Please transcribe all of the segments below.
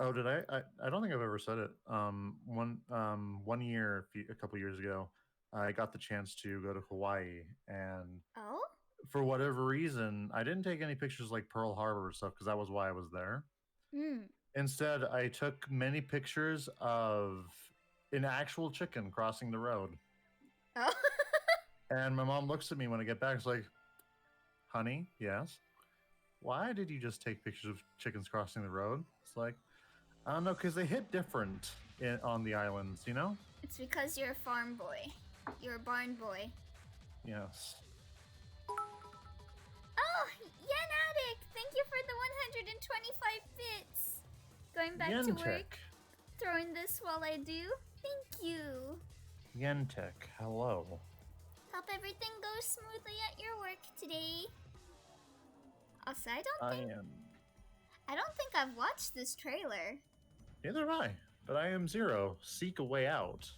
Oh, did I? I don't think I've ever said it. One year, a couple years ago, I got the chance to go to Hawaii, and Oh? for whatever reason, I didn't take any pictures like Pearl Harbor stuff because that was why I was there. Hmm. Instead, I took many pictures of an actual chicken crossing the road. Oh. And my mom looks at me when I get back. It's like, honey, yes. Why did you just take pictures of chickens crossing the road? It's like, I don't know, because they hit different on the islands, you know? It's because you're a farm boy. You're a barn boy. Yes. Oh, Yen Thank you for the 125 bits. Going back to work, Yentek. throwing this while I do. Thank you. Yentek, hello. Hope everything goes smoothly at your work today. Also, I am. I don't think I've watched this trailer. Neither have I, but I am Zero. Seek a way out.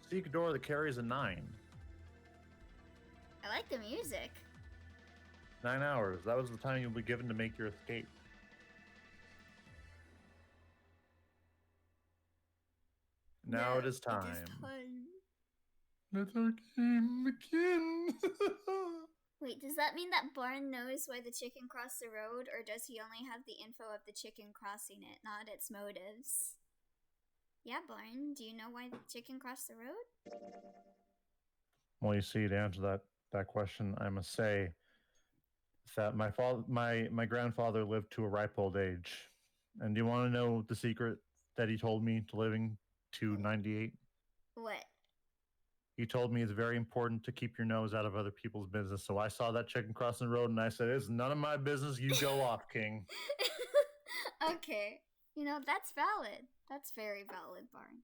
Seek a door that carries a 9. I like the music. 9 hours. That was the time you'll be given to make your escape. Now it is It is time. time. Let our game begin. Wait, does that mean that Barn knows why the chicken crossed the road, or does he only have the info of the chicken crossing it, not its motives? Yeah, Barn, do you know why the chicken crossed the road? Well, you see, to answer that question, I must say that my grandfather lived to a ripe old age. And do you want to know the secret that he told me to living to 98? What? He told me it's very important to keep your nose out of other people's business. So I saw that chicken crossing the road and I said, it's none of my business. You go off, King. Okay. That's valid. That's very valid, Barn.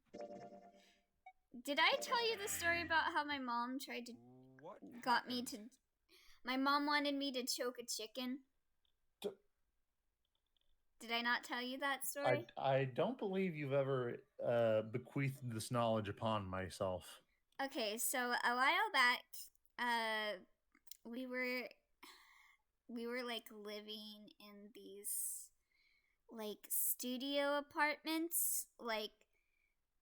Did I tell you the story about how my mom tried to What got me happened? to my mom wanted me to choke a chicken? Did I not tell you that story? I don't believe you've ever bequeathed this knowledge upon myself. Okay, so a while back, uh we were like living in these like studio apartments. Like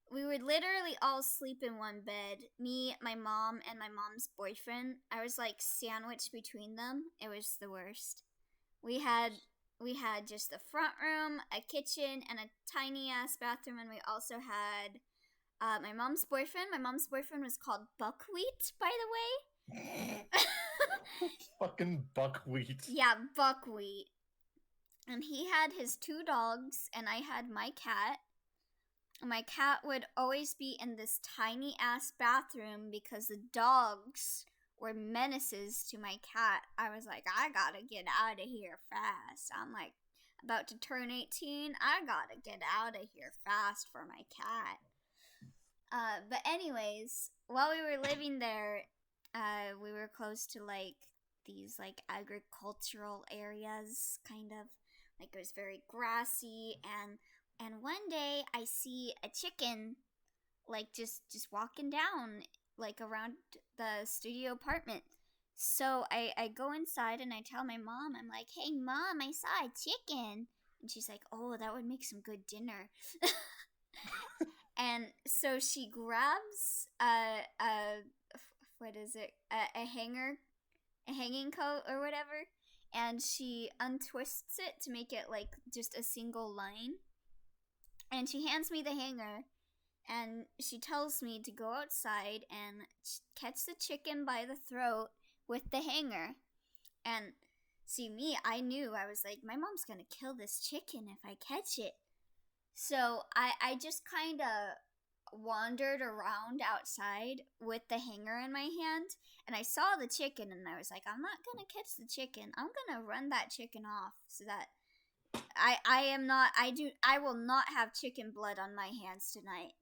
we would literally all sleep in one bed. Me, my mom, and my mom's boyfriend. I was like sandwiched between them. It was the worst. We had just a front room, a kitchen, and a tiny ass bathroom, and we also had my mom's boyfriend. My mom's boyfriend was called Buckwheat, by the way. Fucking buckwheat. Yeah, Buckwheat. And he had his two dogs, and I had my cat. My cat would always be in this tiny ass bathroom because the dogs were menaces to my cat. I was like, I gotta get out of here fast. I'm like about to turn 18. I gotta get out of here fast for my cat. But anyways, while we were living there, we were close to like these like agricultural areas, kind of like it was very grassy, and one day I see a chicken like just walking down like around the studio apartment. So I go inside and I tell my mom, I'm like, hey mom, I saw a chicken. And she's like, oh, that would make some good dinner. And so she grabs a what is it, a hanger, a hanging coat or whatever, and she untwists it to make it like just a single line, and she hands me the hanger, and she tells me to go outside and catch the chicken by the throat with the hanger. And see, me, I knew, I was like, my mom's gonna kill this chicken if I catch it. So I just kind of wandered around outside with the hanger in my hand, and I saw the chicken, and I was like, I'm not gonna catch the chicken. I'm gonna run that chicken off so that I am not I will not have chicken blood on my hands tonight.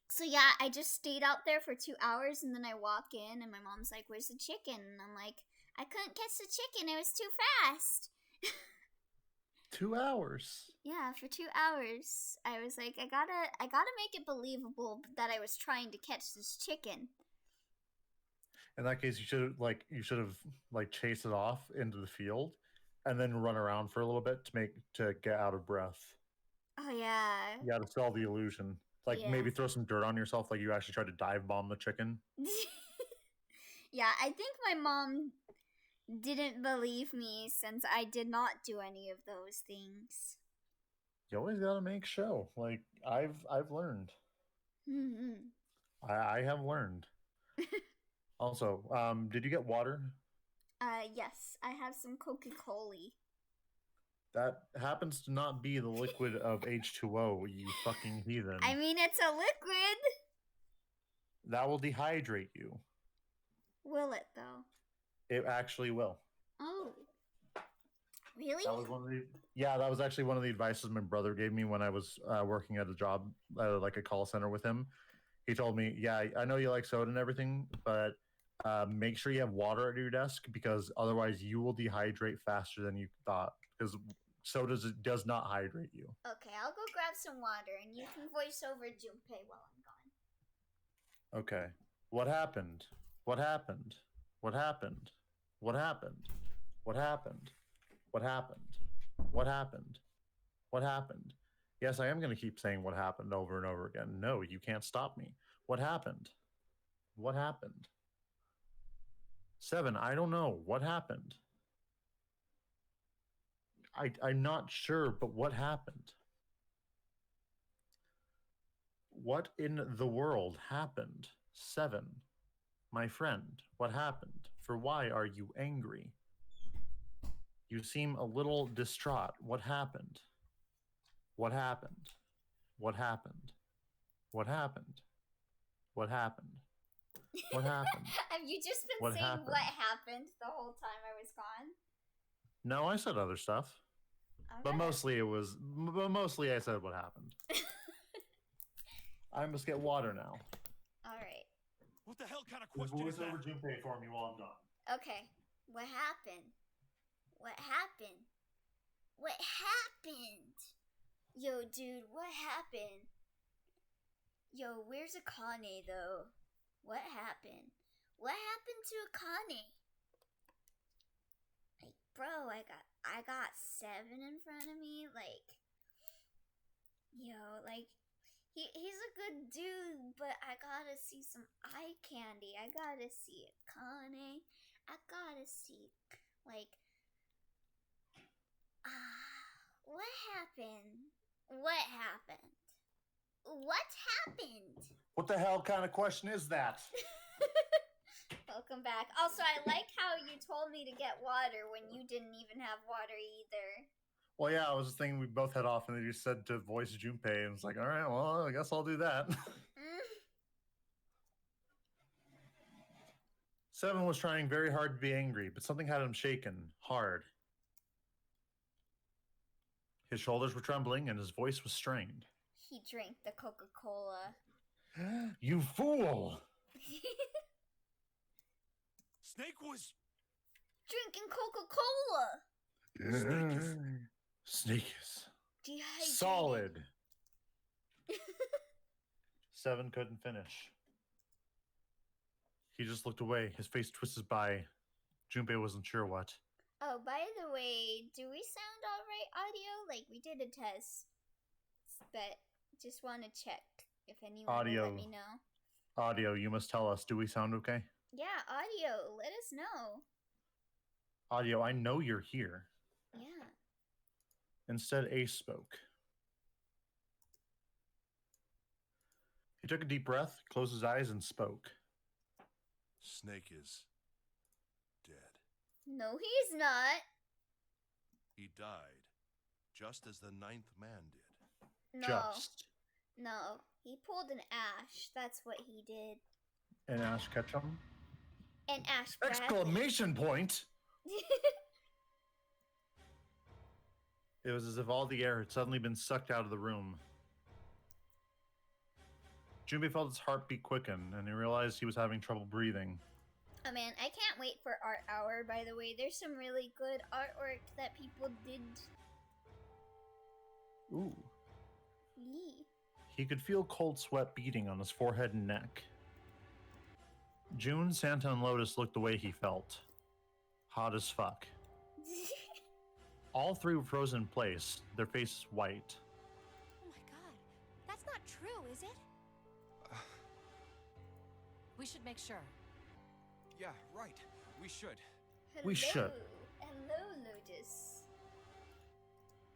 So yeah, I just stayed out there for 2 hours, and then I walk in and my mom's like, where's the chicken? And I'm like, I couldn't catch the chicken, it was too fast. 2 hours. Yeah, for 2 hours. I was like, I gotta make it believable that I was trying to catch this chicken. In that case, you should have like chased it off into the field, and then run around for a little bit to get out of breath. Oh yeah. You got to sell the illusion. Like Yeah. maybe throw some dirt on yourself, like you actually tried to dive bomb the chicken. Yeah, I think my mom didn't believe me since I did not do any of those things. You always gotta make show. Like I've learned. I have learned. Also, did you get water? Yes, I have some Coca-Cola. That happens to not be the liquid of H2O, you fucking heathen. I mean, it's a liquid. That will dehydrate you. Will it though? It actually will. Oh. Really? That was that was actually one of the advices my brother gave me when I was working at a job, like a call center with him. He told me, yeah, I know you like soda and everything, but make sure you have water at your desk because otherwise you will dehydrate faster than you thought because soda does not hydrate you. Okay, I'll go grab some water and you can voice over Junpei while I'm gone. Okay. What happened? What happened? What happened? What happened? What happened? What happened? What happened? What happened? Yes, I am going to keep saying what happened over and over again. No, you can't stop me. What happened? What happened? 7, I don't know. What happened? I'm not sure, but what happened? What in the world happened? 7, my friend, what happened? For why are you angry? You seem a little distraught. What happened? What happened? What happened? What happened? What happened? What happened? Have you just been What saying happened? what happened the whole time I was gone? No, I said other stuff. But mostly I said what happened. I must get water now. Alright. What the hell kind of question is that? Voice over Junpei for me while I'm gone. Okay. What happened? What happened? What happened? Yo, dude, what happened? Yo, where's Akane, though? What happened? What happened to Akane? Like, bro, I got 7 in front of me. Like, yo, like, he's a good dude, but I gotta see some eye candy. I gotta see Akane. I gotta see, like, what happened? What happened? What happened? What the hell kind of question is that? Welcome back. Also, I like how you told me to get water when you didn't even have water either. Well, yeah, I was just thinking we both head off, and then you said to voice Junpei, and it's like, all right, well, I guess I'll do that. 7 was trying very hard to be angry, but something had him shaken hard. His shoulders were trembling, and his voice was strained. He drank the Coca-Cola. You fool! Snake was drinking Coca-Cola! Snake is dehydrated. solid. 7 couldn't finish. He just looked away. His face twisted by. Junpei wasn't sure what. Oh, by the way, do we sound alright audio? Like, we did a test. But just want to check if anyone will let me know. Audio, you must tell us. Do we sound okay? Yeah, audio, let us know. Audio, I know you're here. Yeah. Instead, Ace spoke. He took a deep breath, closed his eyes, and spoke. Snake is dead. No, he's not. He died, just as the 9th man did. No. Just. No, he pulled an Ash. That's what he did. An Ash Ketchum? An Ash Bradley. Exclamation point! It was as if all the air had suddenly been sucked out of the room. Junpei felt his heartbeat quicken, and he realized he was having trouble breathing. Oh man, I can't wait for Art Hour, by the way. There's some really good artwork that people did. Ooh. Yee. He could feel cold sweat beating on his forehead and neck. June, Santa, and Lotus looked the way he felt. Hot as fuck. All three were frozen in place, their faces white. Oh my god, that's not true, is it? We should make sure. Yeah, right. We should. We should. Hello, Lotus.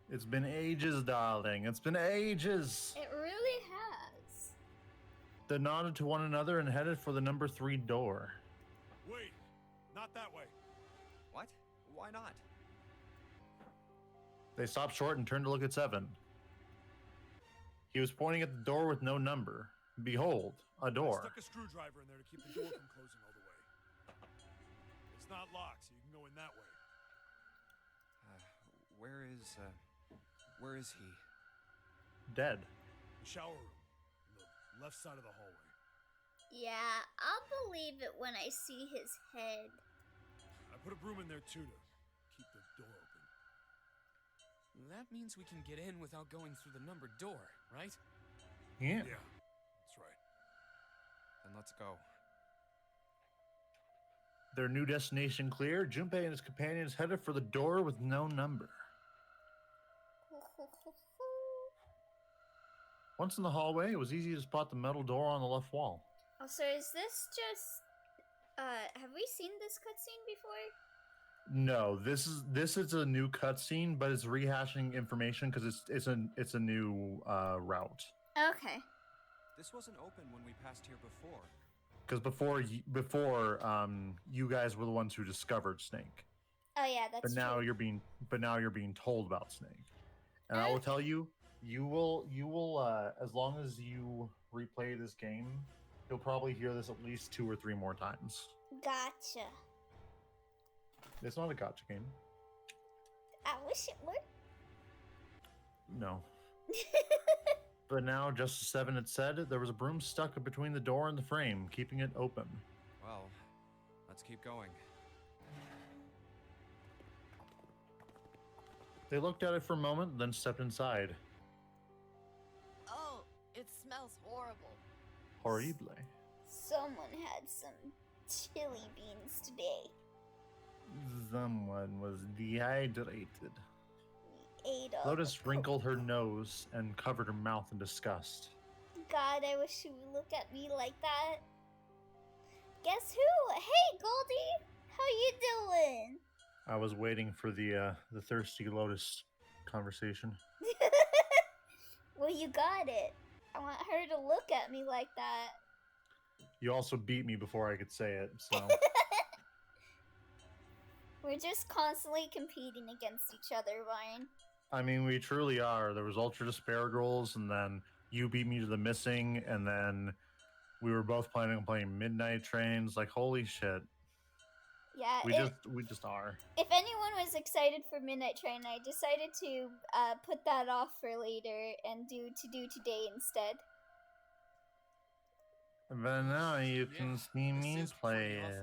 It's been ages, darling. It's been ages. It really has. They nodded to one another and headed for the number 3 door. Wait, not that way. What? Why not? They stopped short and turned to look at Seven. He was pointing at the door with no number. Behold, a I door. stuck a screwdriver in there to keep the door from closing all the way. It's not locked, so you can go in that way. Where is he? Dead. The shower room, on the left side of the hallway. Yeah, I'll believe it when I see his head. I put a broom in there too to keep the door open. That means we can get in without going through the numbered door, right? Yeah. Yeah, that's right. Then let's go. Their new destination clear, Junpei and his companions headed for the door with no number. Once in the hallway, it was easy to spot the metal door on the left wall. Also, is this just... have we seen this cutscene before? No, this is a new cutscene, but it's rehashing information because it's a new route. Okay. This wasn't open when we passed here before. Because before you guys were the ones who discovered Snake. Oh yeah, that's But now true. you're being told about Snake. And I will tell you, you will as long as you replay this game, you'll probably hear this at least 2 or 3 more times. Gotcha. It's not a gotcha game. I wish it were. No. But now, just as Seven had said, there was a broom stuck between the door and the frame, keeping it open. Well, let's keep going. They looked at it for a moment, then stepped inside. Oh, it smells horrible. Horrible. Someone had some chili beans today. Someone was dehydrated. We ate all Lotus the wrinkled her nose and covered her mouth in disgust. God, I wish you would look at me like that. Guess who? Hey, Goldie! How you doing? I was waiting for the thirsty Lotus conversation. Well, you got it. I want her to look at me like that. You also beat me before I could say it, so... We're just constantly competing against each other, Ryan. I mean, we truly are. There was Ultra Despair Girls, and then you beat me to the Missing, and then we were both planning on playing Midnight Trains. Like, holy shit. Yeah, We just are. if anyone was excited for Midnight Train, I decided to put that off for later and do today instead. But now you Yeah, can see this me is play pretty awful. it. I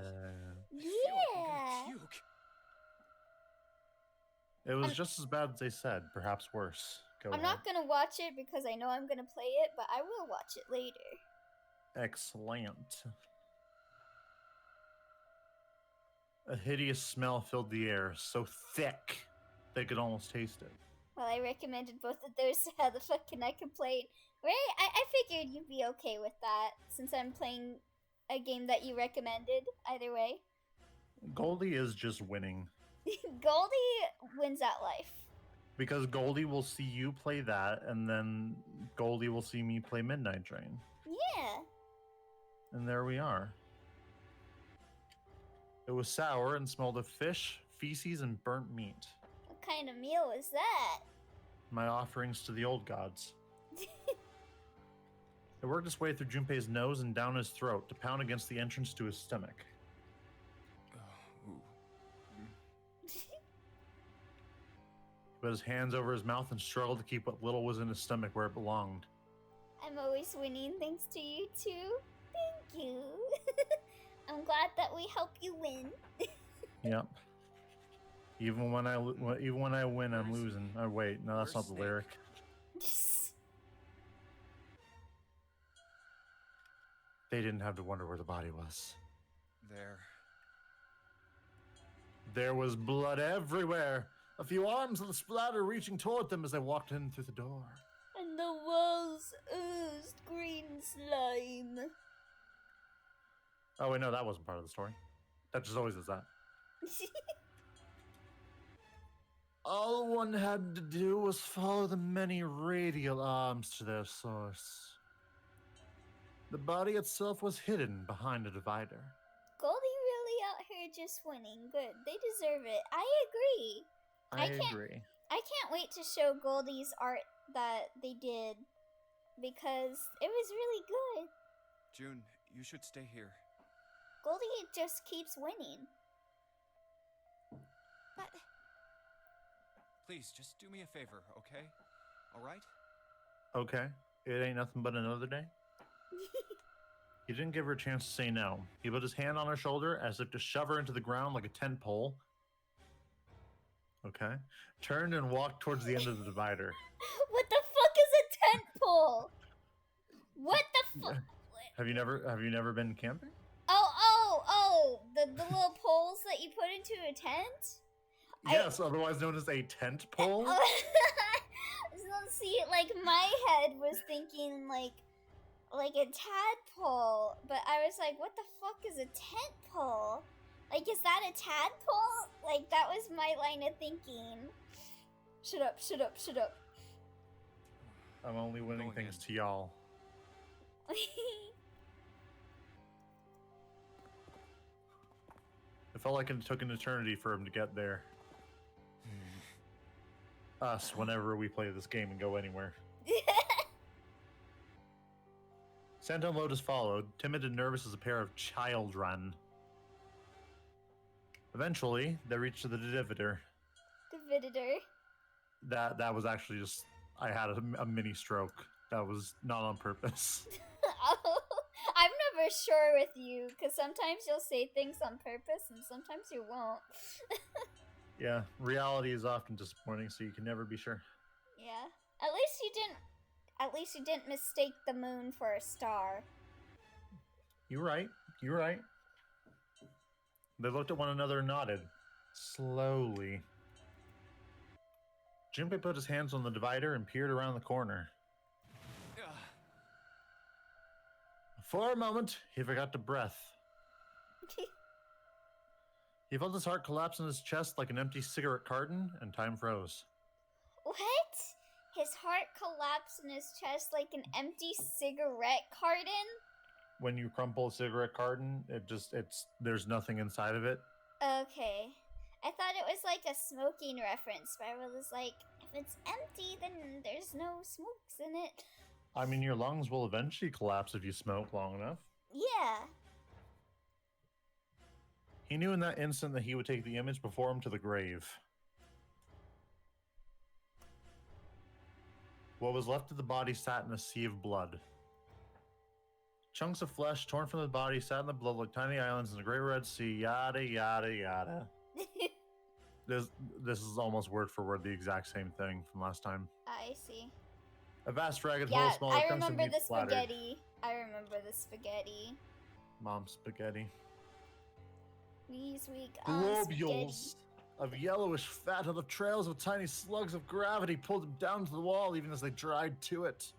feel like I'm Yeah. gonna puke. It was just as bad as they said, perhaps worse. Go I'm ahead. not gonna watch it because I know I'm gonna play it, but I will watch it later. Excellent. A hideous smell filled the air, so thick they could almost taste it. Well, I recommended both of those, so how the fuck can I complain? Right? I figured you'd be okay with that, since I'm playing a game that you recommended, either way. Goldie is just winning. Goldie wins at life. Because Goldie will see you play that, and then Goldie will see me play Midnight Train. Yeah. And there we are. It was sour and smelled of fish, feces, and burnt meat. What kind of meal is that? My offerings to the old gods. It worked its way through Junpei's nose and down his throat to pound against the entrance to his stomach. Oh, ooh. He put his hands over his mouth and struggled to keep what little was in his stomach where it belonged. I'm always winning thanks to you too. Thank you. I'm glad that we help you win. Yep. Even when I win, I'm losing. Oh wait, no, that's not Where's the lyric. They didn't have to wonder where the body was. There was blood everywhere. A few arms of the splatter reaching toward them as they walked in through the door. And the walls oozed green slime. Oh wait, no, that wasn't part of the story. That just always is that. All one had to do was follow the many radial arms to their source. The body itself was hidden behind a divider. Goldie really out here just winning. Good. They deserve it. I agree. I agree. I can't wait to show Goldie's art that they did because it was really good. June, you should stay here. Goldie just keeps winning. But Please, just do me a favor, okay? All right? Okay, it ain't nothing but another day. He didn't give her a chance to say no. He put his hand on her shoulder as if to shove her into the ground like a tent pole. Okay. Turned and walked towards the end of the divider. What the fuck is a tent pole? What the fuck? Have you never been camping? Oh, the little poles that you put into a tent? Yes, otherwise known as a tent pole. So see, like my head was thinking like a tadpole, but I was like, what the fuck is a tent pole? Like, is that a tadpole? Like, that was my line of thinking. Shut up. I'm only winning Going things in. to y'all. It felt like it took an eternity for him to get there. Us, whenever we play this game and go anywhere. Santa and Lotus followed, timid and nervous as a pair of children. Eventually, they reached the divider. Divider. That was actually just, I had a mini stroke. That was not on purpose. Oh, I'm never sure with you, because sometimes you'll say things on purpose and sometimes you won't. Yeah, reality is often disappointing, so you can never be sure. Yeah. At least you didn't mistake the moon for a star. You're right. They looked at one another and nodded. Slowly. Junpei put his hands on the divider and peered around the corner. For a moment, he forgot to breath. He felt his heart collapse in his chest like an empty cigarette carton, and time froze. What? His heart collapsed in his chest like an empty cigarette carton? When you crumple a cigarette carton, there's nothing inside of it. Okay. I thought it was like a smoking reference, but I was like, if it's empty, then there's no smokes in it. I mean, your lungs will eventually collapse if you smoke long enough. Yeah. He knew in that instant that he would take the image before him to the grave. What was left of the body sat in a sea of blood. Chunks of flesh torn from the body sat in the blood like tiny islands in the Great Red Sea, yada, yada, yada. This is almost word for word the exact same thing from last time. I see. A vast ragged hole Yeah, smaller I chunks of remember meat the splattered. spaghetti. I remember the spaghetti. Mom spaghetti. Knees weak. Globules of yellowish fat on the trails of tiny slugs of gravity pulled them down to the wall even as they dried to it.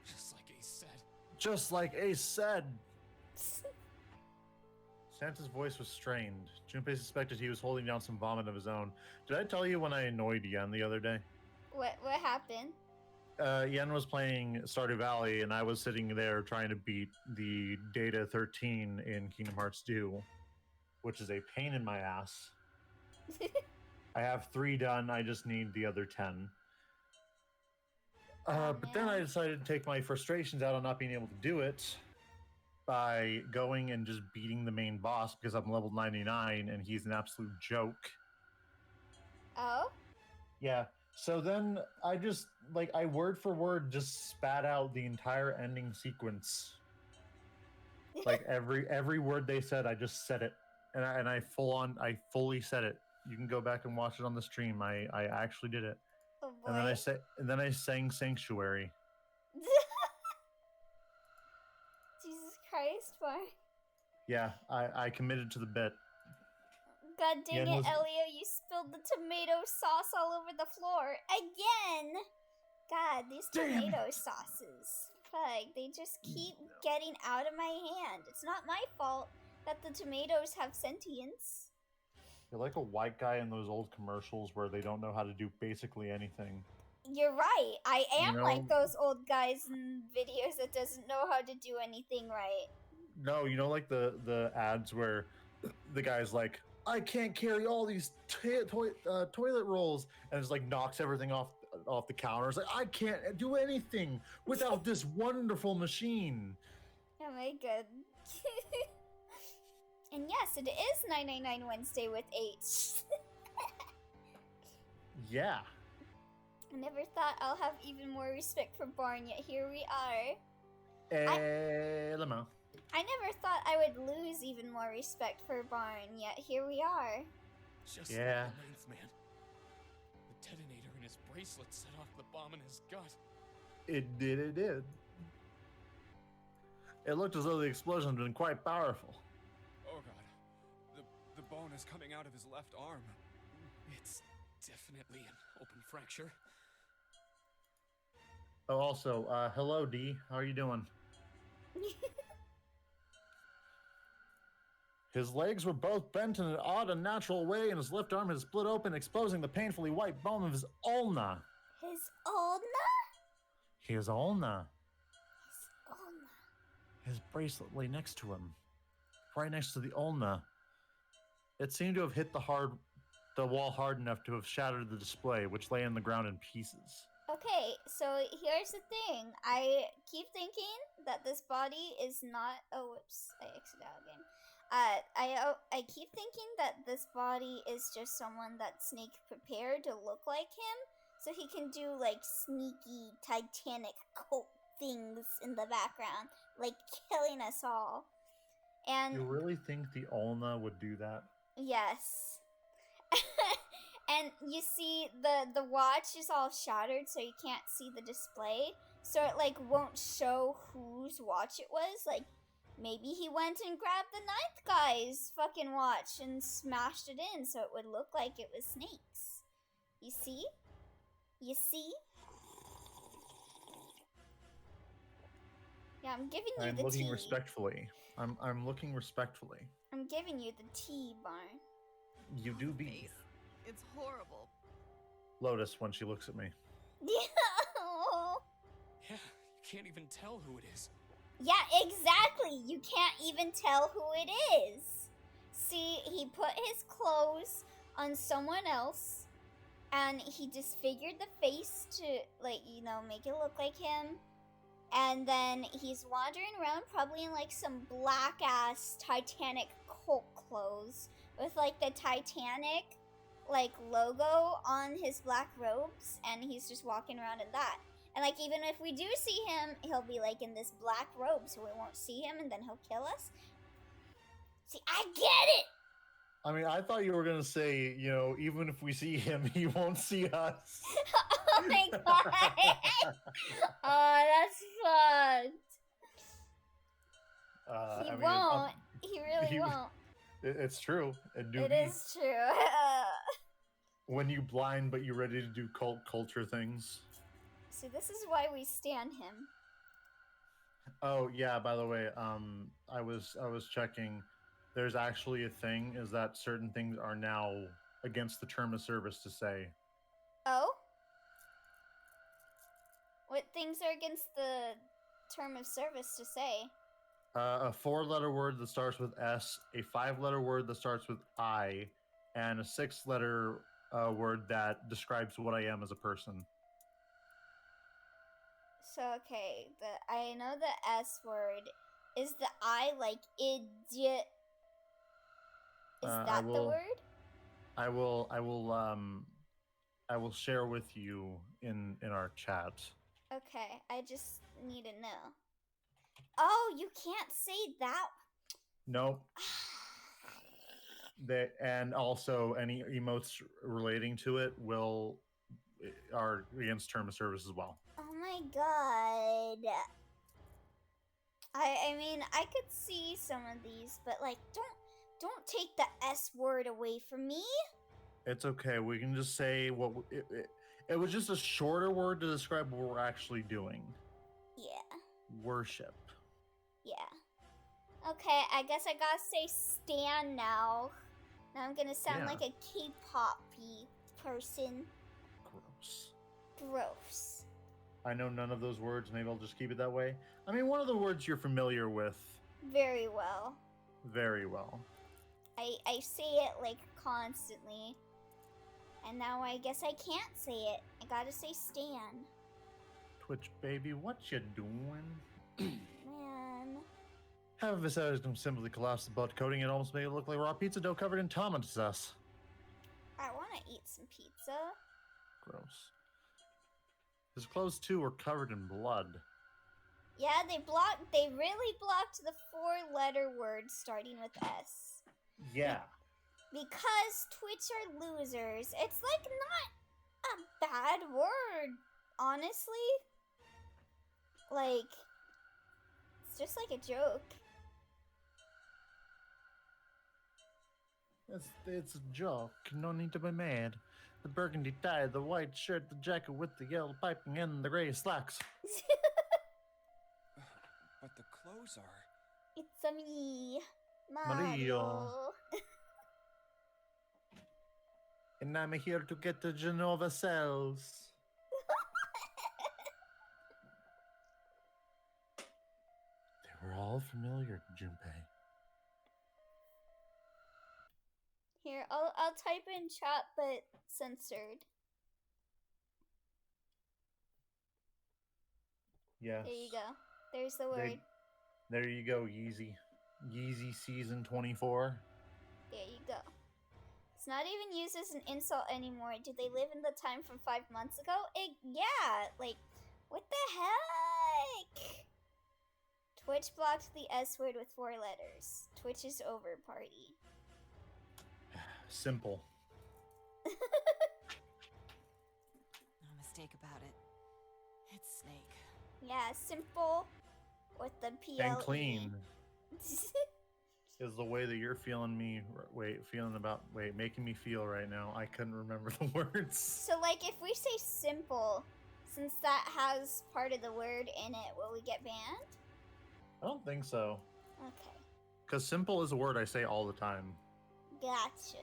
Just like Ace said. Just like Ace said. Santa's voice was strained. Junpei suspected he was holding down some vomit of his own. Did I tell you when I annoyed Yen the other day? What happened? Yen was playing Stardew Valley, and I was sitting there trying to beat the Data 13 in Kingdom Hearts 2, which is a pain in my ass. I have 3 done, I just need the other 10. But then I decided to take my frustrations out on not being able to do it by going and just beating the main boss because I'm level 99 and he's an absolute joke. Oh? Yeah. So then I just, I word for word just spat out the entire ending sequence. Like every word they said, I just said it. And I fully said it. You can go back and watch it on the stream. I actually did it. Oh boy. And then I sang Sanctuary. Jesus Christ, why? Yeah, I committed to the bit. God dang Yeah, it, Elio, you spilled the tomato sauce all over the floor. Again! God, these Damn tomato it. sauces. Fuck, they just keep getting out of my hand. It's not my fault that the tomatoes have sentience. You're like a white guy in those old commercials where they don't know how to do basically anything. You're right. I am You know? like those old guys in videos that doesn't know how to do anything right. No, you know, like the ads where the guy's like, I can't carry all these toilet rolls, and it's like knocks everything off the counter. It's like, I can't do anything without this wonderful machine. Oh my god. And yes, it is 999 Wednesday with H. Yeah. I never thought I'll have even more respect for Barn, yet here we are. Lemo. I never thought I would lose even more respect for Barn, yet here we are. Just Yeah. like the ninth man. The detonator in his bracelet set off the bomb in his gut. It did. It looked as though the explosion had been quite powerful. Oh god. The bone is coming out of his left arm. It's definitely an open fracture. Oh, also, hello, D. How are you doing? His legs were both bent in an odd, unnatural way, and his left arm had split open, exposing the painfully white bone of his ulna. His ulna? His ulna. His ulna. His bracelet lay next to him, right next to the ulna. It seemed to have hit the wall hard enough to have shattered the display, which lay on the ground in pieces. Okay, so here's the thing. I keep thinking that this body is not. Oh, whoops! I exited out again. I keep thinking that this body is just someone that Snake prepared to look like him, so he can do like sneaky Titanic cult things in the background, like killing us all. And You really think the ulna would do that? yes. And you see the watch is all shattered, so you can't see the display. So it like won't show whose watch it was. Like maybe he went and grabbed the ninth guy's fucking watch and smashed it in, so it would look like it was Snake's. You see? You see? Yeah, I'm giving you I'm the looking tea. respectfully. I'm looking respectfully. I'm giving you the tea, Barn. You do be. It's horrible. Lotus, when she looks at me. Yeah. Yeah, you can't even tell who it is. Yeah, exactly. You can't even tell who it is. See, he put his clothes on someone else, and he disfigured the face to, like, you know, make it look like him. And then he's wandering around, probably in like some black ass Titanic cult clothes with like the Titanic like logo on his black robes, and he's just walking around in that. And like even if we do see him, he'll be like in this black robe, so we won't see him, and then he'll kill us. See, I get it. I mean, I thought you were gonna say, you know, even if we see him, he won't see us. Oh my god. Oh, that's fun. He won't. He really won't. It's true. It is true. When you blind, but you're ready to do cult culture things. See, this is why we stand him. Oh yeah. By the way, I was checking. There's actually a thing is that certain things are now against the term of service to say. Oh? What things are against the term of service to say? A 4-letter word that starts with S, a 5-letter word that starts with I, and a 6-letter word that describes what I am as a person. So okay, I know the S word. Is the I like idiot? Is that the word? I will share with you in our chat. Okay, I just need to know. Oh, you can't say that. Nope. And also any emotes relating to it are against term of service as well. Oh my god. I mean, I could see some of these, but like, don't take the S word away from me. It's okay. We can just say what it was just a shorter word to describe what we're actually doing. Yeah. Worship. Yeah. Okay, I guess I gotta say stan now. Now I'm gonna sound Yeah. like a K-pop-y person. Gross. Gross. I know none of those words. Maybe I'll just keep it that way. I mean, one of the words you're familiar with Very well. very well. I say it like constantly. And now I guess I can't say it. I gotta say stan. Twitch baby, what you doing? Man. Half of his head is simply collapsed about coating and almost made it look like raw pizza dough covered in tomato sauce. I wanna eat some pizza. Gross. His clothes too were covered in blood. Yeah, they really blocked the 4-letter word starting with S. Yeah. Because Twitch are losers. It's like not a bad word, honestly. Like, it's just like a joke. It's a joke. No need to be mad. The burgundy tie, the white shirt, the jacket with the yellow piping, and the gray slacks. But the clothes are. It's a me, Mario. Mario. And I'm here to get the Genova cells. They were all familiar, Junpei. Here, I'll type in chat, but censored. Yes. There you go. There's the word. There you go, Yeezy. Yeezy season 24. There you go. It's not even used as an insult anymore. Did they live in the time from 5 months ago? Yeah, like, what the heck? Twitch blocked the S word with 4 letters. Twitch is over, party. Simple. No mistake about it. It's Snake. Yeah, simple with the PLE. And clean is the way that you're feeling me. Making me feel right now. I couldn't remember the words. So, like, if we say simple, since that has part of the word in it, will we get banned? I don't think so. Okay. Because simple is a word I say all the time. Gotcha.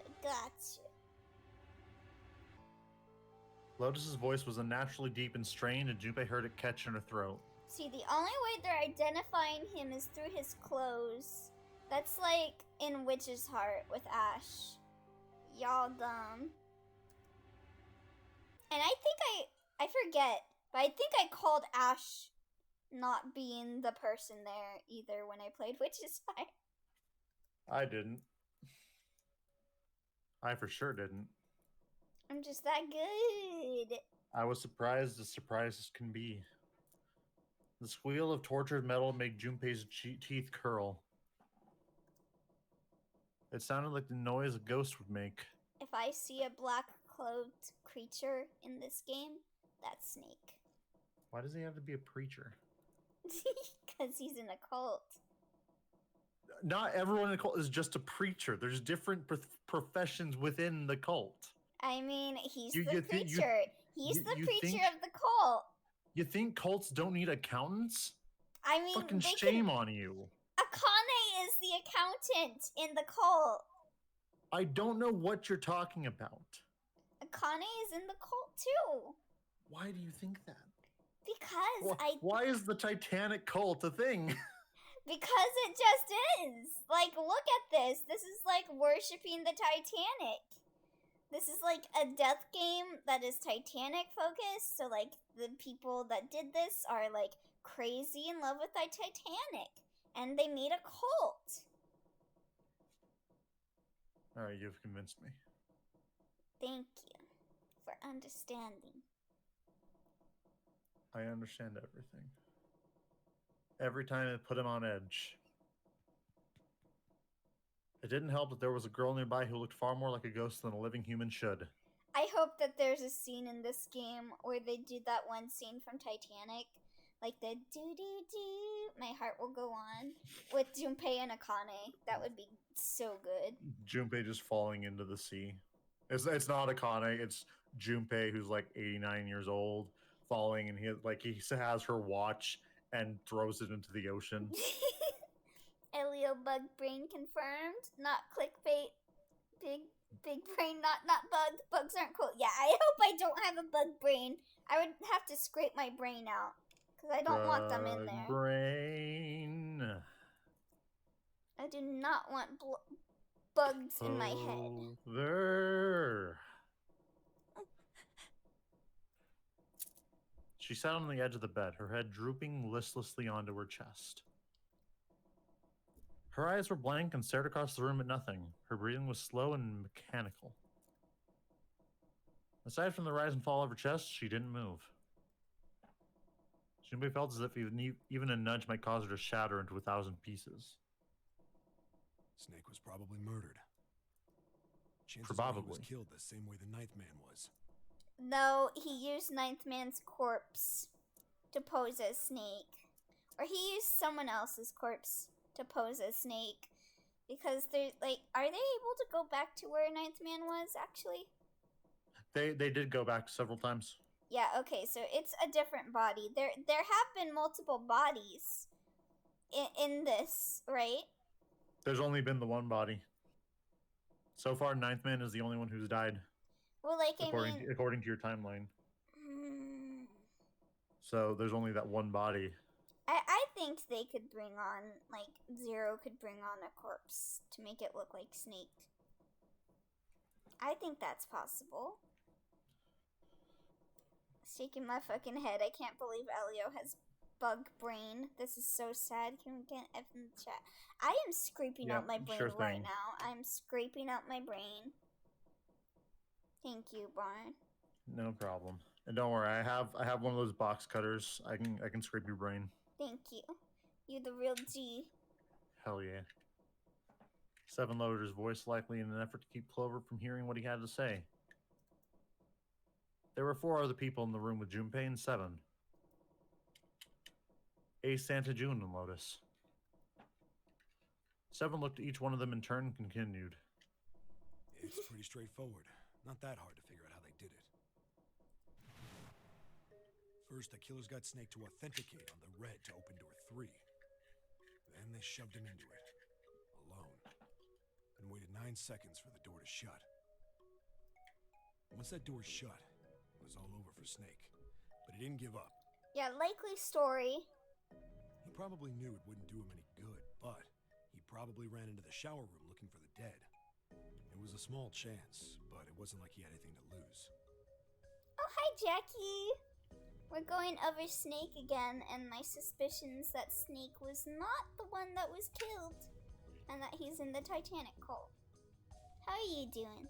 Lotus's voice was unnaturally deep and strained, and Junpei heard it catch in her throat. See, the only way they're identifying him is through his clothes. That's like in Witch's Heart with Ash. Y'all dumb. And I forget, but I think I called Ash not being the person there either when I played Witch's Heart. I didn't. I for sure didn't. I'm just that good. I was surprised as surprises can be. The squeal of tortured metal made Junpei's teeth curl. It sounded like the noise a ghost would make. If I see a black-clothed creature in this game, that's Snake. Why does he have to be a preacher? Because he's in a cult. Not everyone in a cult is just a preacher. There's different professions within the cult. I mean, he's You- the you thi- you- preacher. He's you- the you preacher think- of the cult. You think cults don't need accountants? I mean, Fucking they shame can... on you. Akane is the accountant in the cult. I don't know what you're talking about. Akane is in the cult too. Why do you think that? Because Why is the Titanic cult a thing? Because it just is. Like, look at this. This is like worshipping the Titanic. This is like a death game that is Titanic focused. So like the people that did this are like crazy in love with the Titanic. And they made a cult. Alright, you've convinced me. Thank you for understanding. I understand everything. Every time it put him on edge. It didn't help that there was a girl nearby who looked far more like a ghost than a living human should. I hope that there's a scene in this game where they do that one scene from Titanic like the do. My heart will go on with Junpei and Akane. That would be so good. Junpei just falling into the sea. It's not Akane, it's Junpei, who's like 89 years old, falling, and he has her watch and throws it into the ocean. Elio bug brain confirmed. Not clickbait. Big brain, not bug. Bugs aren't cool. Yeah, I hope I don't have a bug brain. I would have to scrape my brain out because I don't want them in there. Brain. I do not want bugs in my head. There. She sat on the edge of the bed, her head drooping listlessly onto her chest. Her eyes were blank and stared across the room at nothing. Her breathing was slow and mechanical. Aside from the rise and fall of her chest, she didn't move. Junpei felt as if even a nudge might cause her to shatter into 1,000 pieces. Snake was probably murdered. Chances Probably. are he was killed the same way the Ninth Man was. No, he used Ninth Man's corpse to pose as Snake. Or he used someone else's corpse to pose as Snake. Because they're like, are they able to go back to where Ninth Man was, actually? They did go back several times. Yeah, okay, so it's a different body. There have been multiple bodies in this, right? There's only been the one body. So far, Ninth Man is the only one who's died. Well, like, according to your timeline. Hmm. So there's only that one body. I think they could bring on, like, Zero could bring on a corpse to make it look like Snake. I think that's possible. Shaking my fucking head. I can't believe Elio has bug brain. This is so sad. Can we get F in the chat? I am scraping out my brain right now. I'm scraping out my brain. Thank you, Barn. No problem. And don't worry, I have one of those box cutters. I can scrape your brain. Thank you. You're the real G. Hell yeah. Seven lowered his voice slightly in an effort to keep Clover from hearing what he had to say. There were 4 other people in the room with Junpei and Seven. Ace, Santa, June, and Lotus. Seven looked at each one of them in turn and continued. It's pretty straightforward. Not that hard to figure out how they did it. First, the killers got Snake to authenticate on the red to open door 3. Then they shoved him into it, alone, and waited 9 seconds for the door to shut. Once that door shut, it was all over for Snake, but he didn't give up. Yeah, likely story. He probably knew it wouldn't do him any good, but he probably ran into the shower room looking for the dead. It was a small chance, but it wasn't like he had anything to lose. Oh, hi, Jackie. We're going over Snake again, and my suspicions that Snake was not the one that was killed, and that he's in the Titanic cult. How are you doing?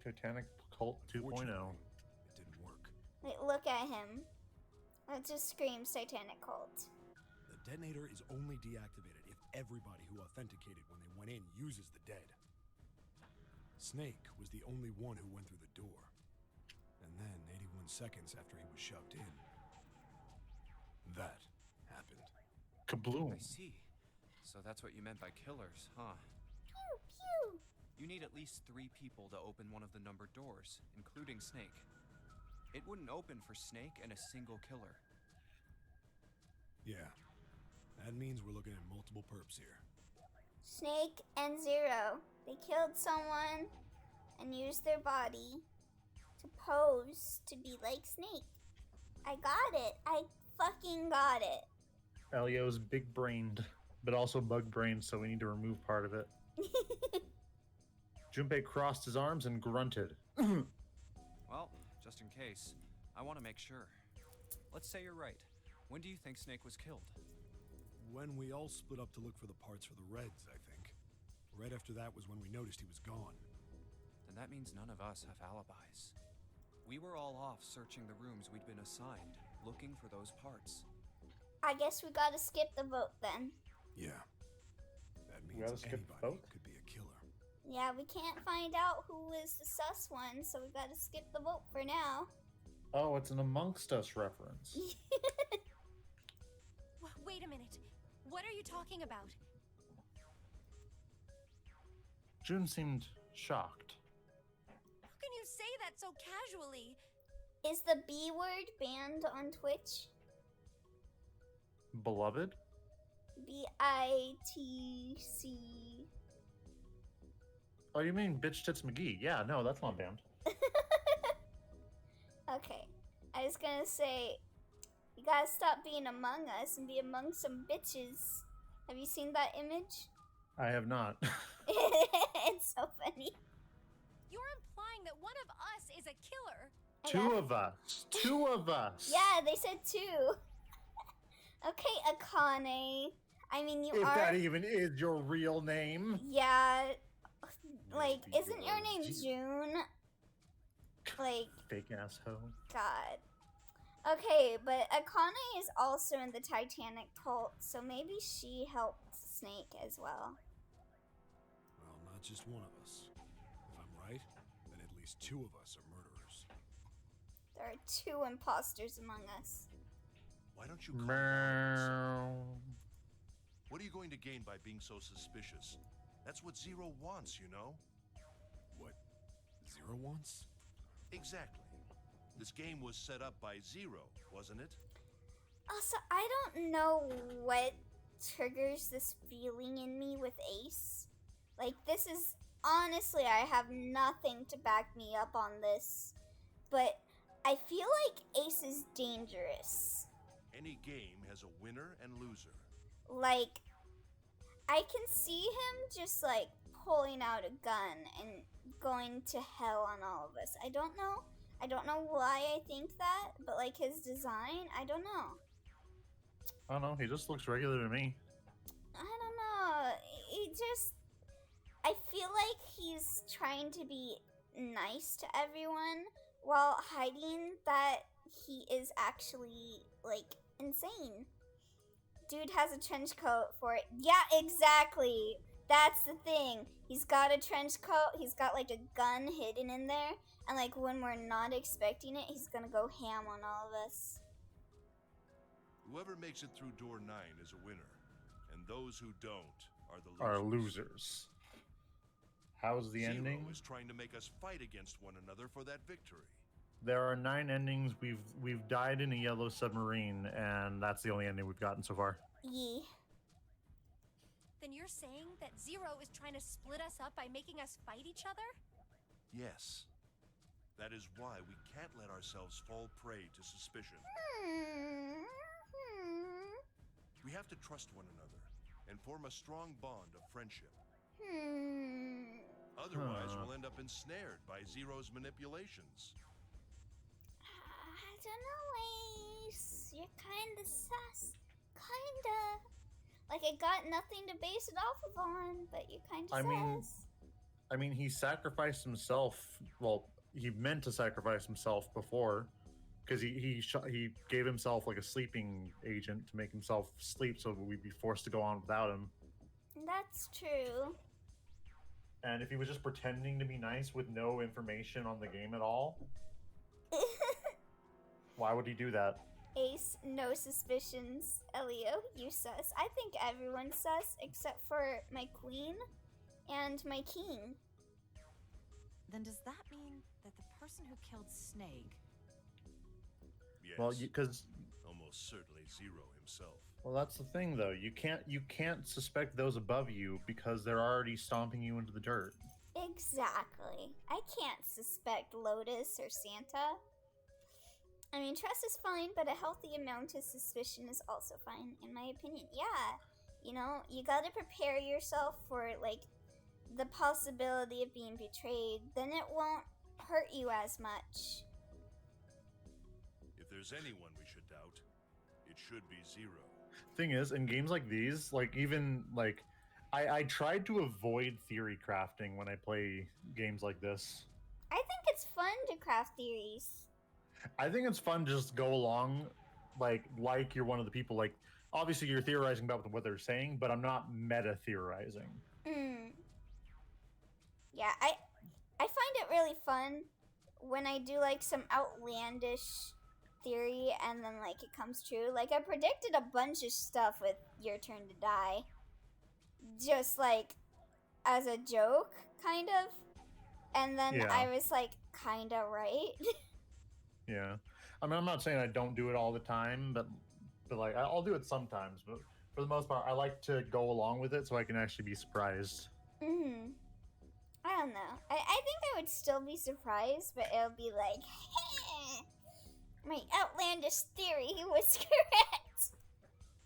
Titanic Cult 2.0. It didn't work. Wait, look at him. That just screams Titanic cult. The detonator is only deactivated if everybody who authenticated when they went in uses the dead. Snake was the only one who went through the door. And then, 81 seconds after he was shoved in, that happened. Kabloom. I see. So that's what you meant by killers, huh? Pew, pew. You need at least 3 people to open one of the numbered doors, including Snake. It wouldn't open for Snake and a single killer. Yeah. That means we're looking at multiple perps here. Snake and Zero. They killed someone and used their body to pose to be like Snake. I got it. I fucking got it. Elio's big-brained, but also bug-brained, so we need to remove part of it. Junpei crossed his arms and grunted. Well, just in case, I want to make sure. Let's say you're right. When do you think Snake was killed? When we all split up to look for the parts for the Reds, I think. Right after that was when we noticed he was gone. Then that means none of us have alibis. We were all off searching the rooms we'd been assigned, looking for those parts. I guess we gotta skip the vote then. Yeah. That We gotta means skip the anybody vote? could be a killer. Yeah, we can't find out who is the sus one, so we gotta skip the vote for now. Oh, it's an Amongst Us reference. Wait a minute. What are you talking about? June seemed shocked. How can you say that so casually? Is the B word banned on Twitch? Beloved? BITC. Oh, you mean Bitch Tits McGee? Yeah, no, that's not banned. Okay. I was gonna say, you gotta stop being among us and be among some bitches. Have you seen that image? I have not. It's so funny. You're implying that one of us is a killer. Two of us. Two of us. Yeah, they said two. Okay, Akane. I mean, you If are. that even is your real name. Yeah. Like, Maybe isn't your name June? Like, Fake asshole. God. Okay, but Akane is also in the Titanic cult, so maybe she helped Snake as well. Well, not just one of us. If I'm right, then at least two of us are murderers. There are two imposters among us. Why don't you calm down? What are you going to gain by being so suspicious? That's what Zero wants, you know? What Zero wants? Exactly. This game was set up by Zero, wasn't it? Also, I don't know what triggers this feeling in me with Ace. Like, this is honestly, I have nothing to back me up on this, but I feel like Ace is dangerous. Any game has a winner and loser. Like, I can see him just like pulling out a gun and going to hell on all of us. I don't know why I think that, but like his design, I don't know. I don't know. He just looks regular to me. I don't know. I feel like he's trying to be nice to everyone while hiding that he is actually like insane. Dude has a trench coat for it. Yeah, exactly. That's the thing. He's got a trench coat. He's got like a gun hidden in there. And like when we're not expecting it, he's gonna go ham on all of us. Whoever makes it through door 9 is a winner, and those who don't are the losers. Are losers. How's the Zero ending? is trying to make us fight against one another for that victory. There are 9 endings. We've died in a yellow submarine, and that's the only ending we've gotten so far. Yee. Then you're saying that Zero is trying to split us up by making us fight each other? Yes. That is why we can't let ourselves fall prey to suspicion. We have to trust one another and form a strong bond of friendship. Otherwise, we'll end up ensnared by Zero's manipulations. I don't know, Ace. You're kinda sus. Kinda. Like, I got nothing to base it off of on, but you're kinda sus. I mean, he sacrificed himself. Well, he meant to sacrifice himself before, because he gave himself like a sleeping agent to make himself sleep, so we'd be forced to go on without him. That's true. And if he was just pretending to be nice with no information on the game at all, why would he do that? Ace, no suspicions. Elio, you sus. I think everyone's sus except for my queen and my king. Then does that mean that the person who killed Snake... Yes. Well, because almost certainly Zero himself. well, that's the thing though. You can't suspect those above you because they're already stomping you into the dirt. Exactly. I can't suspect Lotus or Santa. I mean, trust is fine, but a healthy amount of suspicion is also fine, in my opinion. Yeah, you know, you gotta prepare yourself for, like, the possibility of being betrayed. Then it won't hurt you as much. If there's anyone we should doubt, it should be Zero. Thing is, in games like these, like even like I tried to avoid theory crafting when I play games like this. I think it's fun to craft theories. I think it's fun to just go along like you're one of the people, like obviously you're theorizing about what they're saying, but I'm not meta theorizing. Yeah, I find it really fun when I do like some outlandish theory and then like it comes true. Like I predicted a bunch of stuff with Your Turn to Die. Just like as a joke, kind of. And then Yeah. I was like kinda right. Yeah. I mean, I'm not saying I don't do it all the time, but like I'll do it sometimes. But for the most part, I like to go along with it so I can actually be surprised. I don't know. I think I would still be surprised, but it'll be like, my outlandish theory was correct.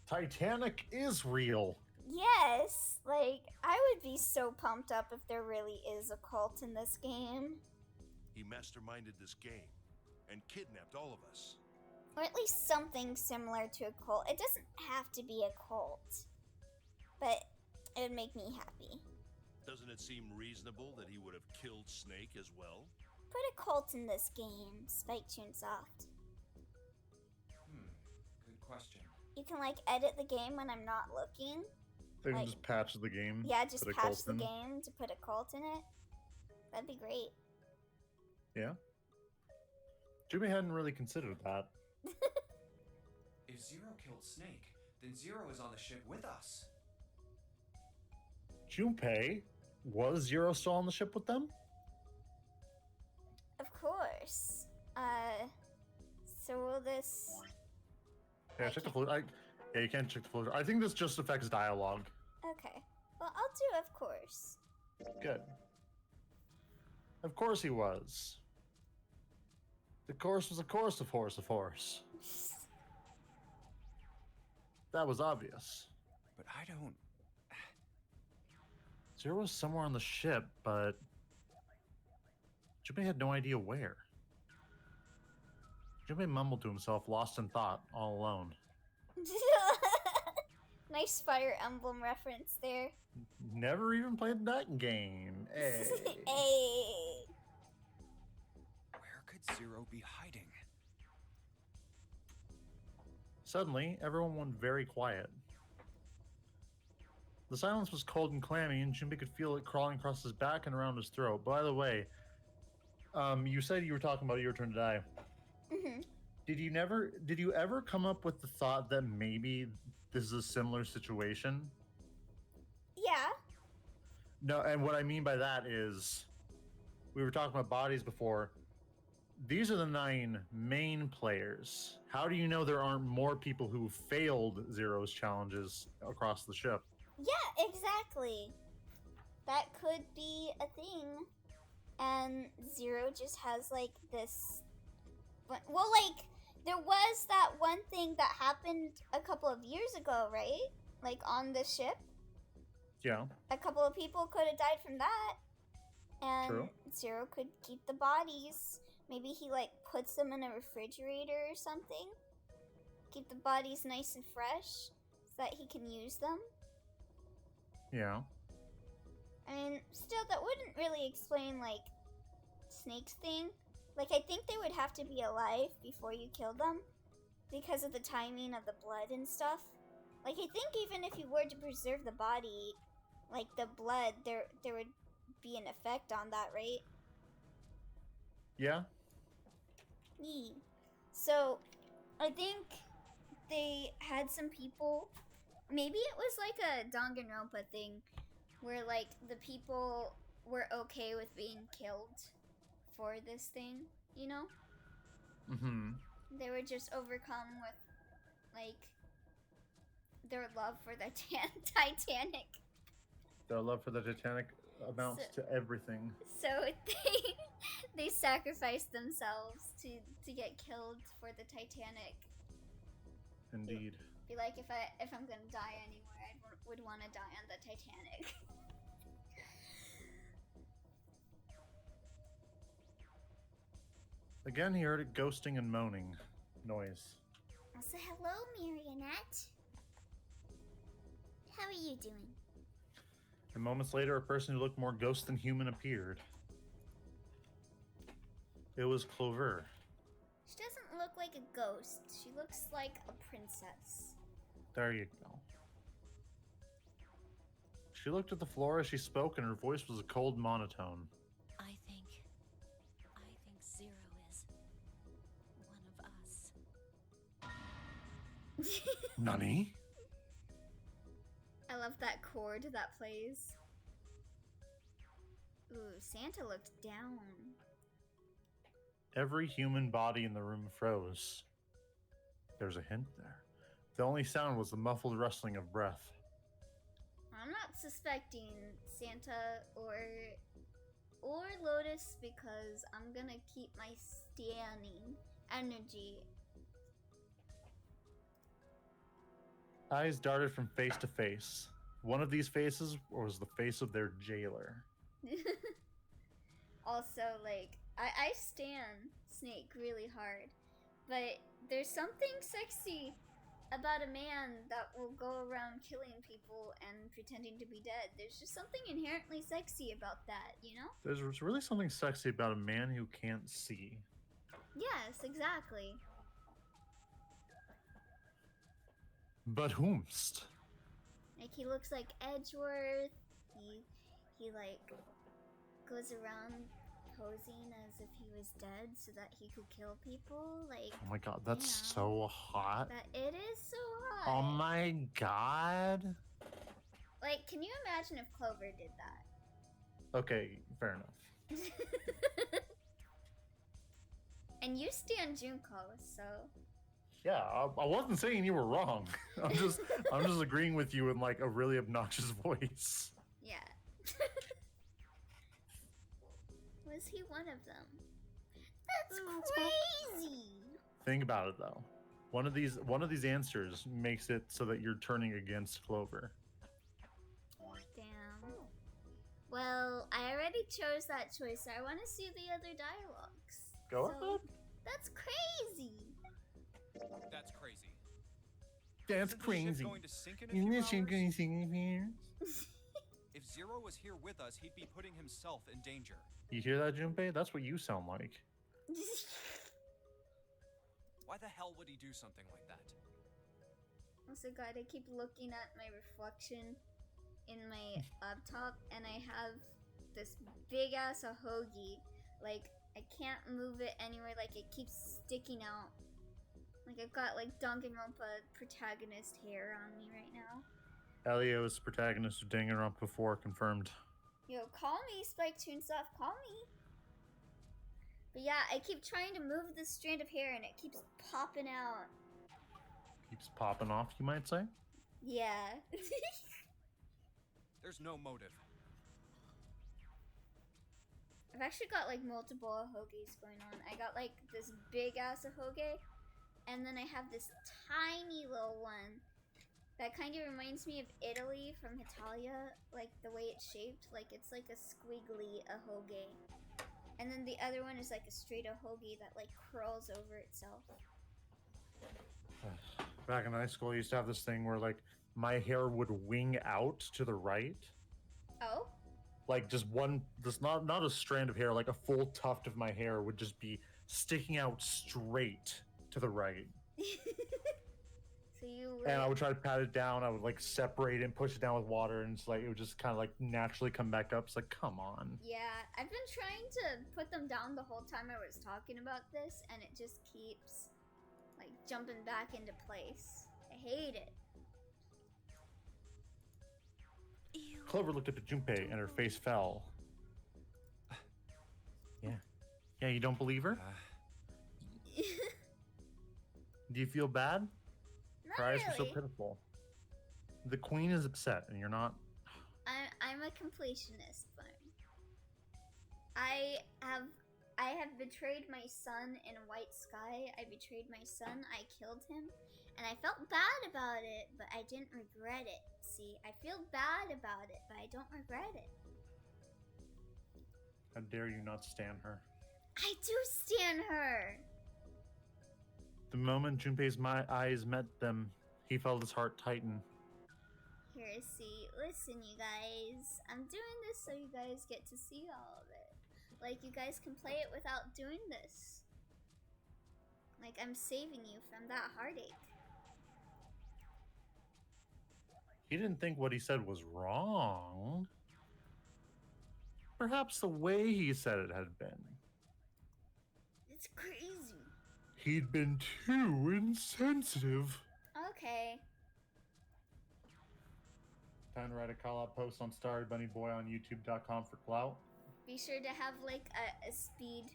Titanic is real. Yes, like I would be so pumped up if there really is a cult in this game, He masterminded this game and kidnapped all of us. or at least something similar to a cult. It doesn't have to be a cult, but it would make me happy. Doesn't it seem reasonable that he would have killed Snake as well? Put a cult in this game, Spike Chunsoft. Good question. You can like edit the game when I'm not looking. They can Like- just patch the game. Yeah, just put a patch cult the in. game to put a cult in it. That'd be great. Yeah. Jimmy hadn't really considered that. If Zero killed Snake, then Zero is on the ship with us. Junpei, was Zero still on the ship with them? Of course. So will this... Yeah, check the flow. Yeah, you can't check the flow. I think this just affects dialogue. Okay. Well, I'll do of course. Good. Of course he was. The course was a course of horse. That was obvious. But I don't. Zero was somewhere on the ship, but Junpei had no idea where. Junpei mumbled to himself, lost in thought, all alone. Nice Fire Emblem reference there. Never even played that game. Hey. Hey. Where could Zero be hiding? Suddenly, everyone went very quiet. The silence was cold and clammy, and Junpei could feel it crawling across his back and around his throat. By the way, you said you were talking about Your Turn to Die. Mhm. Did you ever come up with the thought that maybe this is a similar situation? Yeah. No, and what I mean by that is, we were talking about bodies before. These are the 9 main players. How do you know there aren't more people who failed Zero's challenges across the ship? Yeah, exactly. That could be a thing. And Zero just has like this. Well, like, there was that one thing that happened a couple of years ago, right? Like on the ship. Yeah. A couple of people could have died from that. And True. Zero could keep the bodies. Maybe he like puts them in a refrigerator or something. Keep the bodies nice and fresh so that he can use them. Yeah. I mean, still, that wouldn't really explain, like, Snake's thing. Like, I think they would have to be alive before you kill them because of the timing of the blood and stuff. Like, I think even if you were to preserve the body, like, the blood, there would be an effect on that, right? Yeah. Yeah. So, I think they had some people. Maybe it was like a Danganronpa thing where, like, the people were okay with being killed for this thing, you know? Mm-hmm. They were just overcome with, like, their love for the Titanic. Their love for the Titanic amounts to everything. So they sacrificed themselves to get killed for the Titanic. Indeed. Be like, if I'm gonna die anywhere, I would want to die on the Titanic. Again, he heard a ghosting and moaning noise. So hello, Marionette. How are you doing? And moments later, a person who looked more ghost than human appeared. It was Clover. She doesn't look like a ghost. She looks like a princess. There you go. She looked at the floor as she spoke, and her voice was a cold monotone. I think Zero is one of us. Nani? I love that chord that plays. Ooh, Santa looked down. Every human body in the room froze. There's a hint there. The only sound was the muffled rustling of breath. I'm not suspecting Santa or Lotus because I'm gonna keep my standing energy. Eyes darted from face to face. One of these faces was the face of their jailer. Also, like, I stan Snake really hard, but there's something sexy about a man that will go around killing people and pretending to be dead. There's just something inherently sexy about that, you know? There's really something sexy about a man who can't see. Yes, exactly. But whomst? Like, he looks like Edgeworth. He like goes around posing as if he was dead so that he could kill people. Like, Oh my god, that's damn. so hot. That it is so hot. Oh my god. Like, can you imagine if Clover did that? Okay, fair enough. And you stand Junko, so Yeah, I wasn't saying you were wrong. I'm just agreeing with you in like a really obnoxious voice. yeah. Was he one of them? That's crazy. Think about it though. One of these answers makes it so that you're turning against Clover. Damn. Well, I already chose that choice, so I want to see the other dialogues. Go So, ahead. That's crazy. That's crazy. That's Isn't this ship crazy. going to sink in a Isn't few this shit hours? going to sing in here? If Zero was here with us, he'd be putting himself in danger. You hear that, Junpei? That's what you sound like. Why the hell would he do something like that? Also, God, I keep looking at my reflection in my laptop, and I have this big ass ahogi. Like, I can't move it anywhere. Like, it keeps sticking out. Like, I've got like Danganronpa protagonist hair on me right now. Elio is protagonist of Danganronpa 4 confirmed. Yo, call me, Spike Toon Stuff. Call me. But yeah, I keep trying to move this strand of hair, and it keeps popping out. Keeps popping off, you might say. Yeah. There's no motive. I've actually got like multiple ahoges going on. I got like this big ass ahoge, and then I have this tiny little one that kind of reminds me of Italy from Italia, like the way it's shaped. Like it's like a squiggly ahoge. And then the other one is like a straight ahoge that like curls over itself. Back in high school, I used to have this thing where like my hair would wing out to the right. Oh? Like just one, just not a strand of hair, like a full tuft of my hair would just be sticking out straight to the right. So you were... And I would try to pat it down. I would like separate it and push it down with water, and it's like it would just kind of like naturally come back up. It's like, come on. Yeah, I've been trying to put them down the whole time I was talking about this, and it just keeps like jumping back into place. I hate it. Ew. Clover looked up at Junpei, and her face fell. Yeah, you don't believe her? Do you feel bad? Not Her eyes were so really. pitiful. The queen is upset, and you're not. I'm a completionist, but I have betrayed my son in White Sky. I betrayed my son. I killed him, and I felt bad about it, but I didn't regret it. See, I feel bad about it, but I don't regret it. How dare you not stand her? I do stand her. The moment Junpei's eyes met them, he felt his heart tighten. Here, see, listen, you guys. I'm doing this so you guys get to see all of it. Like, you guys can play it without doing this. Like, I'm saving you from that heartache. He didn't think what he said was wrong. Perhaps the way he said it had been. It's crazy. He'd been too insensitive. Try to call out posts on starrybunnieboy on youtube.com for clout. Be sure to have like a speed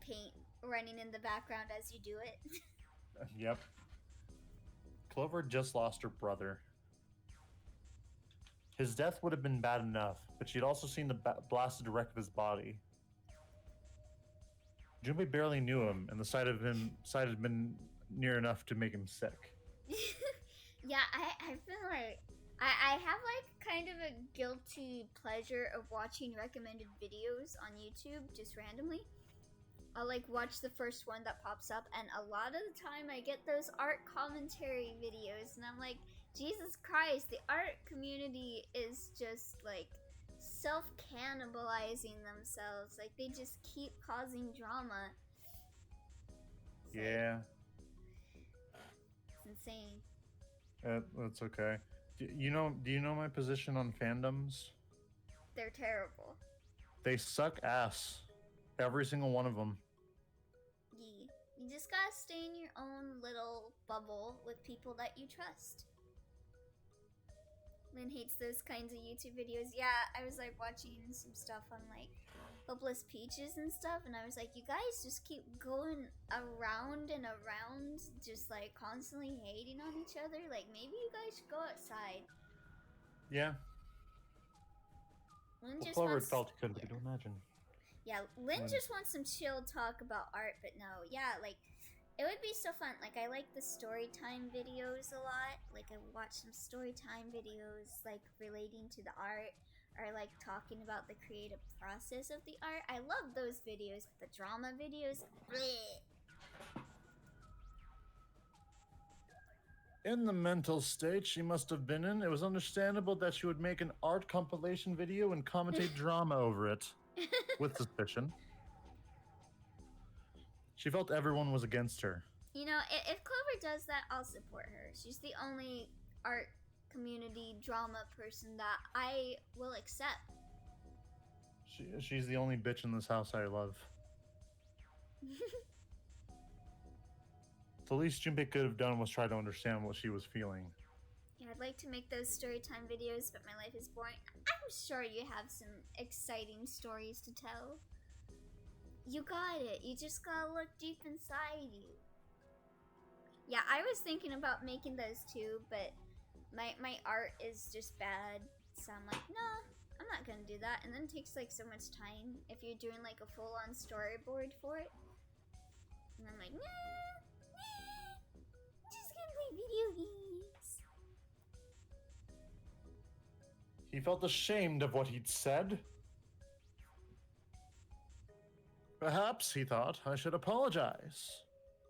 paint running in the background as you do it. Yep. Clover just lost her brother. His death would have been bad enough, but she'd also seen the blasted wreck of his body. Junpei barely knew him, and the sight had been near enough to make him sick. Yeah, I feel like I have like kind of a guilty pleasure of watching recommended videos on YouTube just randomly. I'll like watch the first one that pops up, and a lot of the time I get those art commentary videos, and I'm like, Jesus Christ, the art community is just like self-cannibalizing themselves. Like they just keep causing drama. It's Yeah. it's insane. That's okay. Do you know my position on fandoms? They're terrible. They suck ass. Every single one of them. Yeah. You just gotta stay in your own little bubble with people that you trust. Lynn hates those kinds of YouTube videos. Yeah, I was like watching some stuff on like Hopeless Peaches and stuff, and I was like, you guys just keep going around and around, just like constantly hating on each other. Like maybe you guys should go outside. Yeah. Lynn just Clover wants, felt he couldn't, but you can imagine. Yeah, Lynn just wants some chill talk about art, but no, yeah, like, it would be so fun. Like, I like the story time videos a lot. Like, I watch some story time videos, like, relating to the art, or, like, talking about the creative process of the art. I love those videos, but the drama videos, bleh. In the mental state she must have been in, it was understandable that she would make an art compilation video and commentate drama over it. With suspicion. She felt everyone was against her. You know, if Clover does that, I'll support her. She's the only art community drama person that I will accept. She's the only bitch in this house I love. The least Junpei could have done was try to understand what she was feeling. Yeah, I'd like to make those storytime videos, but my life is boring. I'm sure you have some exciting stories to tell. You got it. You just gotta look deep inside you. Yeah, I was thinking about making those too, but my art is just bad. So I'm like, nah, I'm not gonna do that. And then it takes like so much time if you're doing like a full-on storyboard for it. And I'm like, nah, I'm just gonna play video games. He felt ashamed of what he'd said. Perhaps, he thought, I should apologize.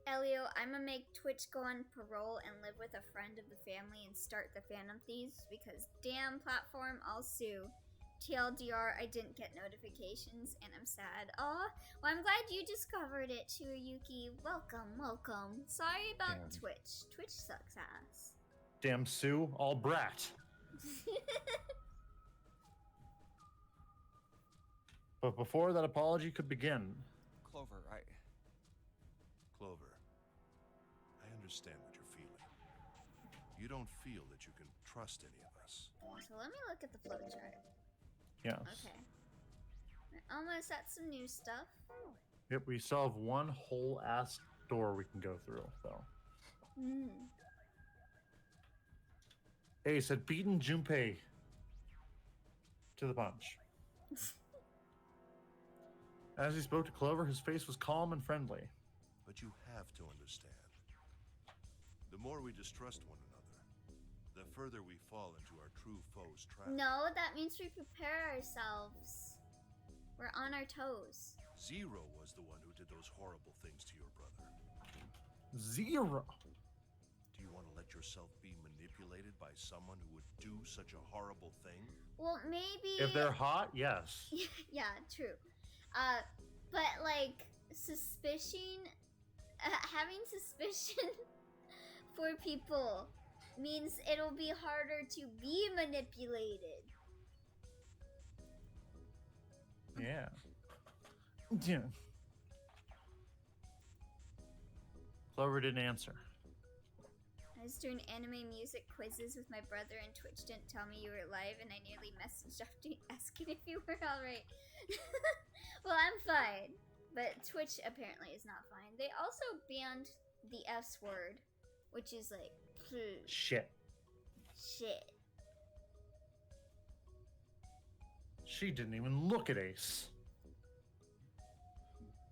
Elio, I'ma make Twitch go on parole and live with a friend of the family and start the Phantom Thieves because damn platform, I'll sue. TLDR, I didn't get notifications and I'm sad. Aw, well I'm glad you discovered it, Chiruyuki. Welcome, welcome. Sorry about Damn. Twitch. Twitch sucks ass. Damn Sue, all brat. But before that apology could begin... Clover, Clover, I understand what you're feeling. You don't feel that you can trust any of us. So let me look at the flowchart. Yes. Okay. We're almost at some new stuff. Yep, we still have one whole ass door we can go through, though. Ace had beaten Junpei to the punch. As he spoke to Clover, his face was calm and friendly. But you have to understand. The more we distrust one another, the further we fall into our true foe's trap. No, that means we prepare ourselves. We're on our toes. Zero was the one who did those horrible things to your brother. Zero. Do you want to let yourself be manipulated by someone who would do such a horrible thing? Well, maybe... If they're hot, yes. Yeah, true. But like, suspicion... having suspicion for people means it'll be harder to be manipulated. Yeah. Yeah. Clover didn't answer. was doing anime music quizzes with my brother, and Twitch didn't tell me you were live, and I nearly messaged after asking if you were alright. Well, I'm fine, but Twitch apparently is not fine. They also banned the S word, which is like, Shit. shit. She didn't even look at Ace.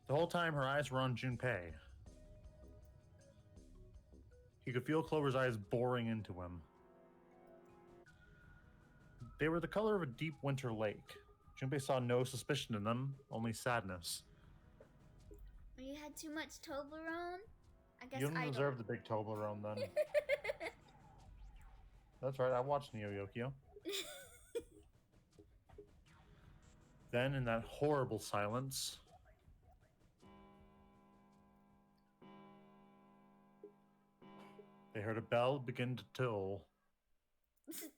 The whole time her eyes were on Junpei. He could feel Clover's eyes boring into him. They were the color of a deep winter lake. Junpei saw no suspicion in them, only sadness. You had too much Toblerone? I guess You don't I deserve the big Toblerone then. don't. That's right, I watched Neo Yokio. Then, in that horrible silence, they heard a bell begin to toll.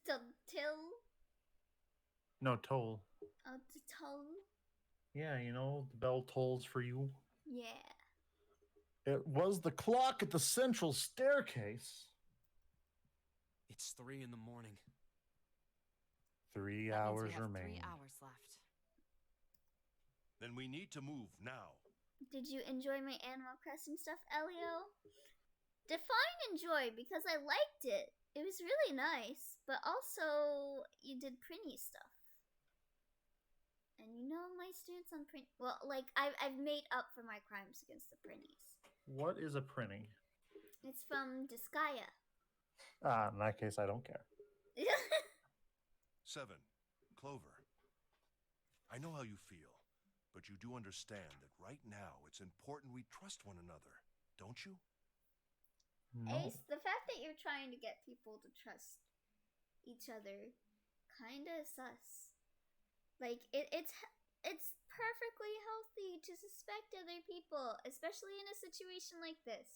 Till? No, toll. Oh, to toll? Yeah, you know, the bell tolls for you. Yeah. It was the clock at the central staircase. It's 3 in the morning. 3 That means hours we have remain. 3 hours left. Then we need to move now. Did you enjoy my Animal Crossing stuff, Elio? Define enjoy, because I liked it. It was really nice, but also you did Prinny stuff. And you know my stance on Print. Well, like I've made up for my crimes against the Prinnies. What is a printing? It's from Disgaea. In that case, I don't care. 7. Clover. I know how you feel, but you do understand that right now it's important we trust one another, don't you? No. Ace, the fact that you're trying to get people to trust each other kinda sus. Like it's perfectly healthy to suspect other people, especially in a situation like this.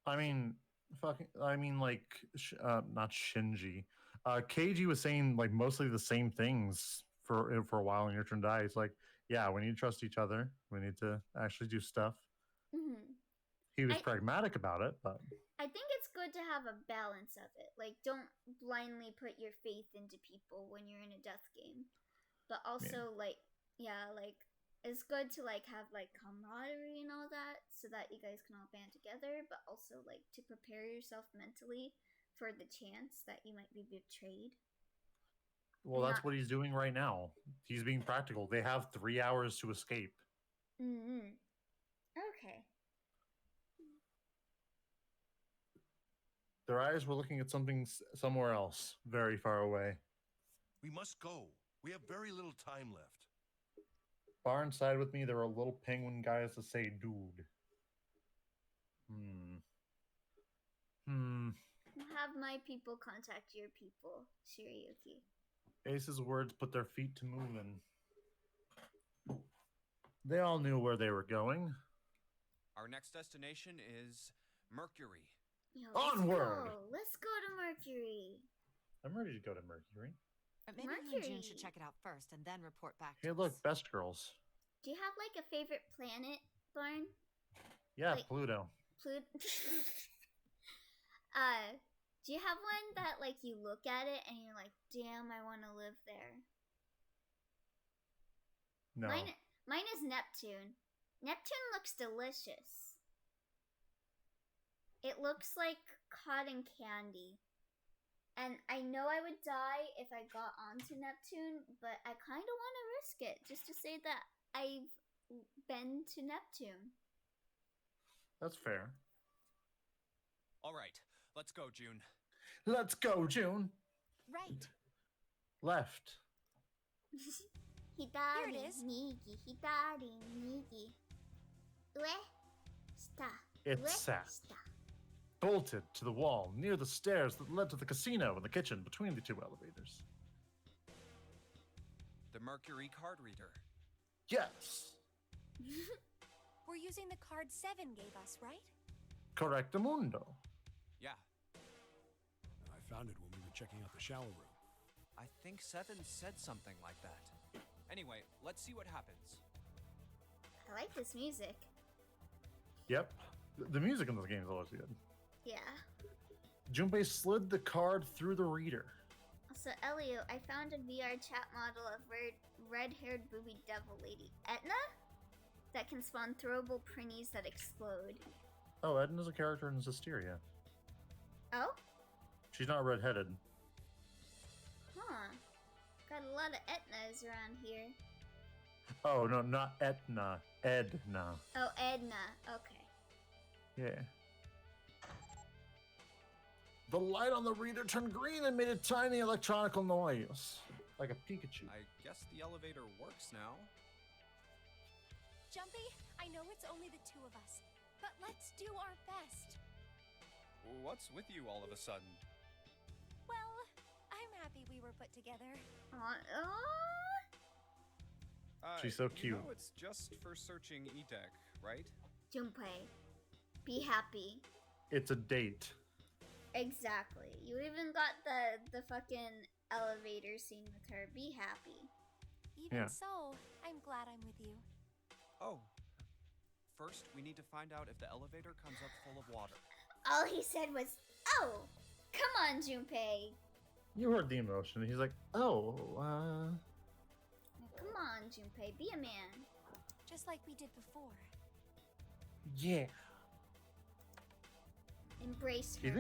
I mean, not Shinji. Keiji was saying like mostly the same things for a while in Your Turn to Die. It's like, yeah, we need to trust each other. We need to actually do stuff. Mm-hmm. He was pragmatic about it, but I think it's good to have a balance of it. Like, don't blindly put your faith into people when you're in a death game. But also, like, it's good to, like, have, like, camaraderie and all that so that you guys can all band together. But also, like, to prepare yourself mentally for the chance that you might be betrayed. well, that's what he's doing right now. He's being practical. They have 3 hours to escape. Mm-hmm. Okay. Their eyes were looking at something somewhere else, very far away. We must go. We have very little time left. Far inside with me, there were little penguin guys that say, dude. Have my people contact your people, Shirayuki. Ace's words put their feet to moving. They all knew where they were going. Our next destination is Mercury. Yo, Onward! Let's go to Mercury. I'm ready to go to Mercury. But maybe you and June Mercury. should check it out first and then report back Hey, to look, us. best girls. Do you have like a favorite planet, Barn? Yeah, Like- Pluto. Do you have one that like you look at it and you're like, damn, I want to live there? No. Mine is Neptune. Neptune looks delicious. It looks like cotton candy. And I know I would die if I got onto Neptune, but I kind of want to risk it just to say that I've been to Neptune. That's fair. All right, let's go, June. Let's go, June. Right. Left. Hidari, Here it is. migi, hidari, migi. Ue, sta. It Ue, sat. sta. Bolted to the wall near the stairs that led to the casino and the kitchen between the 2 elevators. The Mercury card reader. Yes. We're using the card 7 gave us, right? Correctamundo. Yeah, I found it when we were checking out the shower room. I think 7 said something like that. Anyway, let's see what happens. I like this music. Yep. The music in this game is always good. Yeah. Junpei slid the card through the reader. Also, Elio, I found a VR chat model of red-haired booby devil lady Etna that can spawn throwable printies that explode. Oh, Edna's a character in Zisteria. Oh? She's not redheaded. Huh. Got a lot of Etnas around here. Oh, no, not Etna. Edna. Oh, Edna. Okay. Yeah. The light on the reader turned green and made a tiny electronical noise. Like a Pikachu. I guess the elevator works now. Jumpy, I know it's only the two of us, but let's do our best. What's with you all of a sudden? Well, I'm happy we were put together. She's so cute. You know it's just for searching E-Deck, right? Junpei, be happy. It's a date. Exactly. You even got the fucking elevator scene with her. Be happy. Even Yeah. so, I'm glad I'm with you. Oh. First, we need to find out if the elevator comes up full of water. All he said was, "Oh, come on, Junpei. You heard the emotion. He's like, oh, Come on, Junpei. Be a man." Just like we did before. yeah. Embrace Do her.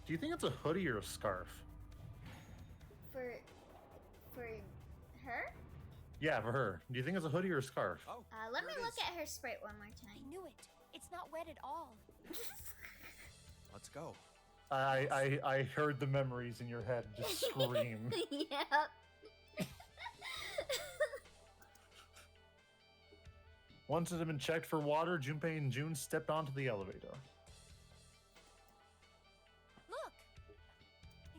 you think it's a hoodie or a scarf? For her? Yeah, for her. Do you think it's a hoodie or a scarf? Oh, Let me here it look is. at her sprite one more I time. knew it. It's not wet at all. Let's go. I heard the memories in your head just scream. Yep. Once it had been checked for water, Junpei and June stepped onto the elevator. Look!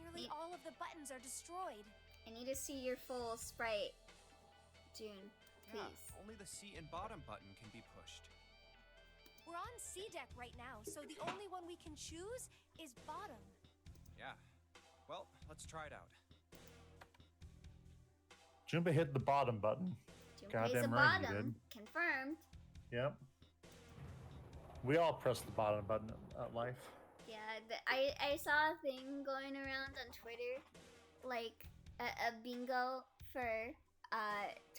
Nearly all of the buttons are destroyed. I need to see your full sprite, June. Please. Yeah, only the seat and bottom button can be pushed. We're on C deck right now, so the only one we can choose is bottom. Yeah. Well, let's try it out. Junpei hit the bottom button. Junpei's Goddamn a right you bottom. Confirmed. Yep. We all press the bottom button at life. Yeah, I saw a thing going around on Twitter, like a bingo for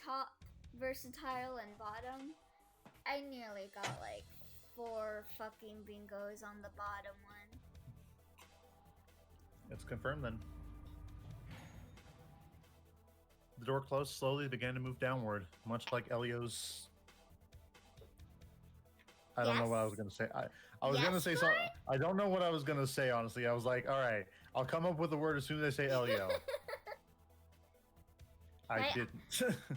top, versatile, and bottom. I nearly got like 4 fucking bingos on the bottom one. It's confirmed then. The door closed slowly, began to move downward, much like Elio's. I don't know what I was gonna say. I was gonna say Yes, something. I don't know what I was gonna say, honestly. I was like, all right, I'll come up with a word as soon as I say Elio. I didn't.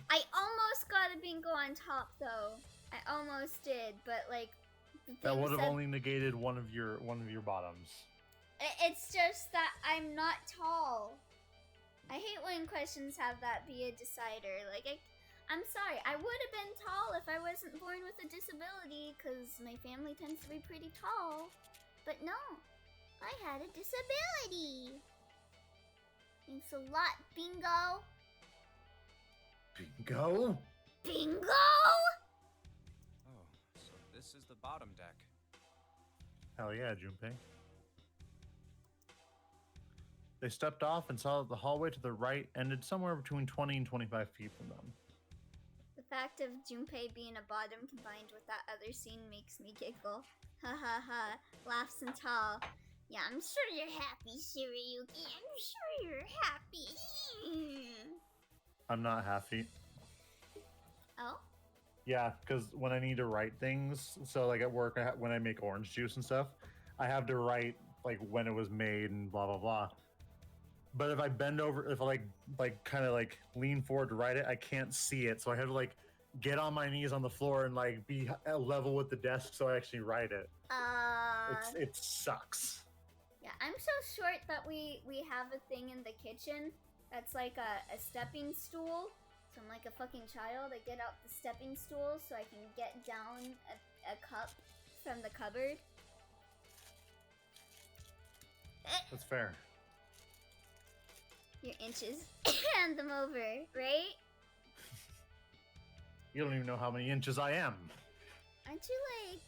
I almost got a bingo on top though. I almost did, but like the That thing would have said- only negated one of your bottoms. It's just that I'm not tall. I hate when questions have that be a decider. Like, I'm sorry, I would have been tall if I wasn't born with a disability, because my family tends to be pretty tall. But no, I had a disability. Thanks a lot, bingo. Bingo? Bingo! Oh, so this is the bottom deck. Hell yeah, Junpei. They stepped off and saw that the hallway to the right ended somewhere between 20 and 25 feet from them. The fact of Junpei being a bottom combined with that other scene makes me giggle. Ha ha ha. Laughs and tall. Yeah, I'm sure you're happy, Shirayuki. I'm sure you're happy. I'm not happy. Oh? Yeah, because when I need to write things, so like at work, when I make orange juice and stuff, I have to write like when it was made and blah blah blah. But if I bend over, if I like kind of like lean forward to write it, I can't see it, so I have to like get on my knees on the floor and like be level with the desk so I actually write it. It sucks. Yeah, I'm so short that we have a thing in the kitchen that's like a stepping stool. So I'm like a fucking child. I get out the stepping stool so I can get down a cup from the cupboard. That's fair. Your inches. Hand them over, right? You don't even know how many inches I am. Aren't you like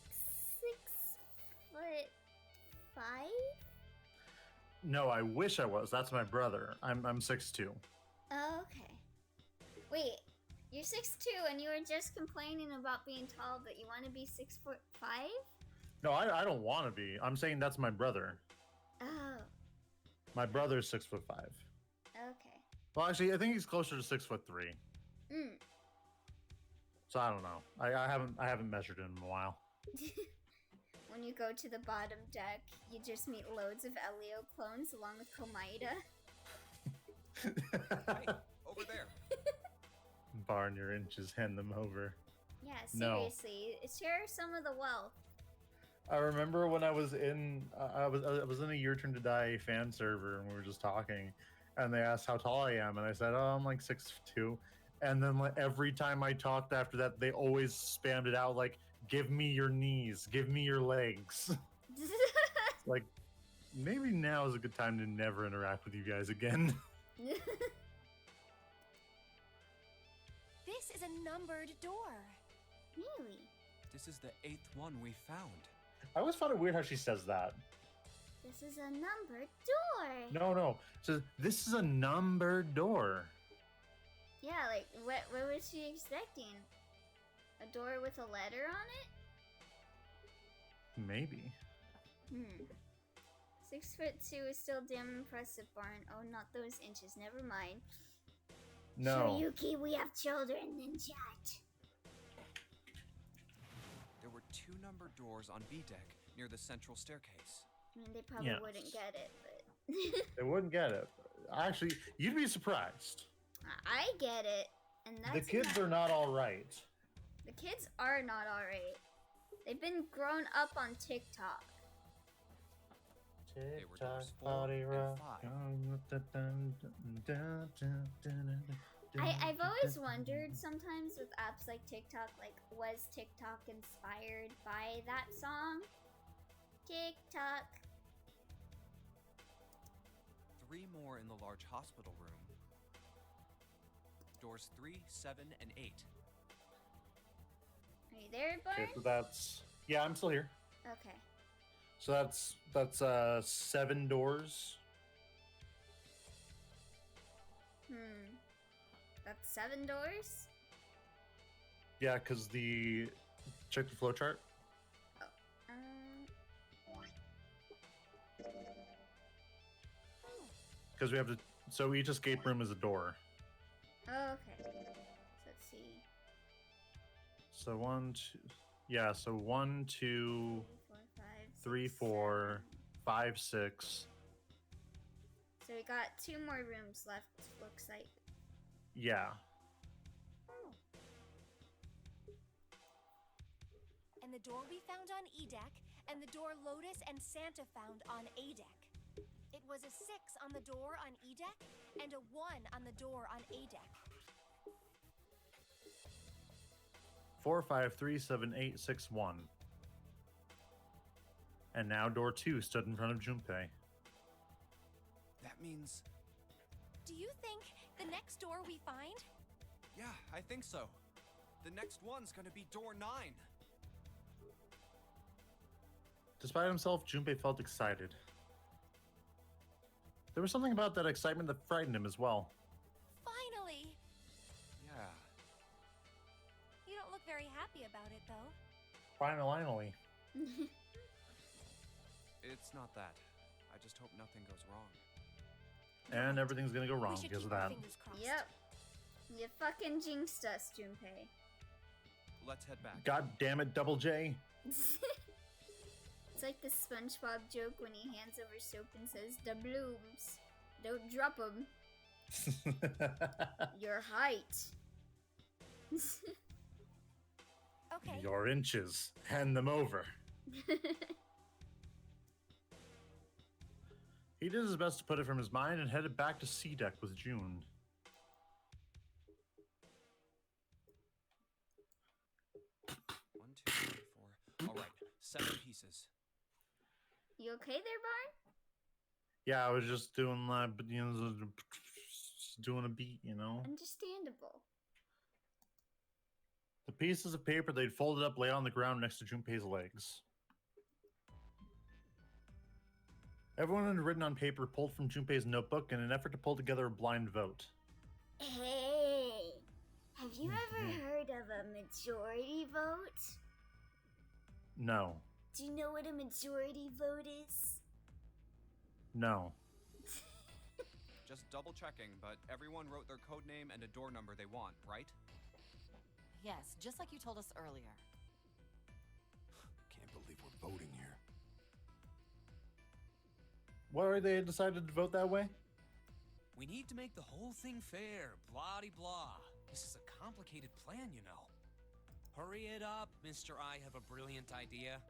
No, I wish I was. That's my brother. I'm 6'2". Oh, okay. Wait, you're 6'2", and you were just complaining about being tall, but you want to be 6'5"? No, I don't want to be. I'm saying that's my brother. Oh, My brother's 6'5". okay. Well, actually, I think he's closer to 6'3". Mm. So I don't know. I haven't measured him in a while. When you go to the bottom deck, you just meet loads of Elio clones along with Komaida. Hey, over there. Barn your inches, hand them over. Yeah, No. seriously, share some of the wealth. I remember when I was in I was in a Your Turn to Die fan server, and we were just talking, and they asked how tall I am, and I said, "Oh, I'm like 6'2". And then like, every time I talked after that, they always spammed it out like, "Give me your knees, give me your legs." Like, maybe now is a good time to never interact with you guys again. This is a numbered door. Really? This is the 8th one we found. I always found it weird how she says that. This is a numbered door. No. So this is a numbered door. Yeah, like, what was she expecting? A door with a letter on it? Maybe. 6'2" is still damn impressive, Barn. Oh, not those inches. Never mind. No. Shoryuki, we have children in chat. There were 2 numbered doors on B deck near the central staircase. I mean, they probably Yes. wouldn't get it, but... They wouldn't get it. Actually, you'd be surprised. I get it, and that's The kids are not all right. The kids are not alright. They've been grown up on TikTok. They were doors 4 and 5. I've always wondered sometimes with apps like TikTok, like, was TikTok inspired by that song? TikTok. 3 more in the large hospital room. Doors 3, 7, and 8. Are you there, Barn? Okay, so that's I'm still here. Okay. So that's 7 doors. That's 7 doors? Yeah, because check the flow chart. Because we have to. So each escape room is a door. Okay. So let's see. So 1, 2. Yeah. So 1, 2, 3, 4, 5, 6. So we got 2 more rooms left, looks like. Yeah. And the door we found on E deck, and the door Lotus and Santa found on A deck. It was a 6 on the door on E deck, and a 1 on the door on A deck. 4, 5, 3, 7, 8, 6, 1. And now door 2 stood in front of Junpei. That means... Do you think the next door we find? Yeah, I think so. The next one's gonna be door 9. Despite himself, Junpei felt excited. There was something about that excitement that frightened him as well. Finally! Yeah. You don't look very happy about it, though. Finally. It's not that. I just hope nothing goes wrong. And everything's gonna go We wrong should because of keep our that. fingers crossed. Yep. You fucking jinxed us, Junpei. Let's head back. God damn it, Double J. It's like the SpongeBob joke when he hands over soap and says, "The blooms. Don't drop 'em. Your height." Okay. Your inches. Hand them over. He did his best to put it from his mind and headed back to C deck with June. One, two, three, four. All right, 7 pieces. You okay there, Barn? Yeah, I was just doing just doing a beat, you know. Understandable. The pieces of paper they'd folded up lay on the ground next to Junpei's legs. Everyone had written on paper pulled from Junpei's notebook in an effort to pull together a blind vote. Hey, have you ever Mhm. heard of a majority vote? No. Do you know what a majority vote is? No. Just double checking, but everyone wrote their code name and a door number they want, right? Yes, just like you told us earlier. Can't believe we're voting here. Why are they decided to vote that way? We need to make the whole thing fair, blah-de-blah. This is a complicated plan, you know. Hurry it up, Mr. I have a brilliant idea.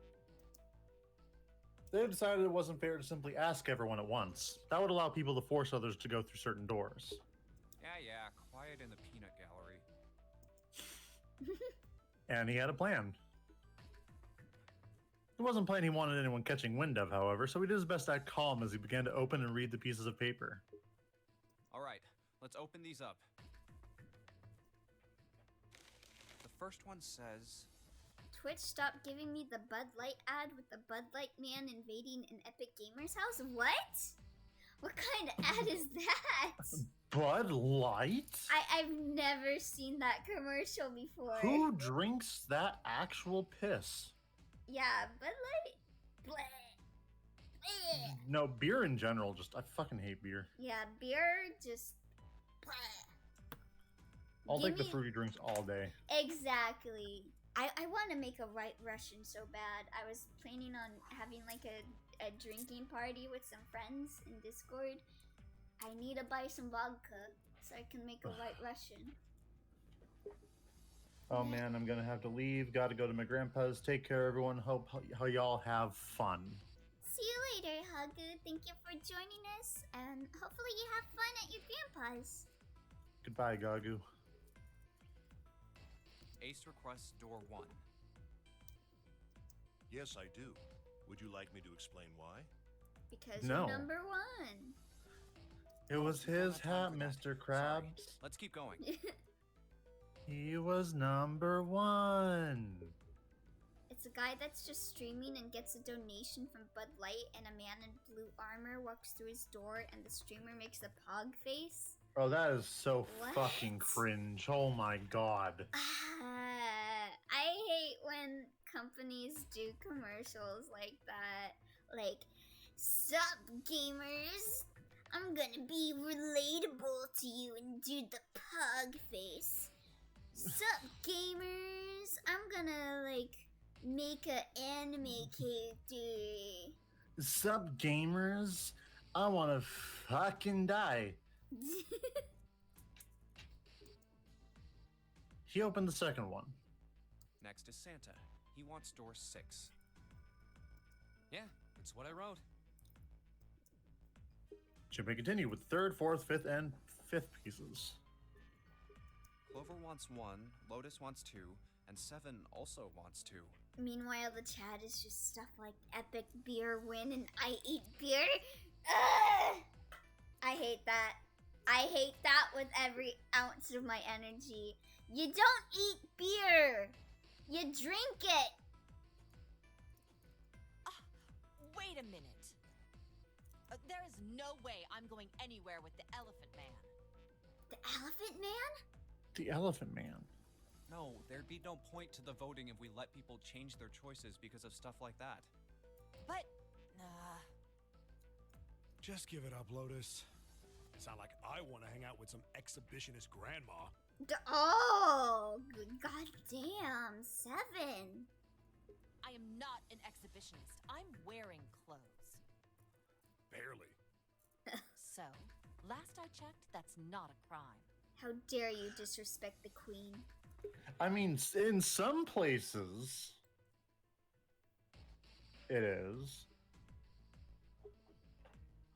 They decided it wasn't fair to simply ask everyone at once. That would allow people to force others to go through certain doors. Yeah, quiet in the peanut gallery. And he had a plan. It wasn't a plan he wanted anyone catching wind of, however, so he did his best to act calm as he began to open and read the pieces of paper. All right, let's open these up. The first one says, Twitch stopped giving me the Bud Light ad with the Bud Light man invading an Epic Gamer's house? What? What kind of ad is that? Bud Light? I've never seen that commercial before. Who drinks that actual piss? Yeah, Bud Light. Bleh. Bleh. No, beer in general, just, I fucking hate beer. Yeah, beer just. Bleh. I'll Give take the me- fruity drinks all day. Exactly. I want to make a White Russian so bad. I was planning on having like a drinking party with some friends in Discord. I need to buy some vodka so I can make a White Russian. Oh man, I'm gonna have to leave. Gotta go to my grandpa's. Take care, everyone. Hope how y'all have fun. See you later, Hagu. Thank you for joining us, and hopefully you have fun at your grandpa's. Goodbye, Gagu. Ace requests door 1. Yes, I do. Would you like me to explain why? Because No. you're number one. It was We don't his have time hat, for that. Mr. Krabs. Let's keep going. He was number one. It's a guy that's just streaming and gets a donation from Bud Light, and a man in blue armor walks through his door, and the streamer makes a pog face. Oh, that is so What? fucking cringe. Oh my god. I hate when companies do commercials like that. Like, sup, gamers? I'm gonna be relatable to you and do the pug face. Sup, gamers? I'm gonna, like, make an anime character. Sup, gamers? I wanna fucking die. He opened the second one. Next is Santa. He wants door 6. Yeah, that's what I wrote. Junpei continued with third, fourth, fifth, and fifth pieces. Clover wants 1, Lotus wants 2, and 7 also wants 2. Meanwhile, the chat is just stuff like epic beer win and I eat beer. Ugh! I hate that. I hate that with every ounce of my energy. You don't eat beer. You drink it. Wait a minute. There is no way I'm going anywhere with the Elephant Man. The Elephant Man? The Elephant Man. No, there'd be no point to the voting if we let people change their choices because of stuff like that. But, Just give it up, Lotus. Sound like I want to hang out with some exhibitionist grandma. Oh, goddamn, 7. I am not an exhibitionist. I'm wearing clothes. Barely. So, last I checked, that's not a crime. How dare you disrespect the queen? I mean, in some places, it is.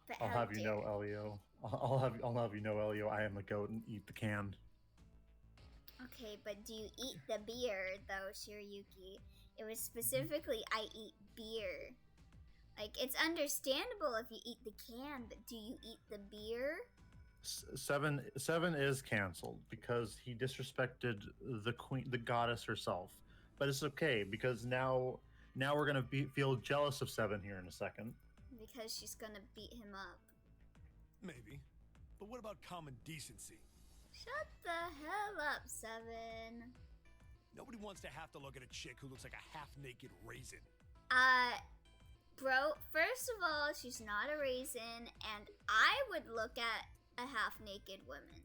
But I'll how have you dare- know, Elio. I'll have you know, Elio. I am the goat and eat the can. Okay, but do you eat the beer, though, Shiryuki? It was specifically, I eat beer. Like, it's understandable if you eat the can, but do you eat the beer? Seven is canceled because he disrespected the queen, the goddess herself. But it's okay because now we're gonna feel jealous of 7 here in a second. Because she's gonna beat him up. Maybe. But what about common decency? Shut the hell up, Seven. Nobody wants to have to look at a chick who looks like a half-naked raisin. Bro, first of all, she's not a raisin, and I would look at a half-naked woman.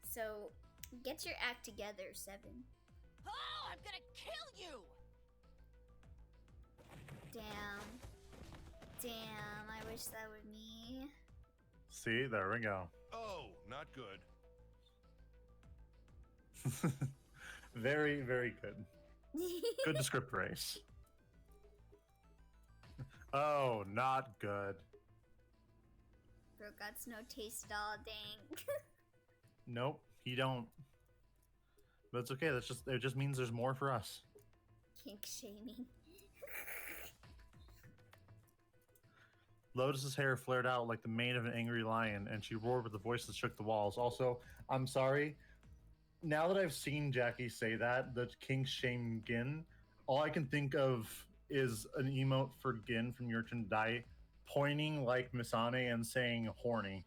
So, get your act together, Seven. Oh, I'm gonna kill you! Damn, I wish that were me. See, there we go. Oh, not good. Very, very good. Good to script race. Oh, not good. Bro got no taste at all, dang. Nope, you don't. But it's okay. It just means there's more for us. Kink shaming. Lotus's hair flared out like the mane of an angry lion, and she roared with a voice that shook the walls. Also, I'm sorry. Now that I've seen Jackie say that, the kink shame Gin, all I can think of is an emote for Gin from Your Turn to Die, pointing like Misane and saying horny.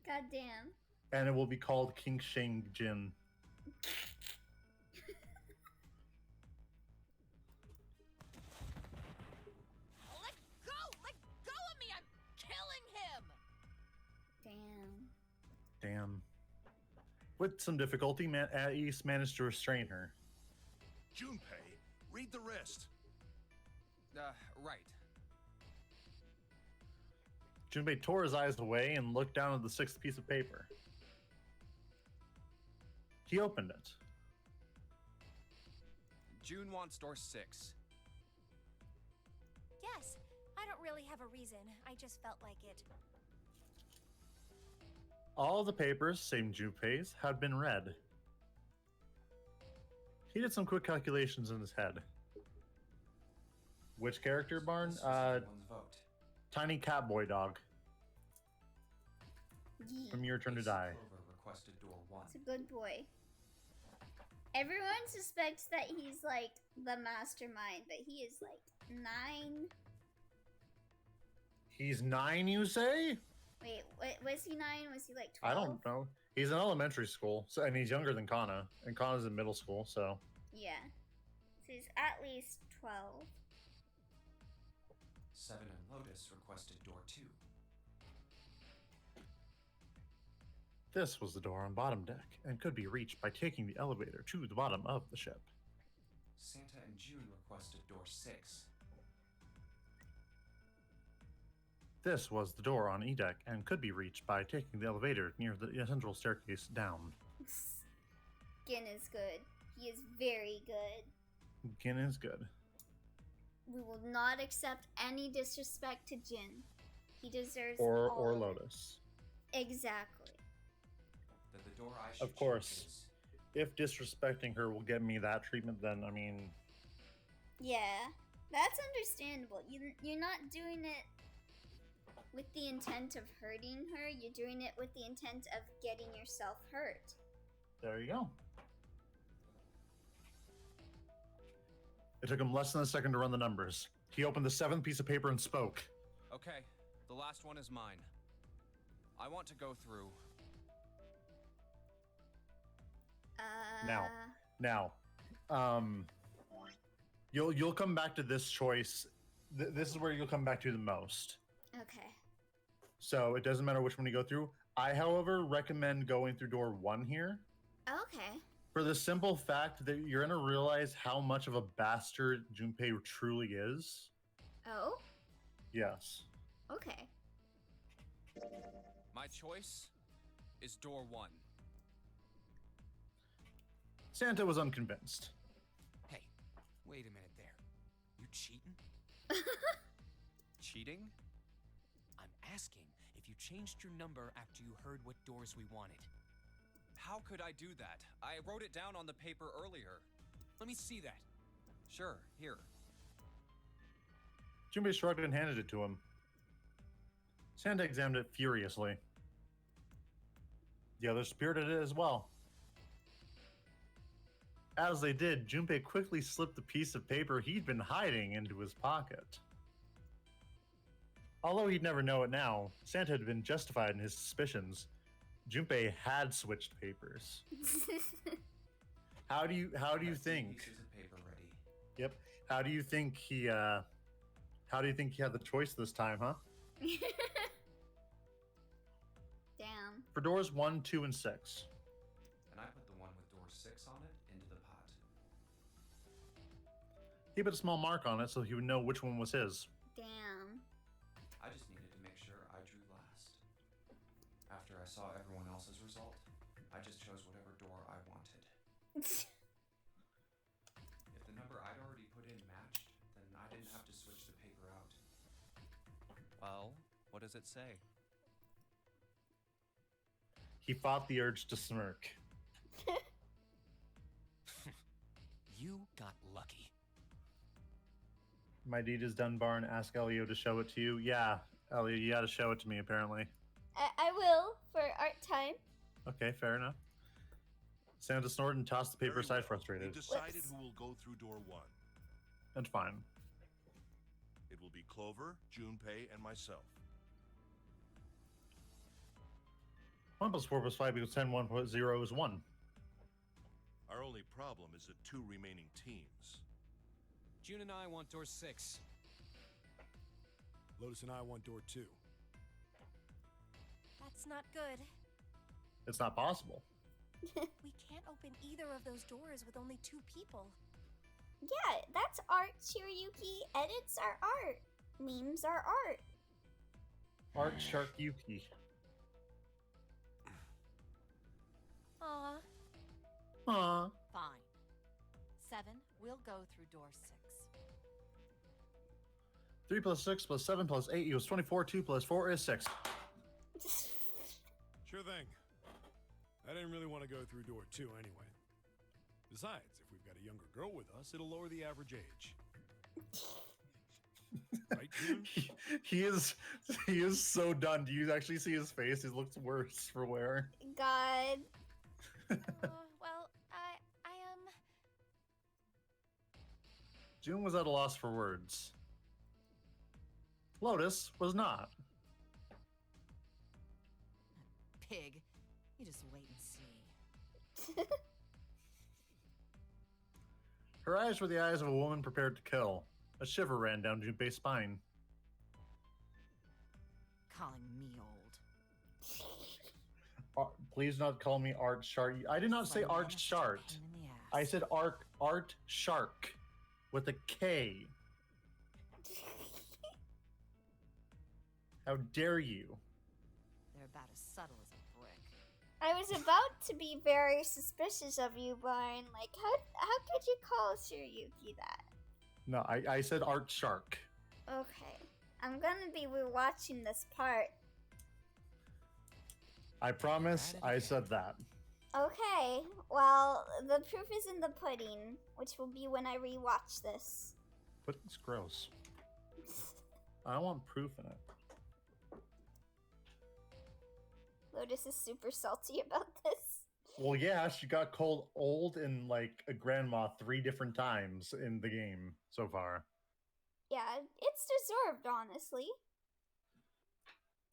Goddamn. And it will be called Kink Shame Gin. Let go of me! I'm killing him! Damn. With some difficulty, Ace managed to restrain her. Junpei, read the rest. Right. Junpei tore his eyes away and looked down at the sixth piece of paper. He opened it. June wants door 6. Yes, I don't really have a reason. I just felt like it. All the papers, same Junpei's, had been read. He did some quick calculations in his head. Which character, Barn? This is everyone's vote. Tiny Catboy Dog Yee. from Your Turn to Ace Die. Clover requested door 1. It's a good boy. Everyone suspects that he's like the mastermind, but he is like 9. He's 9, you say? Wait, was he 9? Was he like 12? I don't know. He's in elementary school, so and he's younger than Kana, and Kana's in middle school, so. Yeah. So he's at least 12. 7 and Lotus requested door 2. This was the door on bottom deck, and could be reached by taking the elevator to the bottom of the ship. Santa and June requested door 6. This was the door on E deck, and could be reached by taking the elevator near the central staircase down. Gin is good. He is very good. Gin is good. We will not accept any disrespect to Jin. He deserves Or all of it. Lotus. Exactly. Then the door I should Of course. choose is If disrespecting her will get me that treatment, then, I mean... Yeah, that's understandable. You're not doing it with the intent of hurting her. You're doing it with the intent of getting yourself hurt. There you go. It took him less than a second to run the numbers. He opened the 7th piece of paper and spoke. Okay, the last one is mine. I want to go through. Now, you'll come back to this choice. This is where you'll come back to the most. Okay. So it doesn't matter which one you go through. I, however, recommend going through door 1 here. Okay. For the simple fact that you're going to realize how much of a bastard Junpei truly is. Oh? Yes. Okay. My choice is door 1. Santa was unconvinced. Hey, wait a minute there. You cheating? Cheating? I'm asking if you changed your number after you heard what doors we wanted. How could I do that? I wrote it down on the paper earlier. Let me see that. Sure, here. Junpei shrugged and handed it to him. Santa examined it furiously. The others peered at it as well. As they did, Junpei quickly slipped the piece of paper he'd been hiding into his pocket. Although he'd never know it now, Santa had been justified in his suspicions. Junpei had switched papers. How do you think? Pieces of paper ready. Yep. How do you think he had the choice this time, huh? Damn. For doors 1, 2, and 6. And I put the one with door 6 on it into the pot. He put a small mark on it so he would know which one was his. Damn. I just needed to make sure I drew last. After I saw everyone else's result, I just chose whatever door I wanted. If the number I'd already put in matched, then I didn't have to switch the paper out. Well, what does it say? He fought the urge to smirk. You got lucky. My deed is done, Barn. Ask Elio to show it to you. Yeah, Elio, you gotta show it to me, apparently. I will for art time. Okay, fair enough. Santa snorted and tossed the paper Very aside, well. frustrated. We've decided Whoops. who will go through door 1. That's fine. It will be Clover, Junpei, and myself. 1 plus 4 plus 5 equals 10. 1 plus 0 is 1. Our only problem is the 2 remaining teams. June and I want door 6. Lotus and I want door 2. That's not good. It's not possible. We can't open either of those doors with only 2 people. Yeah, that's art, Shiryuki. Edits are art. Memes are art. Art Shark Yuki. Aw. Aw. Fine. 7, we'll go through door 6. 3 plus 6 plus 7 plus 8 equals 24. 2 plus 4 is 6. Sure thing. I didn't really want to go through door 2 anyway. Besides, if we've got a younger girl with us, it'll lower the average age. Right, June? He is so done. Do you actually see his face? He looks worse for wear. God. Well, I June was at a loss for words. Lotus was not. Pig. You just wait and see. Her eyes were the eyes of a woman prepared to kill. A shiver ran down Junpei's spine. Calling me old. Please not call me Art Shark. I did not say Like Art Lance, Shark. pain in the ass. I said Art Shark with a K. How dare you? They're about as subtle as a brick. I was about to be very suspicious of you, Barn. Like, how could you call Shiryuki that? No, I said Art Shark. Okay. I'm gonna be rewatching this part. I promise I said that. Okay. Well, the proof is in the pudding, which will be when I rewatch this. But it's gross. I don't want proof in it. Lotus is super salty about this. Well, yeah, she got called old and like a grandma 3 different times in the game so far. Yeah, it's deserved, honestly.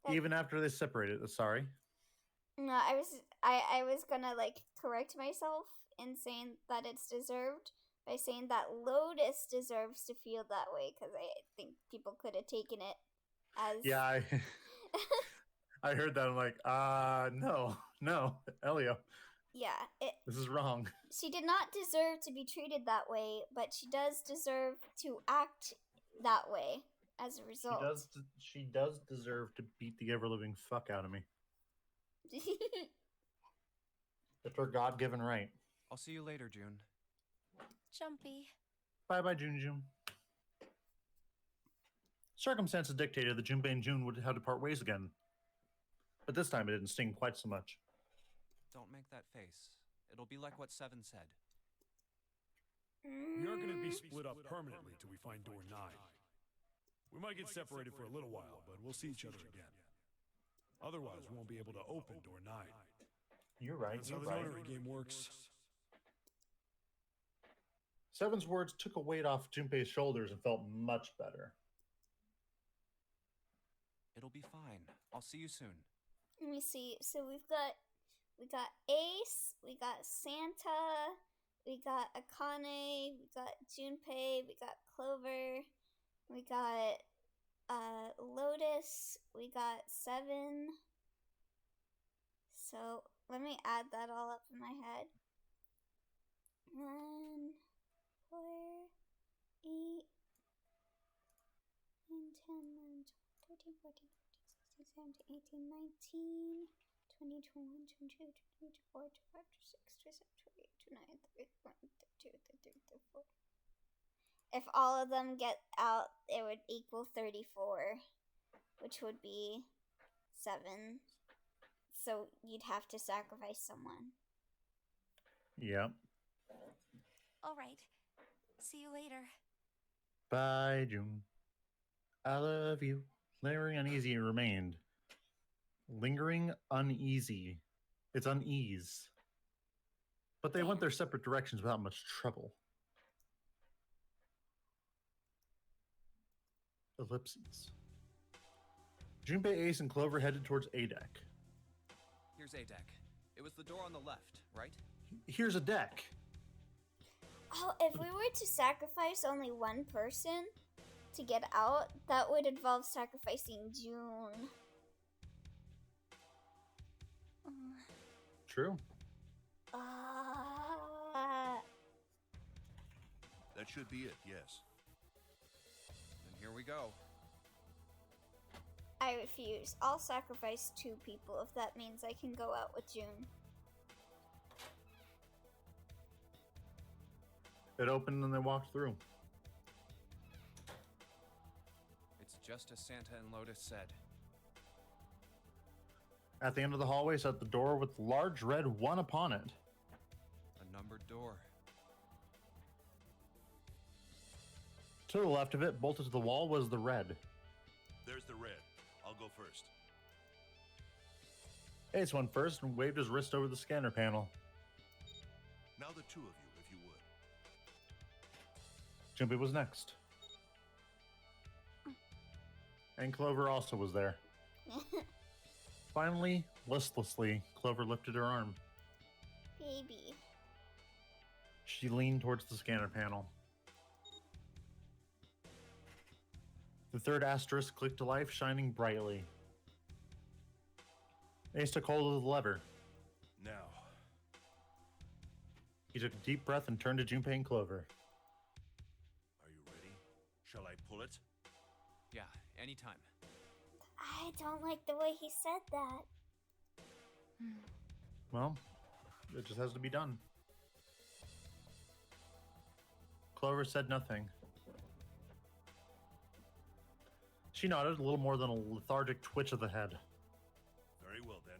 That- Even after they separated. Sorry. No, I was gonna like correct myself in saying that it's deserved by saying that Lotus deserves to feel that way because I think people could have taken it as Yeah, I heard that. I'm like, no, Elio, yeah. this is wrong. She did not deserve to be treated that way, but she does deserve to act that way as a result. She does deserve to beat the ever living fuck out of me. It's her God-given right. I'll see you later, June. Jumpy. Bye, June. Circumstances dictated that Junpei and June would have to part ways again, but this time it didn't sting quite so much. Don't make that face. It'll be like what 7 said. We aren't going to be split up permanently till we find door 9. We might get separated for a little while, but we'll see each other again. Otherwise, we won't be able to open door 9. You're right. That's how the Notary game works. Seven's words took a weight off Junpei's shoulders and felt much better. It'll be fine. I'll see you soon. Let me see. So we got Ace, we got Santa, we got Akane, we got Junpei, we got Clover, we got Lotus, we got Seven. So let me add that all up in my head. 1, 4, 8, 9, 10, 11, 12, 13, 14, 15, 16, 17, 18, 19, 20, 21, 22, 23, 24, 25, 26, 27, 28, 29, 30, 31, 32, 33, 34. If all of them get out, it would equal 34, which would be 7. So you'd have to sacrifice someone. Yep. All right. See you later. Bye, June. I love you. Lingering uneasy remained. Lingering uneasy. It's unease. But they went their separate directions without much trouble. Ellipses. Junpei, Ace, and Clover headed towards A deck. Here's A deck. It was the door on the left, right? Here's a deck. Oh, if we were to sacrifice only one person to get out, that would involve sacrificing June. True. That should be it, yes. Then here we go. I refuse. I'll sacrifice 2 people if that means I can go out with June. It opened and they walked through. It's just as Santa and Lotus said. At the end of the hallway sat the door with the large red 1 upon it. A numbered door. To the left of it, bolted to the wall, was the red. There's the red. I'll go first. Ace went first and waved his wrist over the scanner panel. Now the 2 of you, if you would. Junpei was next. And Clover also was there. Finally, listlessly, Clover lifted her arm. Baby. She leaned towards the scanner panel. The third asterisk clicked to life, shining brightly. Ace took hold of the lever. Now. He took a deep breath and turned to Junpei and Clover. Are you ready? Shall I pull it? Yeah, anytime. I don't like the way he said that. Well, it just has to be done. Clover said nothing. She nodded, a little more than a lethargic twitch of the head. Very well then.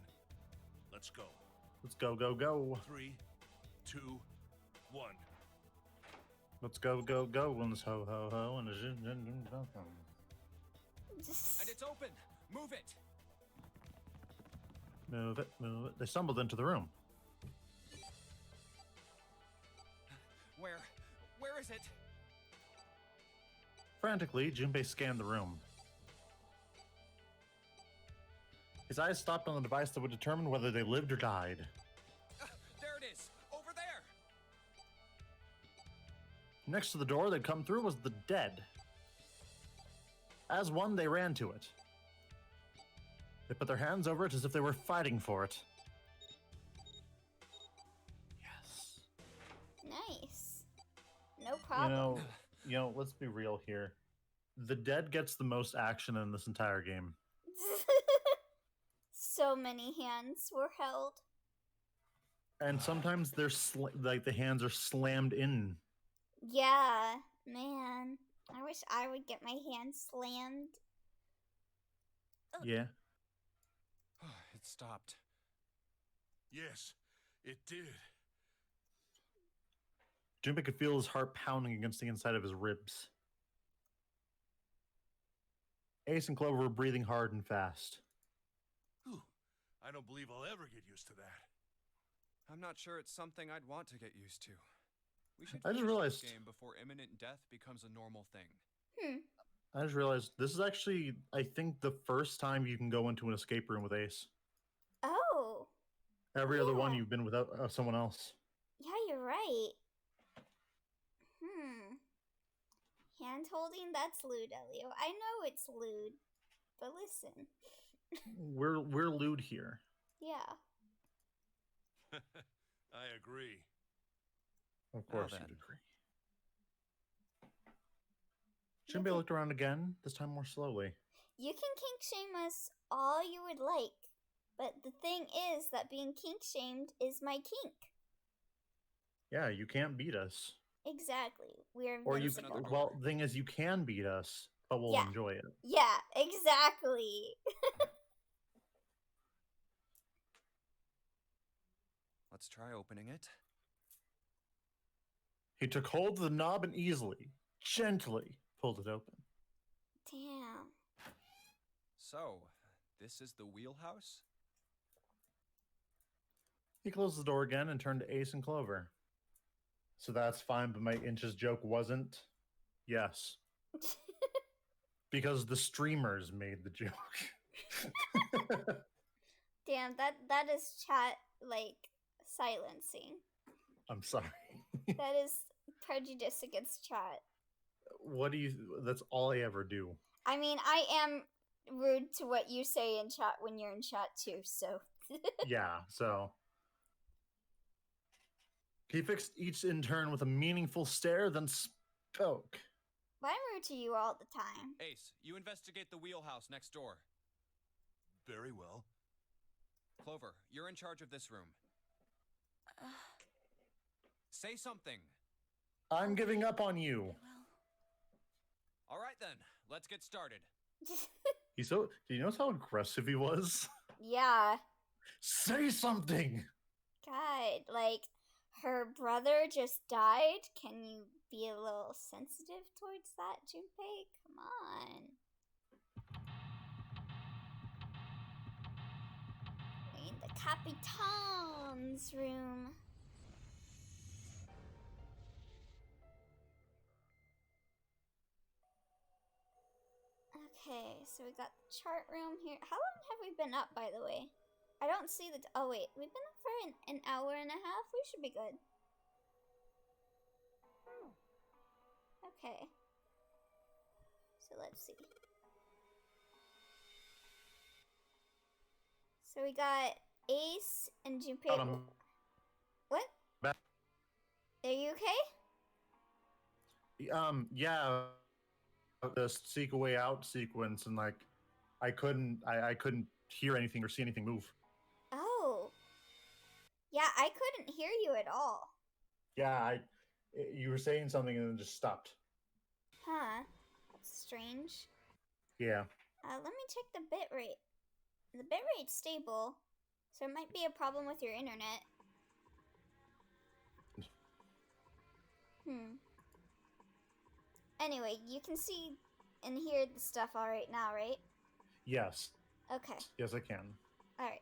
Let's go. Let's go, go, go. 3, 2, 1. Let's go, go, go. When this ho, ho, ho, and And it's open! Move it! Move it, move it. They stumbled into the room. Where is it? Frantically, Junpei scanned the room. His eyes stopped on the device that would determine whether they lived or died. There it is! Over there! Next to the door they'd come through was the dead. As one, they ran to it. They put their hands over it as if they were fighting for it. Yes. Nice. No problem. You know, let's be real here. The dead gets the most action in this entire game. So many hands were held. And sometimes they're like the hands are slammed in. Yeah, man. I wish I would get my hand slammed. Yeah. It stopped. Yes, it did. Junpei could feel his heart pounding against the inside of his ribs. Ace and Clover were breathing hard and fast. Whew. I don't believe I'll ever get used to that. I'm not sure it's something I'd want to get used to. We should I just finish realized- this game before imminent death becomes a normal thing. I just realized this is actually, I think, the first time you can go into an escape room with Ace. Oh, Every other one Yeah. you've been without someone else. yeah, you're right. Hand holding, that's lewd, Elio. I know it's lewd, but listen. We're lewd here. Yeah. I agree. Of course then. you'd agree. Junpei looked around again, this time more slowly. You can kink shame us all you would like, but the thing is that being kink shamed is my kink. Yeah, you can't beat us. Exactly. We're Or you, invincible. Another door. well, the thing is, you can beat us, but we'll Yeah. enjoy it. Yeah, exactly. Let's try opening it. He took hold of the knob and easily, gently pulled it open. Damn. So, this is the wheelhouse? He closed the door again and turned to Ace and Clover. So that's fine, but my inches joke wasn't? Yes. Because the streamers made the joke. Damn, that is chat like silencing. I'm sorry. That is prejudice against chat. What do you, that's all I ever do. I mean, I am rude to what you say in chat when you're in chat too, so. Yeah, so. He fixed each in turn with a meaningful stare, then spoke. I'm rude to you all the time. Ace, you investigate the wheelhouse next door. Very well. Clover, you're in charge of this room. Say something. I'm giving up on you. All right then, let's get started. He's so. Do you notice how aggressive he was? Yeah. Say something. God, like, her brother just died. Can you be a little sensitive towards that, Junpei? Come on. We're in the Capitan's room. Okay, so we got the chart room here. How long have we been up, by the way? I don't see the. Oh, wait. We've been up for an hour and a half? We should be good. Okay. So let's see. So we got Ace and Junpei. What? Back. Are you okay? Yeah. The seek a way out sequence, and like, I couldn't hear anything or see anything move. Oh. Yeah, I couldn't hear you at all. Yeah, you were saying something and then just stopped. Huh. That's strange. Yeah. Let me check the bitrate. The bitrate's stable, so it might be a problem with your internet. Anyway, you can see and hear the stuff all right now, right? Yes. Okay. Yes, I can. All right.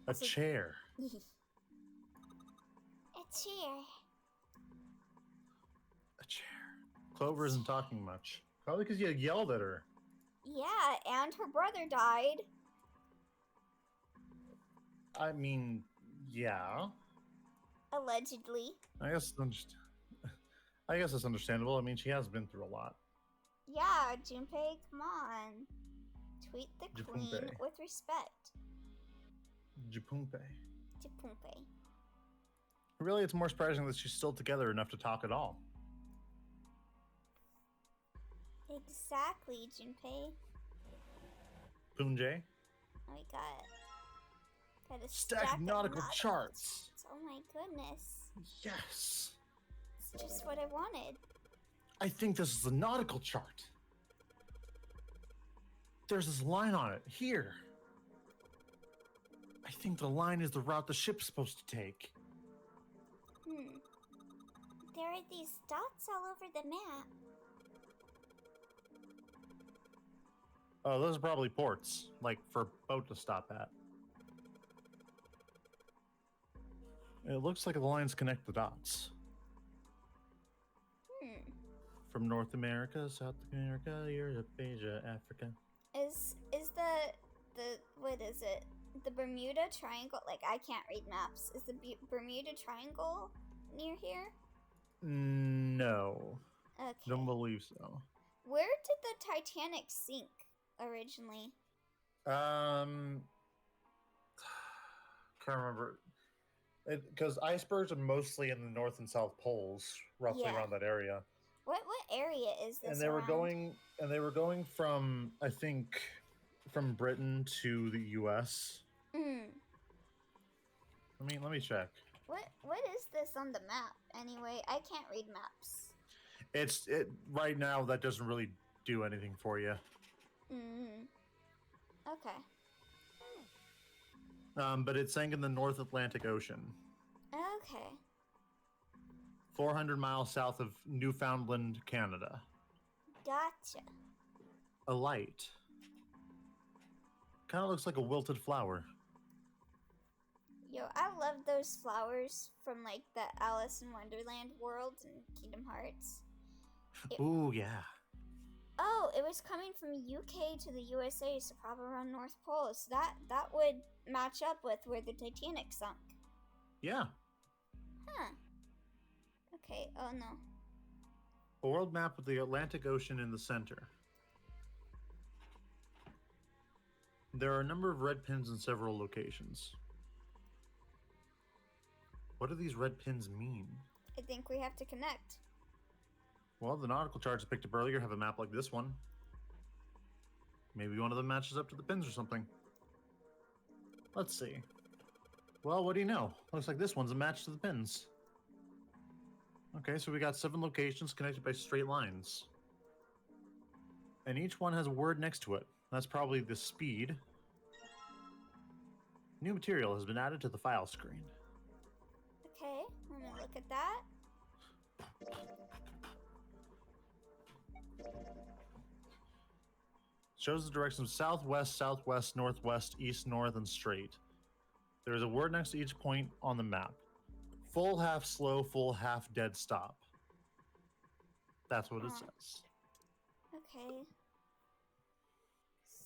A So- chair. A chair. A chair. Clover isn't talking much. Probably because you yelled at her. Yeah, and her brother died. I mean, yeah. Allegedly. I guess it's understandable. I mean, she has been through a lot. Yeah, Junpei, come on. Tweet the queen Junpei. with respect. Junpei. Junpei. Really, it's more surprising that she's still together enough to talk at all. Exactly, Junpei. Punjay. We got a Stack of nautical charts. Oh my goodness. Yes. It's just what I wanted. I think this is a nautical chart. There's this line on it. Here. I think the line is the route the ship's supposed to take. There are these dots all over the map. Oh, those are probably ports, like for a boat to stop at. It looks like the lines connect the dots. From North America, South America, Europe, Asia, Africa. Is the what is it? The Bermuda Triangle? Like, I can't read maps. Is the Bermuda Triangle near here? No. Okay. Don't believe so. Where did the Titanic sink originally? Can't remember. Because icebergs are mostly in the North and South poles, roughly Yeah. around that area. What area is this? And they were around? going from, I think, from Britain to the U.S. Let me check. What is this on the map? Anyway, I can't read maps. It right now. That doesn't really do anything for you. Okay. But it sank in the North Atlantic Ocean. Okay. 400 miles south of Newfoundland, Canada. Gotcha. A light. Kind of looks like a wilted flower. Yo, I love those flowers from like the Alice in Wonderland world in Kingdom Hearts. Ooh, yeah. Oh, it was coming from UK to the USA, so probably around North Pole. So that would match up with where the Titanic sunk. Yeah. Huh. Okay, oh no. A world map with the Atlantic Ocean in the center. There are a number of red pins in several locations. What do these red pins mean? I think we have to connect. Well, the nautical charts I picked up earlier have a map like this one. Maybe one of them matches up to the pins or something. Let's see. Well, what do you know? Looks like this one's a match to the pins. Okay, so we got 7 locations connected by straight lines. And each one has a word next to it. That's probably the speed. New material has been added to the file screen. Okay, let me look at that. Shows the directions southwest, southwest, northwest, east, north, and straight. There is a word next to each point on the map. Full, half, slow, full, half, dead, stop. That's what it says. Okay.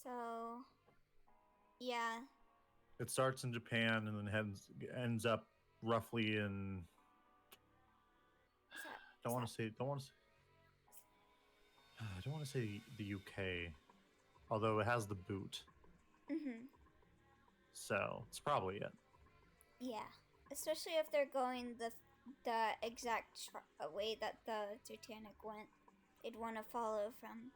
So, yeah. It starts in Japan and then ends up roughly in. I don't want to say the UK, although it has the boot. So it's probably it. Yeah, especially if they're going the exact way that the Titanic went. They'd want to follow from.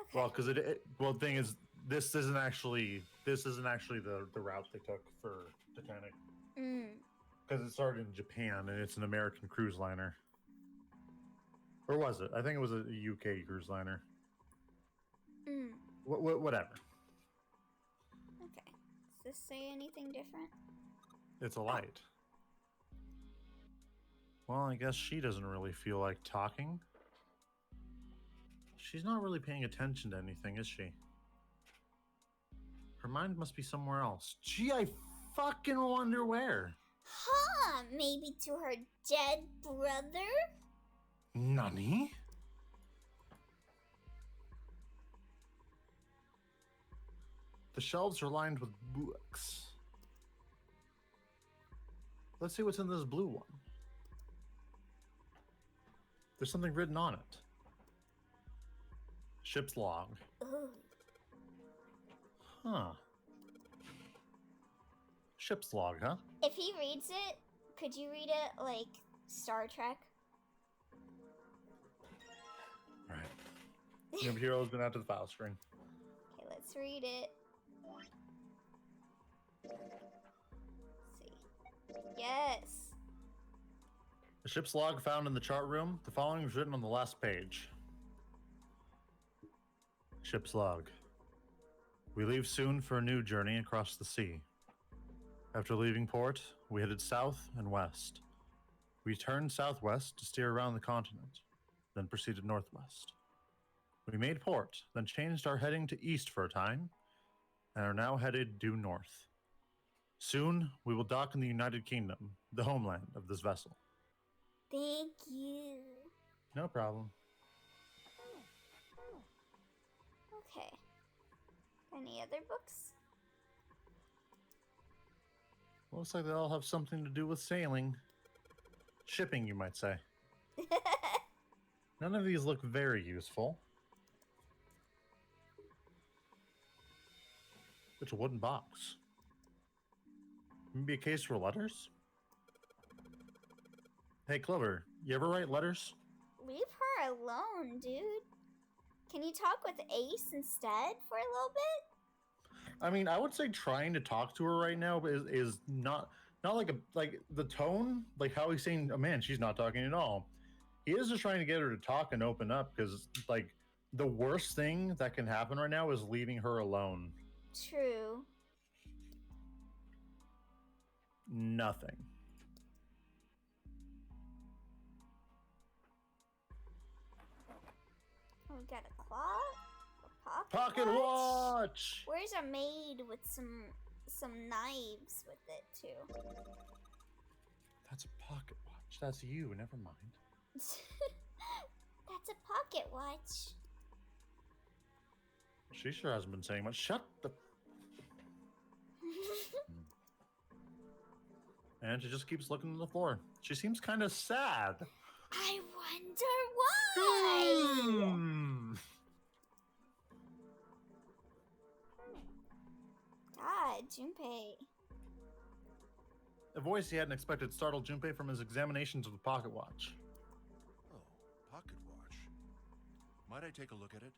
Okay. Well, because the thing is, this isn't actually the route they took for Titanic. Because it started in Japan and it's an American cruise liner. Or was it? I think it was a UK cruise liner. Whatever. Okay. Does this say anything different? It's a light. Well, I guess she doesn't really feel like talking. She's not really paying attention to anything, is she? Her mind must be somewhere else. Gee, I fucking wonder where. Huh, maybe to her dead brother? Nani? The shelves are lined with books. Let's see what's in this blue one. There's something written on it. Ship's log. Ooh. Huh. Ship's log, huh? If he reads it, could you read it like Star Trek? Alright. New material has been added to the file screen. Okay, let's read it. Let's see. Yes. The ship's log found in the chart room. The following was written on the last page. Ship's log. We leave soon for a new journey across the sea. After leaving port, we headed south and west. We turned southwest to steer around the continent, then proceeded northwest. We made port, then changed our heading to east for a time, and are now headed due north. Soon, we will dock in the United Kingdom, the homeland of this vessel. Thank you. No problem. Okay. Any other books? Looks like they all have something to do with sailing. Shipping, you might say. None of these look very useful. It's a wooden box. Maybe a case for letters? Hey, Clover, you ever write letters? Leave her alone, dude. Can you talk with Ace instead for a little bit? I mean, I would say trying to talk to her right now is not like the tone, like how he's saying, oh man, she's not talking at all. He is just trying to get her to talk and open up, because like the worst thing that can happen right now is leaving her alone. True. Nothing. We got a clock, a Pocket watch. Where's a maid with some knives with it too? That's a pocket watch. That's you. Never mind. That's a pocket watch. She sure hasn't been saying much. Shut the. And she just keeps looking at the floor. She seems kind of sad. I wonder why. God, Junpei. A voice he hadn't expected startled Junpei from his examinations of the pocket watch. Oh, pocket watch. Might I take a look at it?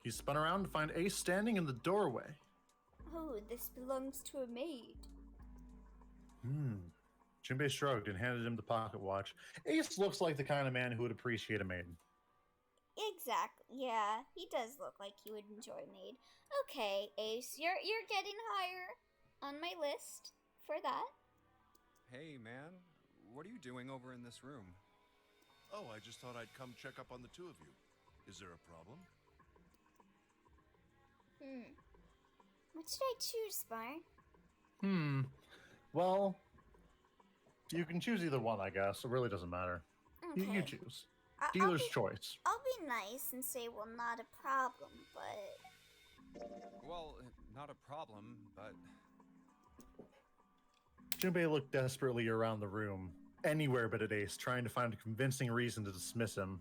He spun around to find Ace standing in the doorway. Oh, this belongs to a maid. Junpei shrugged and handed him the pocket watch. Ace looks like the kind of man who would appreciate a maid. Exactly. Yeah, he does look like he would enjoy maid. Okay, Ace, you're getting higher on my list for that. Hey, man. What are you doing over in this room? Oh, I just thought I'd come check up on the two of you. Is there a problem? What should I choose, Barn? Well, you can choose either one, I guess. It really doesn't matter. Okay. You choose. I'll Dealer's be- choice. I'll be nice and say, well, not a problem, but... Well, not a problem, but... Junpei looked desperately around the room, anywhere but at Ace, trying to find a convincing reason to dismiss him.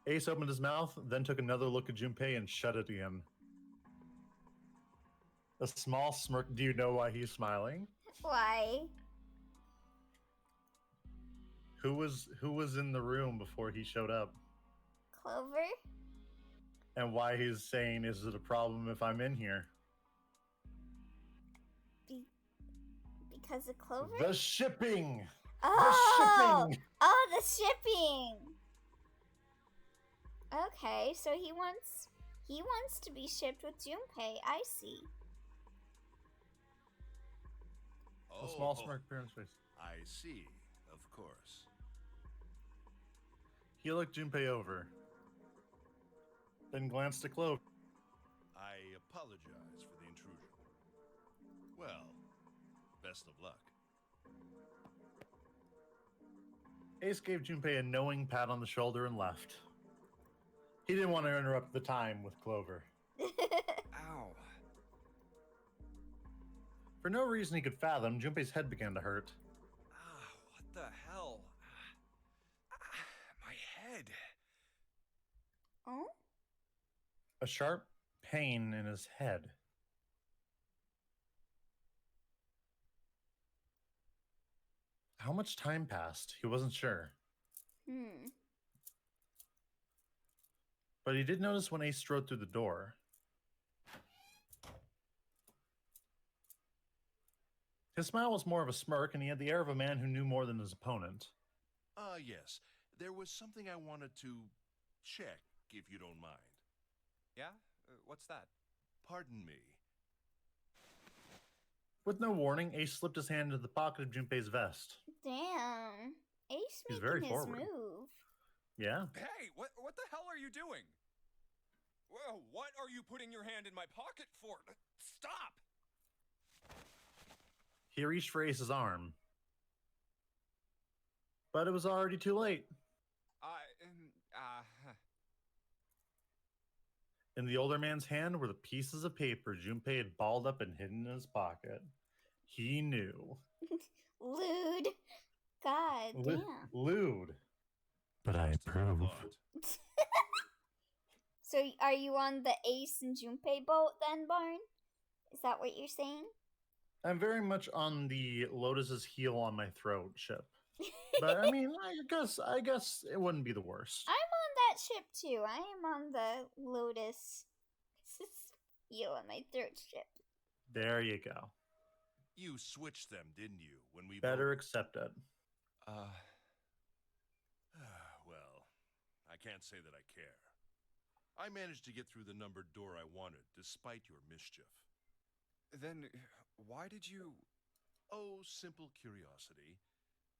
Ace opened his mouth, then took another look at Junpei and shut it again. A small smirk. Do you know why he's smiling? Why? Who was in the room before he showed up? Clover? And why he's saying, is it a problem if I'm in here? Because of Clover? The shipping! Oh! The shipping! Oh, the shipping! Okay, so he wants to be shipped with Junpei. I see. A small smirk appeared on his face. I see, of course. He looked Junpei over, then glanced at Clover. I apologize for the intrusion. Well, best of luck. Ace gave Junpei a knowing pat on the shoulder and left. He didn't want to interrupt the time with Clover. Ow. For no reason he could fathom, Junpei's head began to hurt. Ah, what the hell? My head. Oh? A sharp pain in his head. How much time passed? He wasn't sure. But he did notice when Ace strode through the door. His smile was more of a smirk, and he had the air of a man who knew more than his opponent. Yes. There was something I wanted to check, if you don't mind. Yeah? What's that? Pardon me. With no warning, Ace slipped his hand into the pocket of Junpei's vest. Damn. Ace He's making very his forward. move. Yeah? Hey, what the hell are you doing? Well, what are you putting your hand in my pocket for? Stop! He reached for Ace's arm, but it was already too late. In the older man's hand were the pieces of paper Junpei had balled up and hidden in his pocket. He knew. Lewd. God damn. Lewd. But I approve. So are you on the Ace and Junpei boat then, Barn? Is that what you're saying? I'm very much on the Lotus's heel on my throat ship. But I mean, I guess it wouldn't be the worst. I'm on that ship too. I am on the Lotus heel on my throat ship. There you go. You switched them, didn't you? When we Better both... accept it. Well, I can't say that I care. I managed to get through the numbered door I wanted, despite your mischief. Then, why did you... Oh, simple curiosity.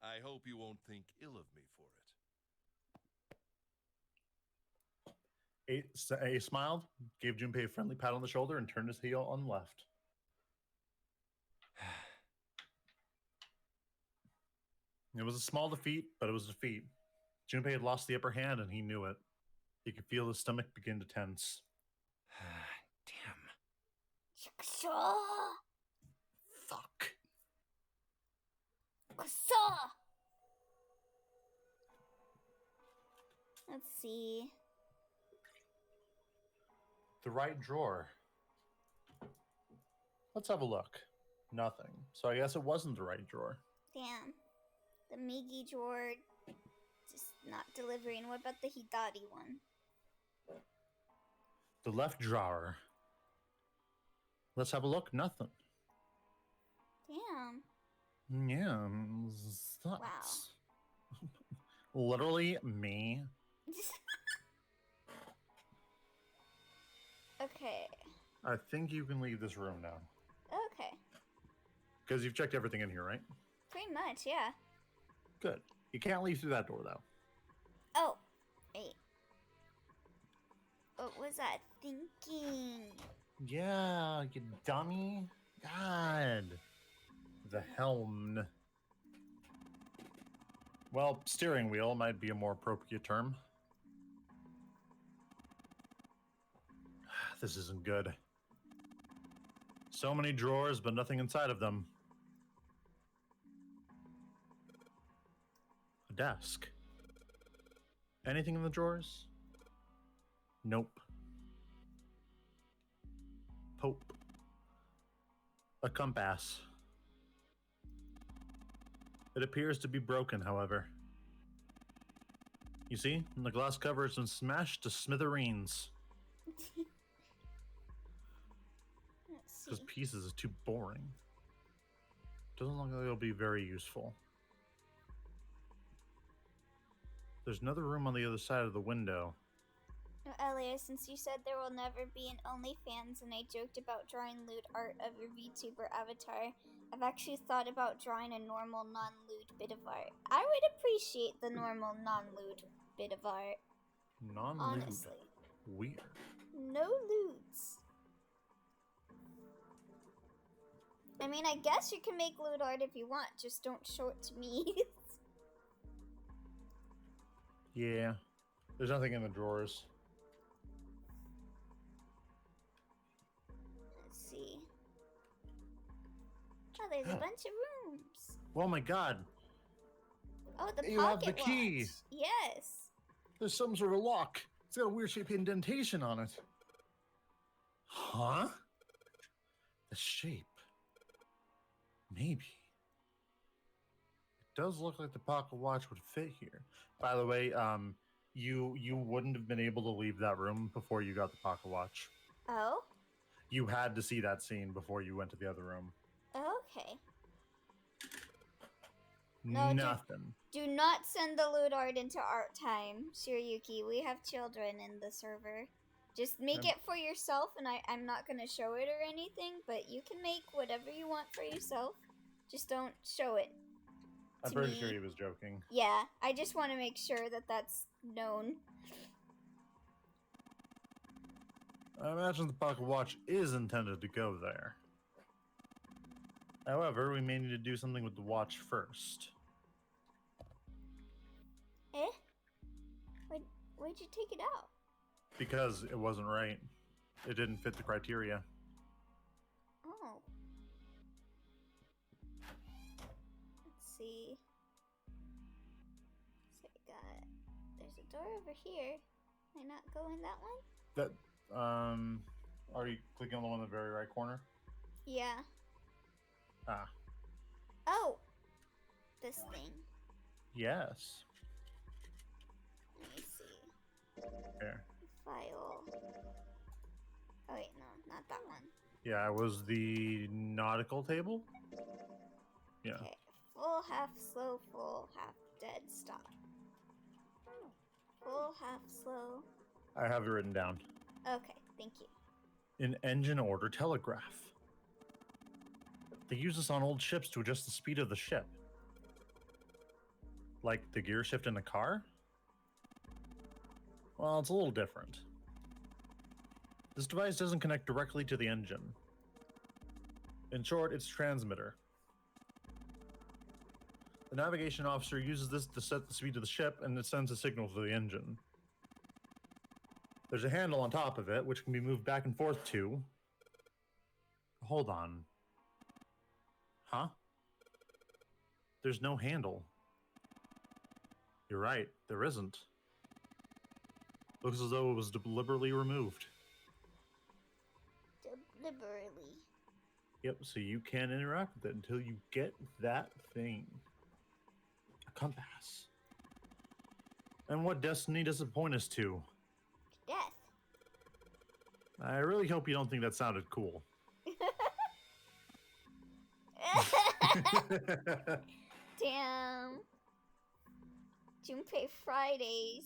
I hope you won't think ill of me for it. Ace smiled, gave Junpei a friendly pat on the shoulder, and turned his heel on the left. It was a small defeat, but it was a defeat. Junpei had lost the upper hand, and he knew it. He could feel his stomach begin to tense. Damn. Fuck. Let's see. The right drawer. Let's have a look. Nothing. So I guess it wasn't the right drawer. Damn. The Migi drawer just not delivering. What about the Hidari one? The left drawer. Let's have a look. Nothing. Damn. Yeah. Wow. Literally me. Okay. I think you can leave this room now. Okay. Because you've checked everything in here, right? Pretty much, yeah. Good. You can't leave through that door, though. Oh, wait. What was I thinking? Yeah, you dummy. God. The helm. Well, steering wheel might be a more appropriate term. This isn't good. So many drawers, but nothing inside of them. A desk. Anything in the drawers? Nope. Pope. A compass. It appears to be broken, however. You see, the glass cover has been smashed to smithereens. Because pieces is too boring. Doesn't look like it'll be very useful. There's another room on the other side of the window. Earlier, since you said there will never be an OnlyFans and I joked about drawing lewd art of your VTuber avatar, I've actually thought about drawing a normal non-lewd bit of art. I would appreciate the normal non-lewd bit of art. Non-lewd. Honestly. Weird. No lewds. I mean, I guess you can make lewd art if you want, just don't show it to me. Yeah. There's nothing in the drawers. Let's see. Oh, there's a bunch of rooms. Oh my god. Oh, the You have pocket the key. watch. Yes. There's some sort of lock. It's got a weird shaped indentation on it. Huh? The shape. Maybe. It does look like the pocket watch would fit here. By the way, you wouldn't have been able to leave that room before you got the pocket watch. Oh? You had to see that scene before you went to the other room. Okay. No, Nothing. Do not send the lewd art into art time, Shiryuki. We have children in the server. Just make it for yourself, and I'm not going to show it or anything, but you can make whatever you want for yourself. Just don't show it. I'm pretty sure he was joking. Yeah, I just want to make sure that that's known. I imagine the pocket watch is intended to go there. However, we may need to do something with the watch first. Eh? Why'd you take it out? Because it wasn't right. It didn't fit the criteria. Oh. Let's see. So we got. There's a door over here. Can I not go in that one? That, are you clicking on the one in the very right corner? Yeah. Ah. Oh! This thing. Yes. Let me see. There. File. Oh wait, no, not that one. Yeah, it was the nautical table? Yeah. Okay. Full, half slow, full, half dead, stop. Full, half slow. I have it written down. Okay, thank you. An engine order telegraph. They use this on old ships to adjust the speed of the ship. Like the gear shift in a car? Well, it's a little different. This device doesn't connect directly to the engine. In short, it's a transmitter. The navigation officer uses this to set the speed of the ship, and it sends a signal to the engine. There's a handle on top of it, which can be moved back and forth to... Hold on. Huh? There's no handle. You're right, there isn't. Looks as though it was deliberately removed. Deliberately. Yep, so you can't interact with it until you get that thing. A compass. And what destiny does it point us to? Death. I really hope you don't think that sounded cool. Damn. Junpei Fridays.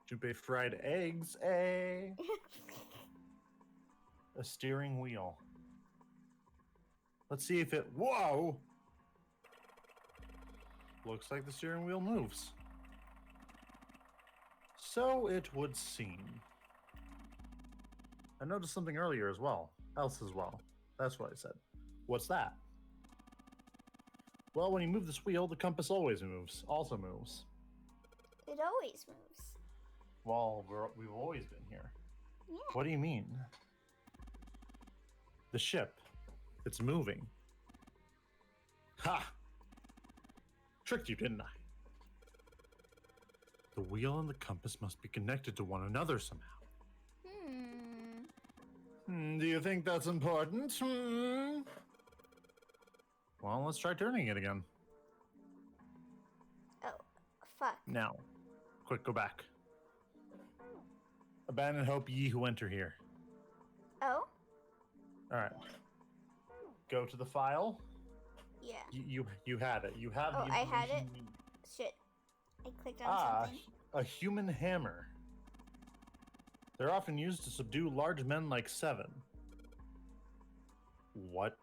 Junpei fried eggs, eh? A steering wheel. Let's see if it... Whoa! Looks like the steering wheel moves. So it would seem. I noticed something earlier as well. Else as well. That's what I said. What's that? Well, when you move this wheel, the compass always moves. Also moves. It always moves. Well, we've always been here. Yeah. What do you mean? The ship. It's moving. Ha! Tricked you, didn't I? The wheel and the compass must be connected to one another somehow. Do you think that's important? Well, let's try turning it again. Oh, fuck. Now. Quick, go back. Abandon hope, ye who enter here. Oh? Alright. Go to the file. Yeah. You had it. You have Oh, the I had information it? you need. Shit. I clicked on something. A human hammer. They're often used to subdue large men like Seven. What?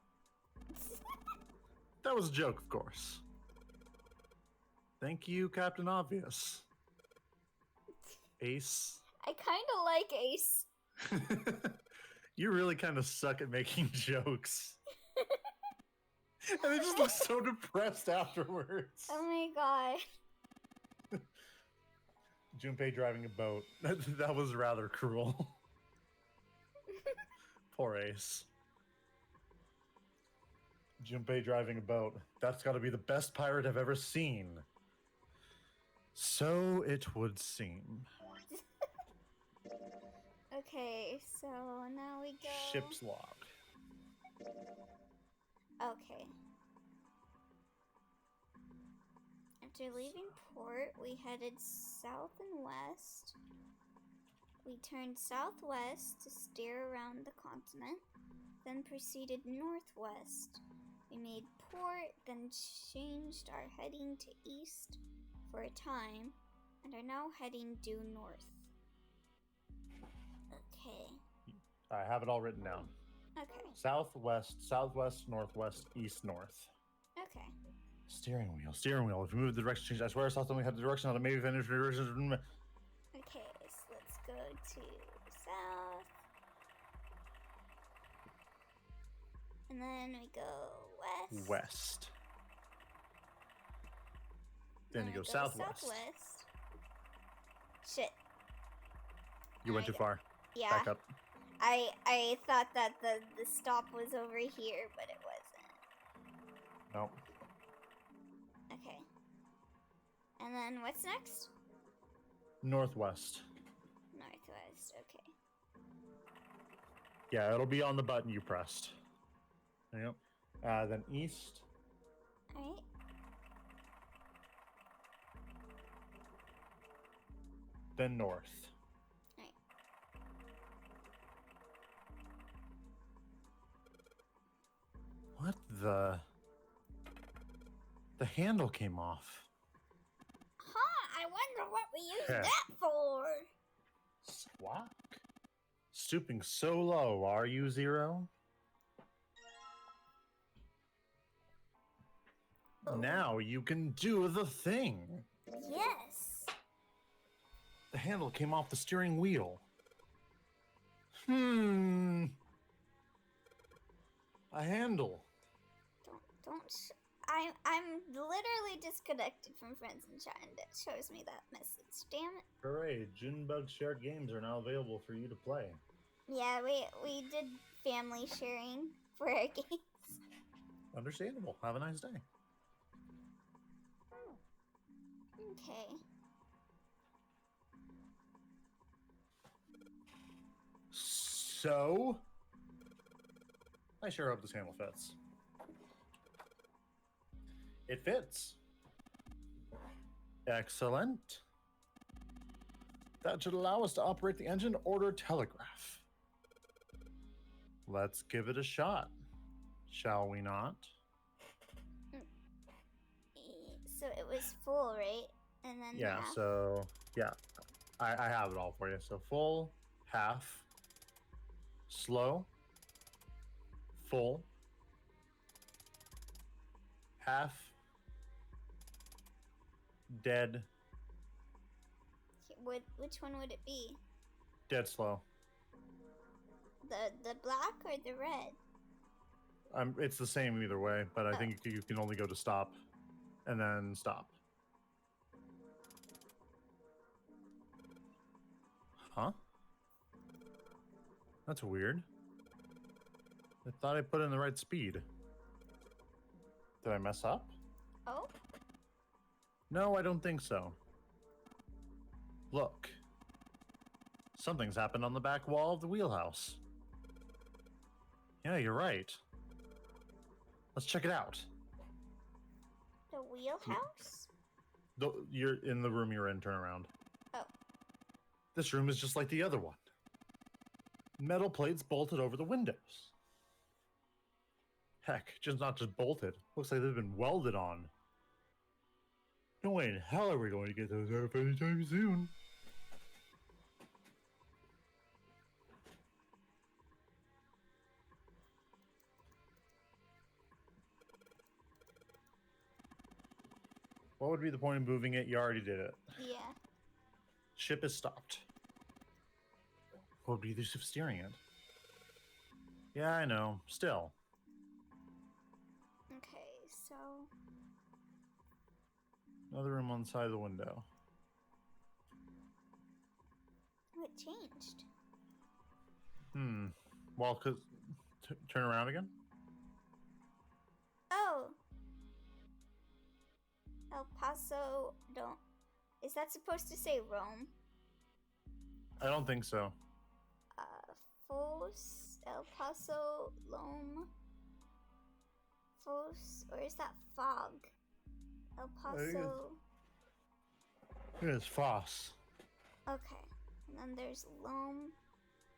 That was a joke, of course. Thank you, Captain Obvious. Ace. I kind of like Ace. You really kind of suck at making jokes. And they just look so depressed afterwards. Oh my god. Junpei driving a boat. That was rather cruel. Poor Ace. Junpei driving a boat. That's got to be the best pirate I've ever seen. So it would seem. Okay, so now we go. Ship's log. Okay. After leaving port, we headed south and west. We turned southwest to steer around the continent, then proceeded northwest. We made port, then changed our heading to east for a time, and are now heading due north. Okay. I have it all written down. Okay. Southwest, southwest, northwest, east, north. Okay. Steering wheel, steering wheel. If you move the direction change, I swear I saw something had the direction on it. Maybe finish the direction. Okay, so let's go to south. And then we go west. West. Then you we go southwest. southwest. Shit. You went too far. Yeah. Back up. I thought that the stop was over here, but it wasn't. Nope. Okay. And then what's next? Northwest. Northwest. Okay. Yeah, it'll be on the button you pressed. Yep. Then east. Alright. Then north. Alright. What the? The handle came off. Huh, I wonder what we use Heh. that for. Squawk. Stooping so low, are you, Zero? Oh. Now you can do the thing. Yes. The handle came off the steering wheel. A handle. I'm literally disconnected from friends and chat, and it shows me that message. Damn it. Hooray, Junebug shared games are now available for you to play. Yeah, we did family sharing for our games. Understandable. Have a nice day. Okay. So, I sure hope this handle fits. It fits. Excellent. That should allow us to operate the engine order telegraph. Let's give it a shot, shall we not? So it was full, right? And then Yeah, half. so, yeah. I have it all for you. So full, half, slow, full, half, dead, Which one would it be? dead slow. The black or the red? It's the same either way, but I Oh. think you can only go to stop and then stop. Huh? That's weird. I thought I put in the right speed. Did I mess up? Oh? No, I don't think so. Look. Something's happened on the back wall of the wheelhouse. Yeah, you're right. Let's check it out. The wheelhouse? You're in the room you're in, turn around. Oh. This room is just like the other one. Metal plates bolted over the windows. Heck, not just bolted. Looks like they've been welded on. No way in hell are we going to get those off anytime soon. What would be the point of moving it? You already did it. Yeah. Ship is stopped. What would be the use of steering it? Yeah, I know. Still. Okay, so Another room on the side of the window. what changed? Well, turn around again? Oh. El Paso don't. Is that supposed to say Rome? I don't think so. Fos, El Paso, Lome, Fos, or is that Fog? El think Paso. It is Foss. Okay, and then there's Lome,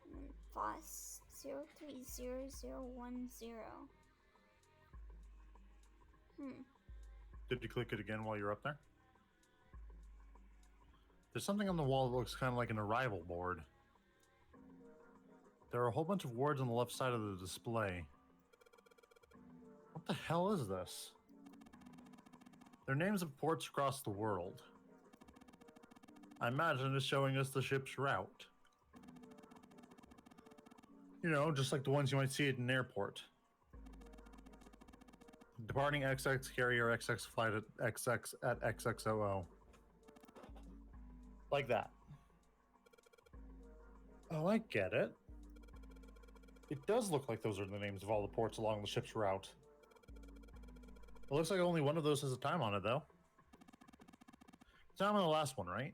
and then Foss 030010. Did you click it again while you're up there? There's something on the wall that looks kind of like an arrival board. There are a whole bunch of words on the left side of the display. What the hell is this? They're names of ports across the world. I imagine it's showing us the ship's route. You know, just like the ones you might see at an airport. Departing XX carrier XX flight at XX at XXOO. Like that. Oh, I get it. It does look like those are the names of all the ports along the ship's route. It looks like only one of those has a time on it, though. Time on the last one, right?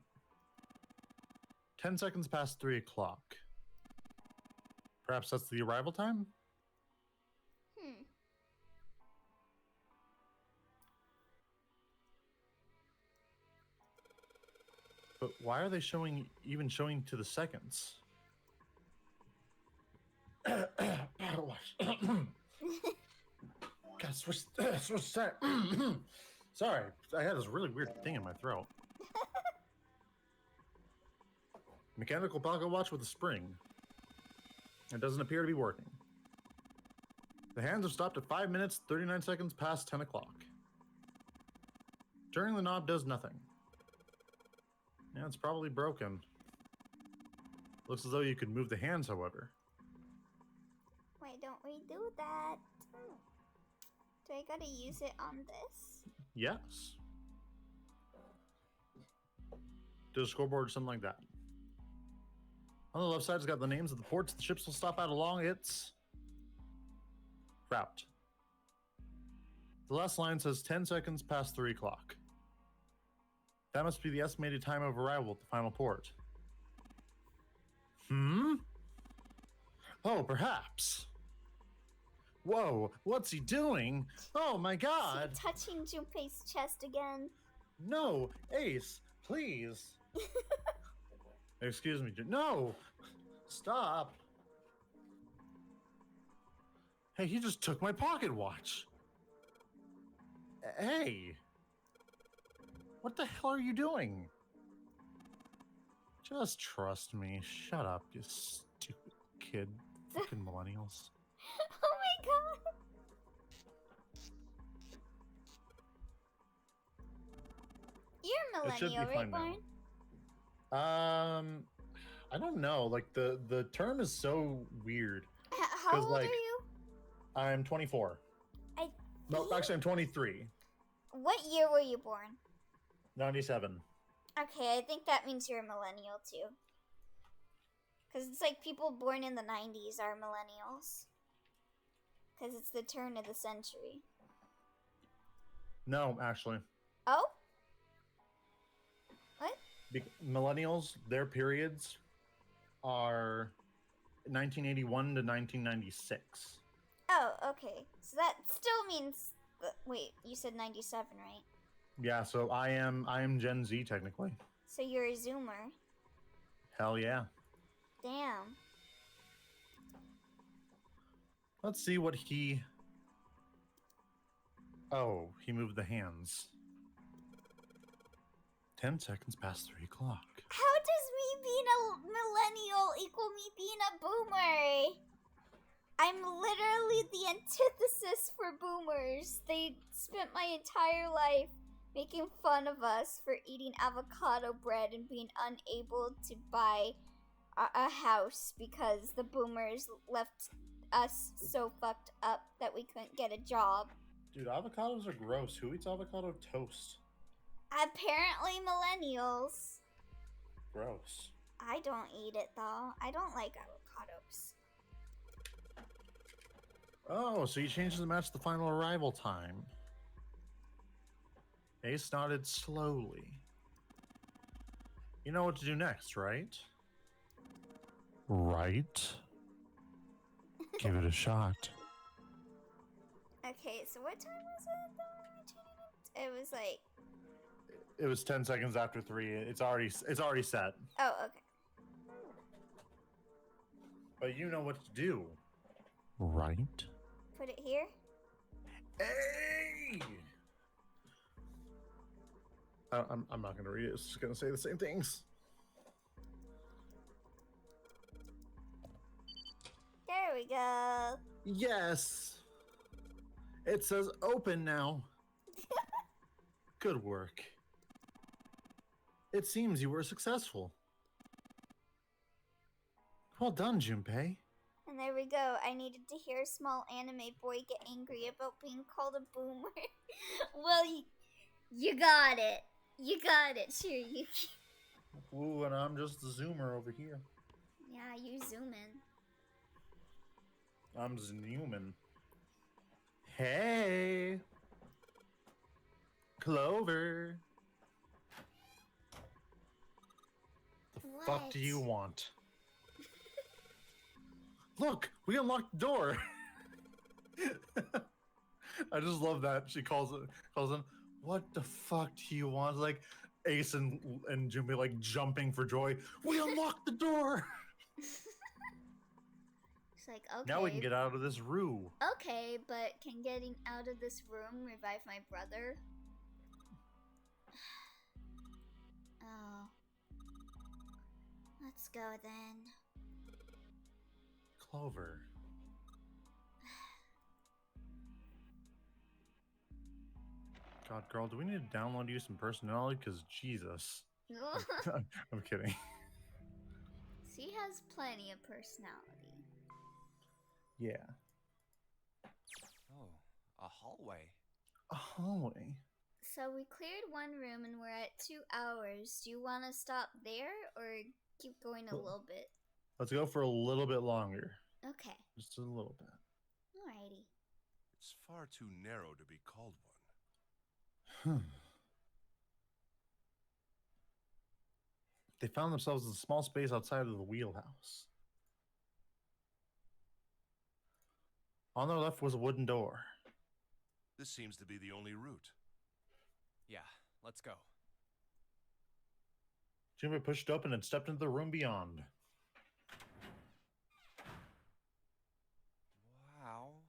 10 seconds past 3 o'clock. Perhaps that's the arrival time? But why are they even showing to the seconds? God, switch that. Sorry, I had this really weird thing in my throat. Mechanical pocket watch with a spring. It doesn't appear to be working. The hands have stopped at 5 minutes, 39 seconds past 10 o'clock. Turning the knob does nothing. Yeah, it's probably broken. Looks as though you could move the hands, however. Why don't we do that? Do I gotta use it on this? Yes. Do a scoreboard or something like that. On the left side, it's got the names of the ports the ships will stop at along its route. The last line says 10 seconds past 3 o'clock. That must be the estimated time of arrival at the final port. Oh, perhaps. Whoa, what's he doing? Oh my god! Is he touching Junpei's chest again? No, Ace, please. Excuse me. No! Stop. Hey, he just took my pocket watch. Hey. What the hell are you doing? Just trust me. Shut up, you stupid kid. Fucking millennials. Oh my god! You're a It should be millennial, right, fine now. Barn? I don't know. Like the term is so weird. How 'Cause, old like, are you? I'm 24. No, actually, I'm 23. What year were you born? 97. Okay, I think that means you're a millennial too. Because it's like people born in the 90s are millennials. Because it's the turn of the century. No, actually. Oh? What? Millennials, their periods are 1981 to 1996. Oh, okay. So that still means... Wait, you said 97, right? Yeah, so I am Gen Z technically. So you're a Zoomer. Hell yeah. Damn. Let's see what he... Oh, he moved the hands. 10 seconds past 3 o'clock. How does me being a millennial equal me being a boomer? I'm literally the antithesis for boomers. They spent my entire life making fun of us for eating avocado bread and being unable to buy a house because the boomers left us so fucked up that we couldn't get a job. Dude, avocados are gross. Who eats avocado toast? Apparently millennials. Gross. I don't eat it though. I don't like avocados. Oh, so you changed the match to the final arrival time. Ace nodded slowly. You know what to do next, right? Right. Give it a shot. Okay, so what time was it? It was like... It was 10 seconds after 3. It's already set. Oh, okay. But you know what to do. Right? Put it here? Hey! I'm not going to read it. It's just going to say the same things. There we go. Yes. It says open now. Good work. It seems you were successful. Well done, Junpei. And there we go. I needed to hear a small anime boy get angry about being called a boomer. Well, you got it. You got it, Shiryuki. Ooh, and I'm just the zoomer over here. Yeah, you zoom in. I'm Newman. Hey, Clover. The fuck do you want? Look, we unlocked the door. I just love that she calls him. What the fuck do you want? Like Ace and Junpei like jumping for joy. We unlocked the door. It's like, okay. Now we can get out of this room. Okay, but can getting out of this room revive my brother? Oh. Let's go then. Clover. God, girl, do we need to download you some personality? Because Jesus. I'm kidding. She has plenty of personality. Yeah. Oh, a hallway. A hallway. So we cleared one room and we're at 2 hours. Do you want to stop there or keep going a little bit? Let's go for a little bit longer. Okay. Just a little bit. Alrighty. It's far too narrow to be called one. They found themselves in a small space outside of the wheelhouse. On their left was a wooden door. This seems to be the only route. Yeah, let's go. Junpei pushed open and stepped into the room beyond. Wow.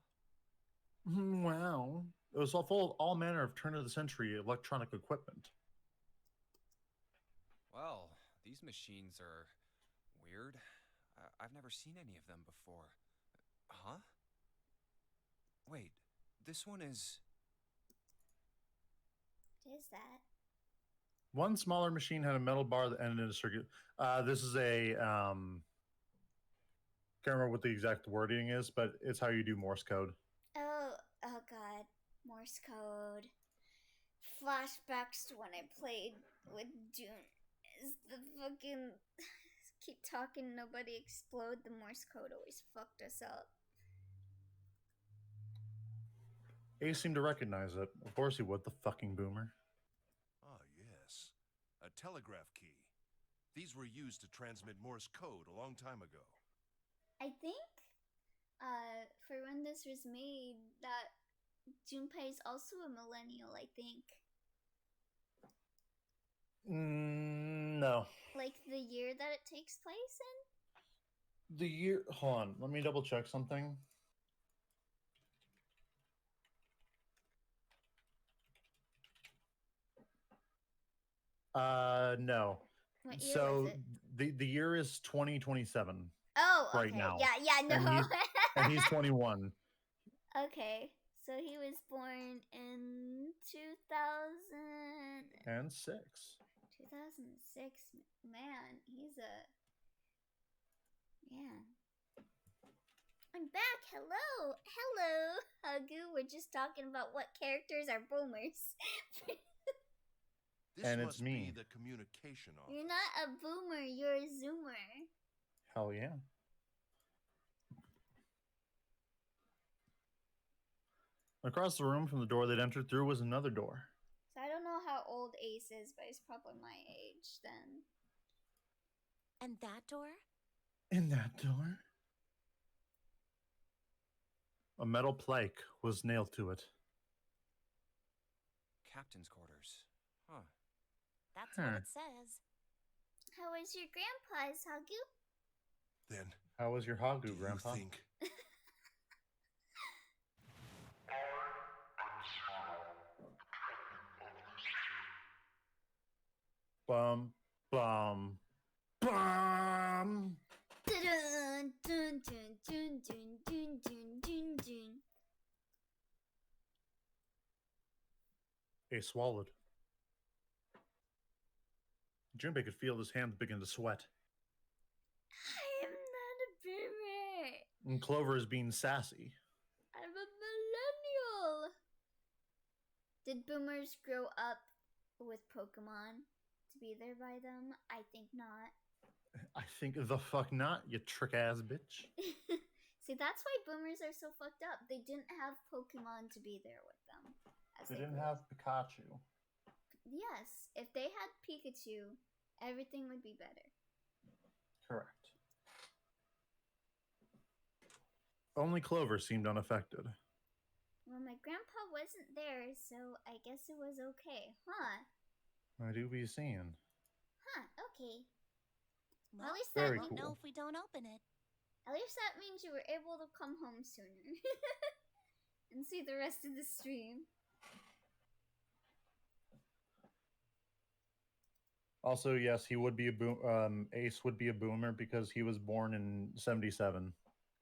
Wow. It was all full of all manner of turn-of-the-century electronic equipment. Well, these machines are weird. I've never seen any of them before. Huh? Wait, this one is... What is that? One smaller machine had a metal bar that ended in a circuit. This is a... can't remember what the exact wording is, but it's how you do Morse code. Oh god. Morse code. Flashbacks to when I played with June. Is the fucking... Keep talking, nobody explode. The Morse code always fucked us up. Ace seemed to recognize it. Of course he would, the fucking boomer. Ah, yes. A telegraph key. These were used to transmit Morse code a long time ago. I think, for when this was made, that Junpei is also a millennial, I think. No. Like the year that it takes place in? The year... Hold on. Let me double check something. No. What year So was it? the year is 2027 Oh, okay. right now. Yeah, no. And he's 21. Okay, so he was born in 2000... And 6. 2006. Man, he's a... Man. I'm back. Hello. Hello, Hagu. We're just talking about what characters are boomers. This And it's must me. be the communication office. You're not a boomer, you're a zoomer. Hell yeah. Across the room from the door they'd entered through was another door. So I don't know how old Ace is, but he's probably my age then. And that door? In that door, a metal plaque was nailed to it. Captain's quarters. Huh. That's what it says. How is your grandpa's, Hagu? Then, How was your do Hagu, you Grandpa? think... Bum, bum, bum! Dun, dun, dun, dun, dun, dun, dun, dun, dun. Ace swallowed. Junpei could feel his hands begin to sweat. I am not a boomer. And Clover is being sassy. I'm a millennial. Did boomers grow up with Pokemon to be there by them? I think not. I think the fuck not, you trick ass bitch. See, that's why boomers are so fucked up. They didn't have Pokemon to be there with them. As They didn't grew have up. Pikachu. Yes, if they had Pikachu, everything would be better. Correct. Only Clover seemed unaffected. Well, my grandpa wasn't there, so I guess it was okay. Huh? I do be seeing. Huh, okay. Well, At least Very that won't know cool. if we don't open it. At least that means you were able to come home sooner. And see the rest of the stream. Also, yes, he would be a Ace would be a boomer because he was born in 77.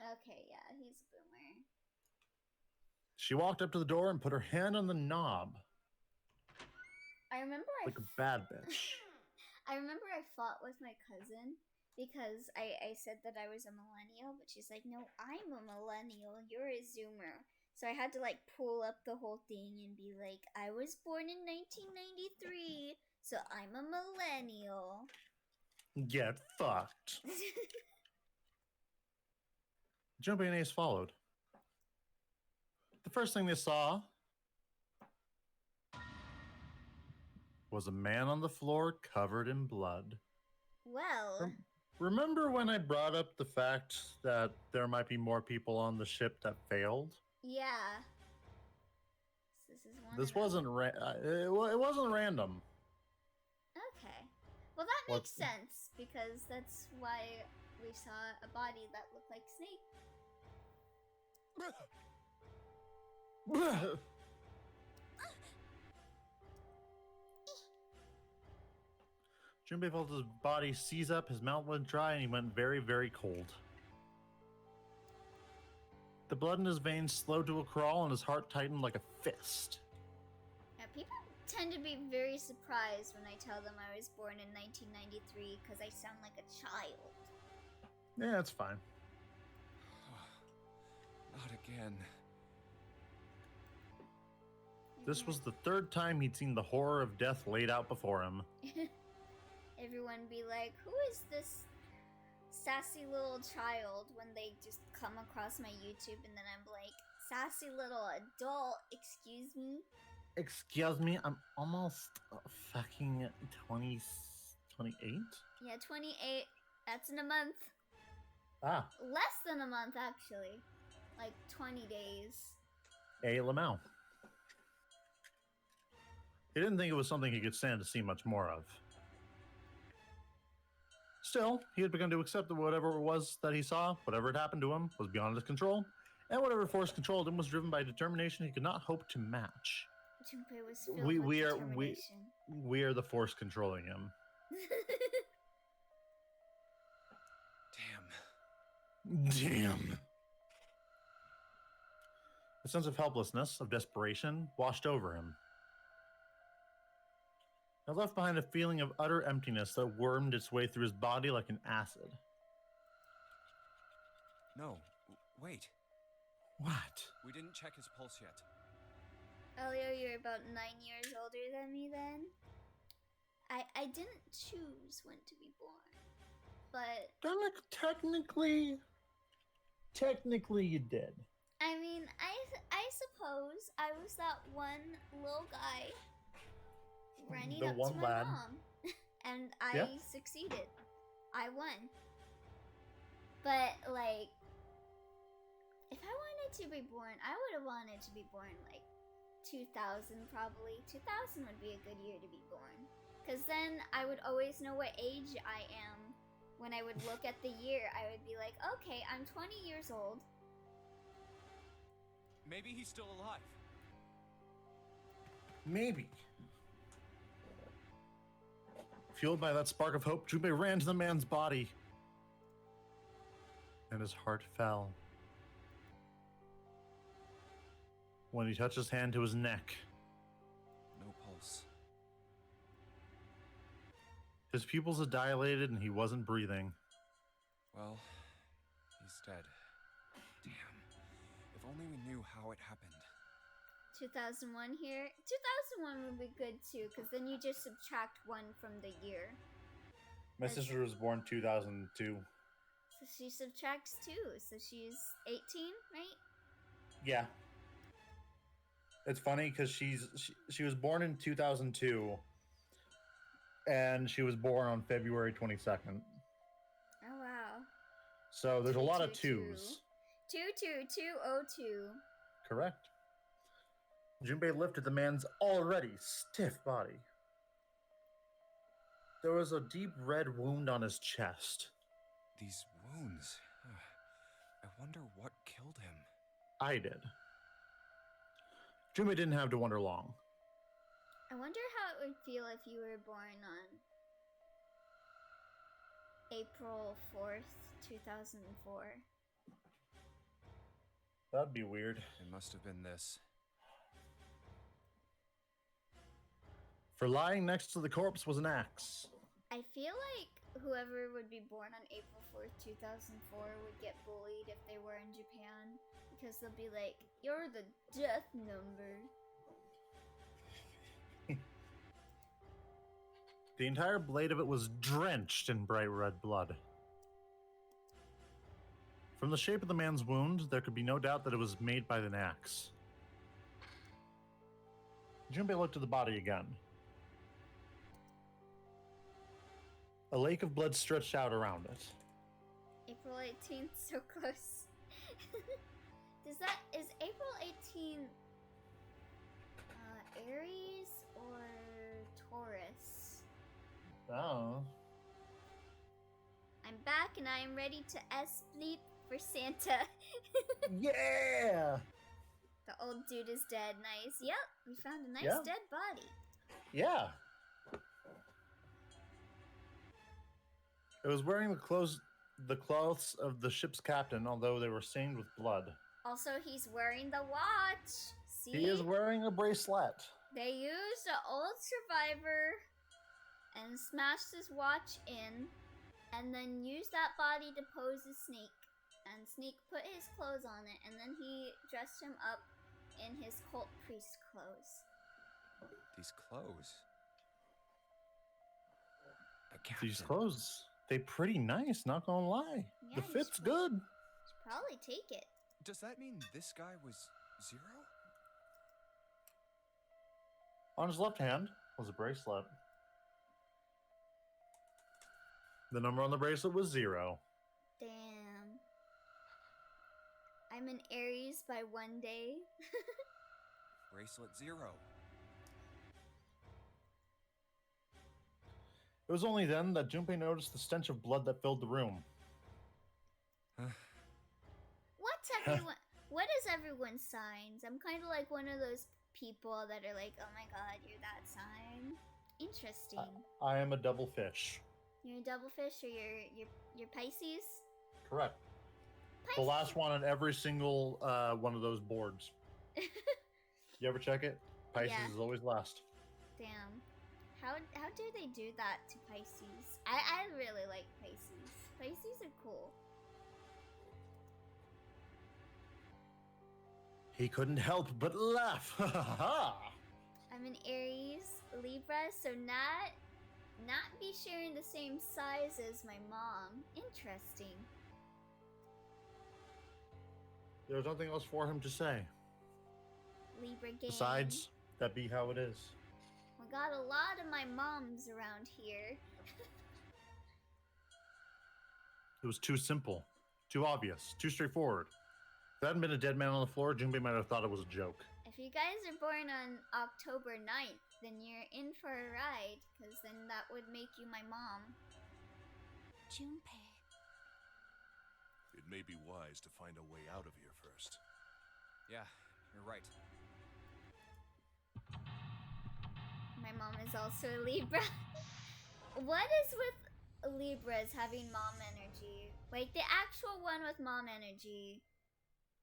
Okay, yeah, he's a boomer. She walked up to the door and put her hand on the knob I remember like a bad bitch. I remember I fought with my cousin because I said that I was a millennial, but she's like, no, I'm a millennial, you're a zoomer. So I had to like pull up the whole thing and be like, I was born in 1993, so I'm a millennial. Get fucked. Junpei and Ace followed. The first thing they saw was a man on the floor covered in blood. Well, Remember when I brought up the fact that there might be more people on the ship that failed? yeah. This is one. This of them. wasn't it wasn't random. Okay. Well, that makes What's- sense because that's why we saw a body that looked like Snake. Junpei felt his body seize up, his mouth went dry, and he went very, very cold. The blood in his veins slowed to a crawl, and his heart tightened like a fist. Yeah, people tend to be very surprised when I tell them I was born in 1993 because I sound like a child. Yeah, it's fine. Not again. This was the third time he'd seen the horror of death laid out before him. Everyone be like, who is this sassy little child when they just come across my YouTube and then I'm like, sassy little adult, excuse me? Excuse me, I'm almost fucking 28? Yeah, 28. That's in a month. Ah, Less than a month, actually. Like 20 days. A Lamau. He didn't think it was something he could stand to see much more of. Still, he had begun to accept that whatever it was that he saw, whatever had happened to him, was beyond his control, and whatever force controlled him was driven by determination he could not hope to match. Junpei was filled We- with we are- determination. We are the force controlling him. Damn. Damn. A sense of helplessness, of desperation, washed over him. It left behind a feeling of utter emptiness that wormed its way through his body like an acid. No, wait. What? We didn't check his pulse yet. Elio, you're about 9 years older than me then. I didn't choose when to be born. But, Technically you did. I mean, I suppose I was that one little guy running The up one to my lad. mom. And I Yeah. succeeded. I won. But, like, if I wanted to be born, I would have wanted to be born, like, 2000 probably. 2000 would be a good year to be born. Because then I would always know what age I am. When I would look at the year, I would be like, okay, I'm 20 years old. Maybe he's still alive. Maybe. Fueled by that spark of hope, Junpei ran to the man's body. And his heart fell. When he touched his hand to his neck, No pulse. his pupils had dilated and he wasn't breathing. Well, he's dead. Damn. If only we knew how it happened. 2001 here. 2001 would be good too, because then you just subtract 1 from the year. My sister was born 2002. So she subtracts 2, so she's 18, right? Yeah. It's funny because she was born in 2002, and she was born on February 22nd. Oh wow. So there's a lot of 222. twos. 22202. Correct. Junpei lifted the man's already stiff body. There was a deep red wound on his chest. These wounds. I wonder what killed him. I did. Junpei didn't have to wonder long. I wonder how it would feel if you were born on April 4th, 2004. That'd be weird. It must have been this. For lying next to the corpse was an axe. I feel like whoever would be born on April 4th, 2004 would get bullied if they were in Japan. Because they'll be like, you're the death number. The entire blade of it was drenched in bright red blood. From the shape of the man's wound, there could be no doubt that it was made by an axe. Junpei looked at the body again. A lake of blood stretched out around it. April 18th, so close. Is April 18th Aries or Taurus? Oh. I'm back and I am ready to S-bleep for Santa. Yeah! The old dude is dead. Nice. Yep, we found a nice Yeah. dead body. Yeah. It was wearing the clothes of the ship's captain, although they were stained with blood. Also, he's wearing the watch. See? He is wearing a bracelet. They used an old survivor and smashed his watch in, and then used that body to pose as Snake. And Snake put his clothes on it, and then he dressed him up in his cult priest clothes. These clothes. These clothes, they pretty nice, not gonna lie. Yeah, The you fit's should good. Should probably take it. Does that mean this guy was 0? On his left hand was a bracelet. The number on the bracelet was 0. Damn. I'm an Aries by 1 day. Bracelet 0. It was only then that Junpei noticed the stench of blood that filled the room. What's everyone? What is everyone's signs? I'm kind of like one of those people that are like, oh my god, you're that sign. Interesting. I am a double fish. You're a double fish, or you're Pisces. Correct. Pisces. The last one on every single one of those boards. You ever check it? Pisces Yeah. is always last. Damn. How do they do that to Pisces? I really like Pisces. Pisces are cool. He couldn't help but laugh. Ha ha ha! I'm an Aries, Libra, so not be sharing the same size as my mom. Interesting. There was nothing else for him to say. Libra gang. Besides, that be how it is. We got a lot of my moms around here. It was too simple, too obvious, too straightforward. If there hadn't been a dead man on the floor, Junpei might have thought it was a joke. If you guys are born on October 9th, then you're in for a ride, because then that would make you my mom. Junpei. It may be wise to find a way out of here first. Yeah, you're right. My mom is also a Libra. What is with Libras having mom energy? Like, the actual one with mom energy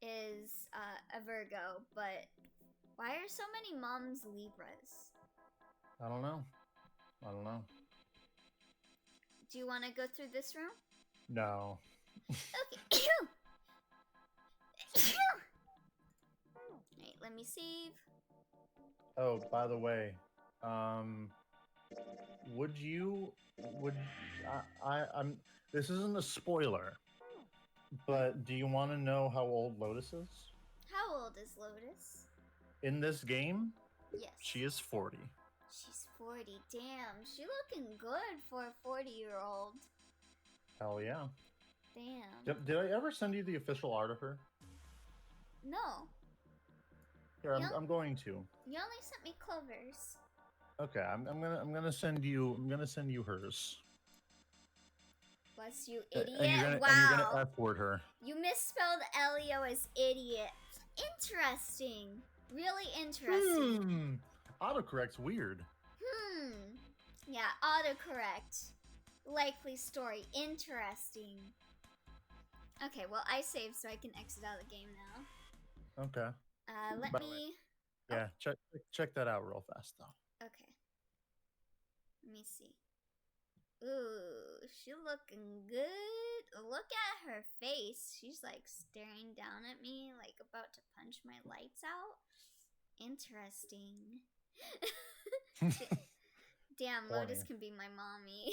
is a Virgo, but why are so many moms Libras? I don't know. Do you want to go through this room? No. Okay. Alright, let me save. Oh, by the way, would I'm this isn't a spoiler, but do you want to know how old Lotus is? How old is Lotus? In this game, Yes. she is 40. She's 40. Damn, she looking good for a 40-year-old. Hell yeah. Damn. Did I ever send you the official art of her? No, Here, Yeah. I'm going to. you only sent me Clover's. Okay, I'm gonna send you hers. Bless you, And idiot. you're gonna Wow. F-word her. You misspelled Elio as idiot. Interesting. Really interesting. Autocorrect's weird. Yeah, autocorrect. Likely story. Interesting. Okay, well, I saved so I can exit out of the game now. Okay. Let By the me... Yeah, check that out real fast though. Okay. Let me see. Ooh, she looking good. Look at her face. She's like staring down at me, like about to punch my lights out. Interesting. Damn, Lotus Horny. can be my mommy.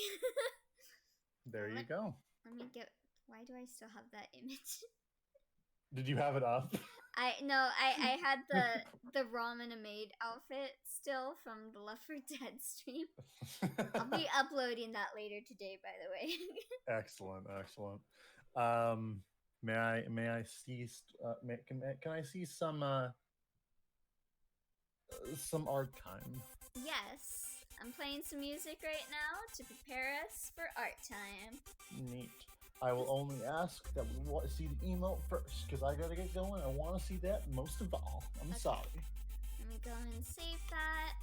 There you go. Let me get... Why do I still have that image? Did you have it up? I had the ramen maid outfit still from the Left 4 Dead stream. I'll be uploading that later today, by the way. Excellent. May I see? Can I see some art time? Yes, I'm playing some music right now to prepare us for art time. Neat. I will only ask that we want to see the emote first, because I gotta get going. I want to see that most of all. I'm Okay. sorry. Let me go and save that.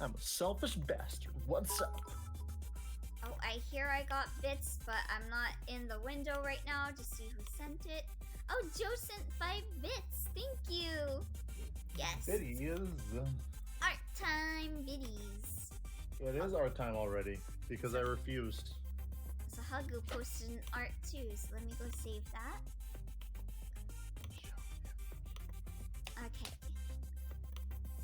I'm a selfish bastard. What's up? Oh, I hear I got bits, but I'm not in the window right now to see who sent it. Oh, Joe sent 5 bits. Thank you. Yes. It is. Art time biddies. It is our time already, because I refused. So Hagu posted an art too, so let me go save that. Okay.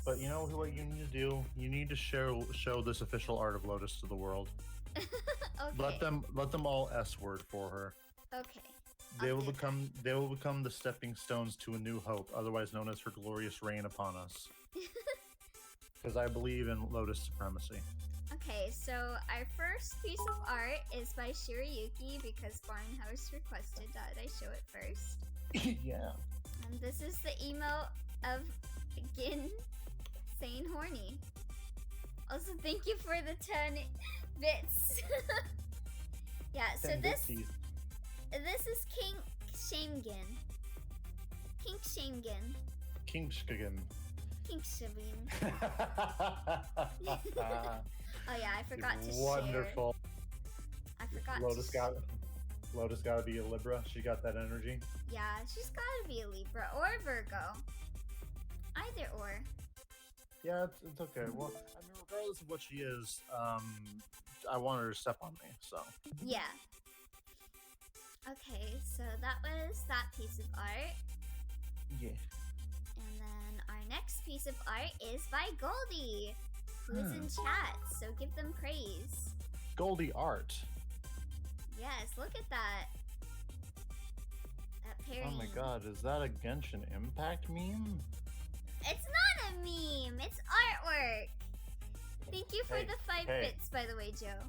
But you know what you need to do? You need to show this official art of Lotus to the world. Okay. Let them all S-word for her. Okay. They I'll will do become the stepping stones to a new hope, otherwise known as her glorious reign upon us. Because I believe in Lotus supremacy. Okay, so our first piece of art is by Shirayuki because BarnH0use requested that I show it first. Yeah. And this is the emote of Gin saying horny. Also, thank you for the 10 bits. Yeah, so 10 this bitsies. is King Shamegin. King Shamegin. Kingshkagen. King Shamegin. Oh yeah, I forgot to Wonderful. share. I forgot Lotus gotta be a Libra. She got that energy. Yeah, she's gotta be a Libra or a Virgo. Either or. Yeah, it's okay. Well, I mean, regardless of what she is, I want her to step on me. So. Yeah. Okay, so that was that piece of art. Yeah. And then our next piece of art is by Goldie, who's in chat, so give them praise. Goldie art. Yes, look at that. That pairing. Oh my god, is that a Genshin Impact meme? It's not a meme, it's artwork. Thank you for Hey, the 5 hey. bits, by the way, Joe.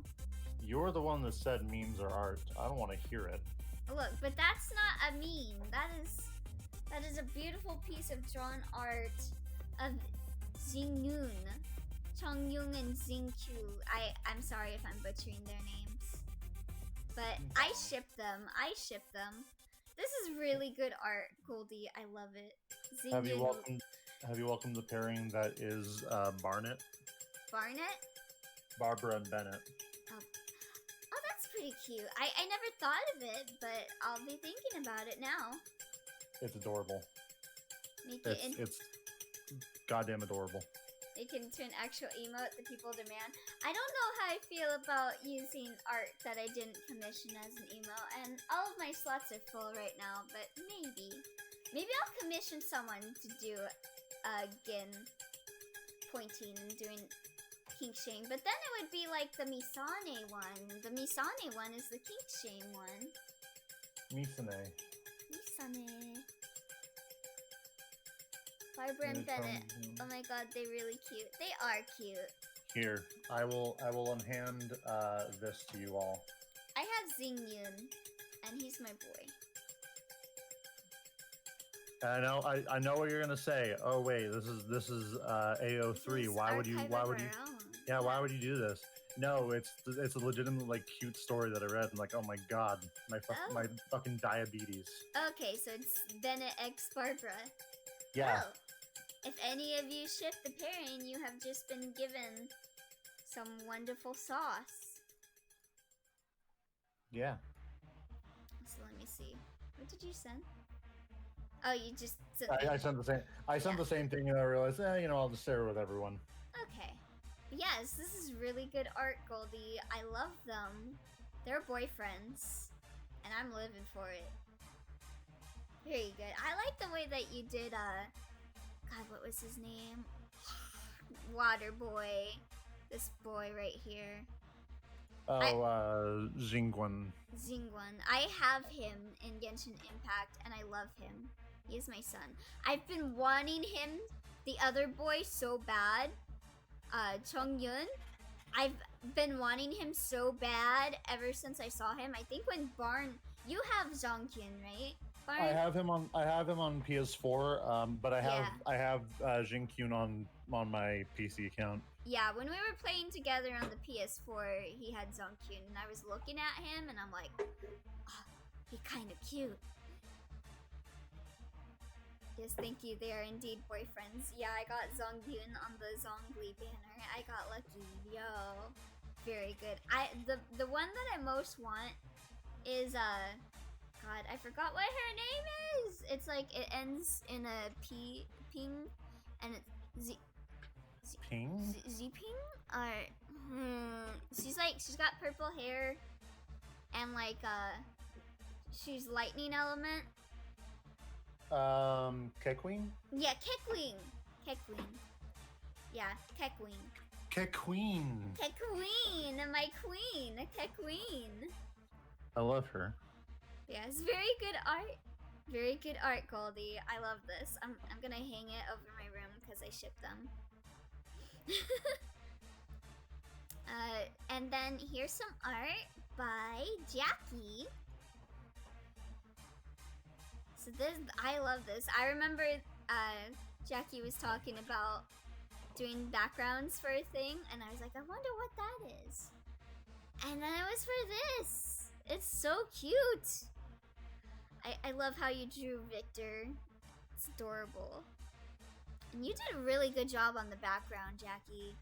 You're the one that said memes are art. I don't want to hear it. Look, but that's not a meme. That is a beautiful piece of drawn art of Xingyoon, Chongyung, and Xingqiu. I'm sorry if I'm butchering their names, but I ship them. This is really good art, Goldie. I love it. Have you Xingyoon. welcomed the pairing that is Barnett, BarnH0use? Barbara and Bennett? Oh, that's pretty cute. I never thought of it, but I'll be thinking about it now. It's adorable. Make it It's goddamn adorable. Make it into an actual emote that people demand. I don't know how I feel about using art that I didn't commission as an emote, and all of my slots are full right now, but maybe. Maybe I'll commission someone to do Gin pointing and doing kink shame, but then it would be like the Misane one. The Misane one is the kink shame one. Misane. Misane. Barbara and Bennett. Oh my god, they're really cute. They are cute. Here, I will hand this to you all. I have Xing Yun, and he's my boy. I know what you're gonna say. Oh wait, this is AO3. Why would you? Yeah, why would you do this? No, it's a legitimate like cute story that I read. And like, oh my god, my fucking diabetes. Okay, so it's Bennett X Barbara. Yeah. Oh, if any of you ship the pairing, you have just been given some wonderful sauce. Yeah. So let me see. What did you send? Oh, you just sent. I sent the same. I sent the same thing, and I realized, I'll just share it with everyone. Okay. Yes, this is really good art, Goldie. I love them. They're boyfriends, and I'm living for it. Very good. I like the way that you did. God, what was his name? Water Boy. This boy right here. Oh, Jingwen. Xingguan. I have him in Genshin Impact, and I love him. He is my son. I've been wanting him, the other boy, so bad. Chung Yun. I've been wanting him so bad ever since I saw him. I think when Barn, you have Zhongkyun, right? Barn? I have him on PS4, but I have Jingkyun on my PC account. Yeah, when we were playing together on the PS4, he had Zhongkyun, and I was looking at him, and I'm like, oh, he's kind of cute. Yes, thank you. They are indeed boyfriends. Yeah, I got Zhongkyun on the Zhongli banner. I got lucky. Yo, very good. The one that I most want is God, I forgot what her name is. It's like it ends in a P, ping, and it's Z. Ping? Z-ping? She's got purple hair and like she's lightning element. Kequeen? Yeah, Kequeen. Yeah, Kequeen. Kequeen. My queen, Kequeen. I love her. Yeah, it's very good art. Very good art, Goldie. I love this. I'm gonna hang it over my room because I ship them. And then here's some art by Jackie. So I love this. I remember Jackie was talking about doing backgrounds for a thing, and I was like, I wonder what that is. And then it was for this. It's so cute. I love how you drew Victor. It's adorable. And you did a really good job on the background, Jackie.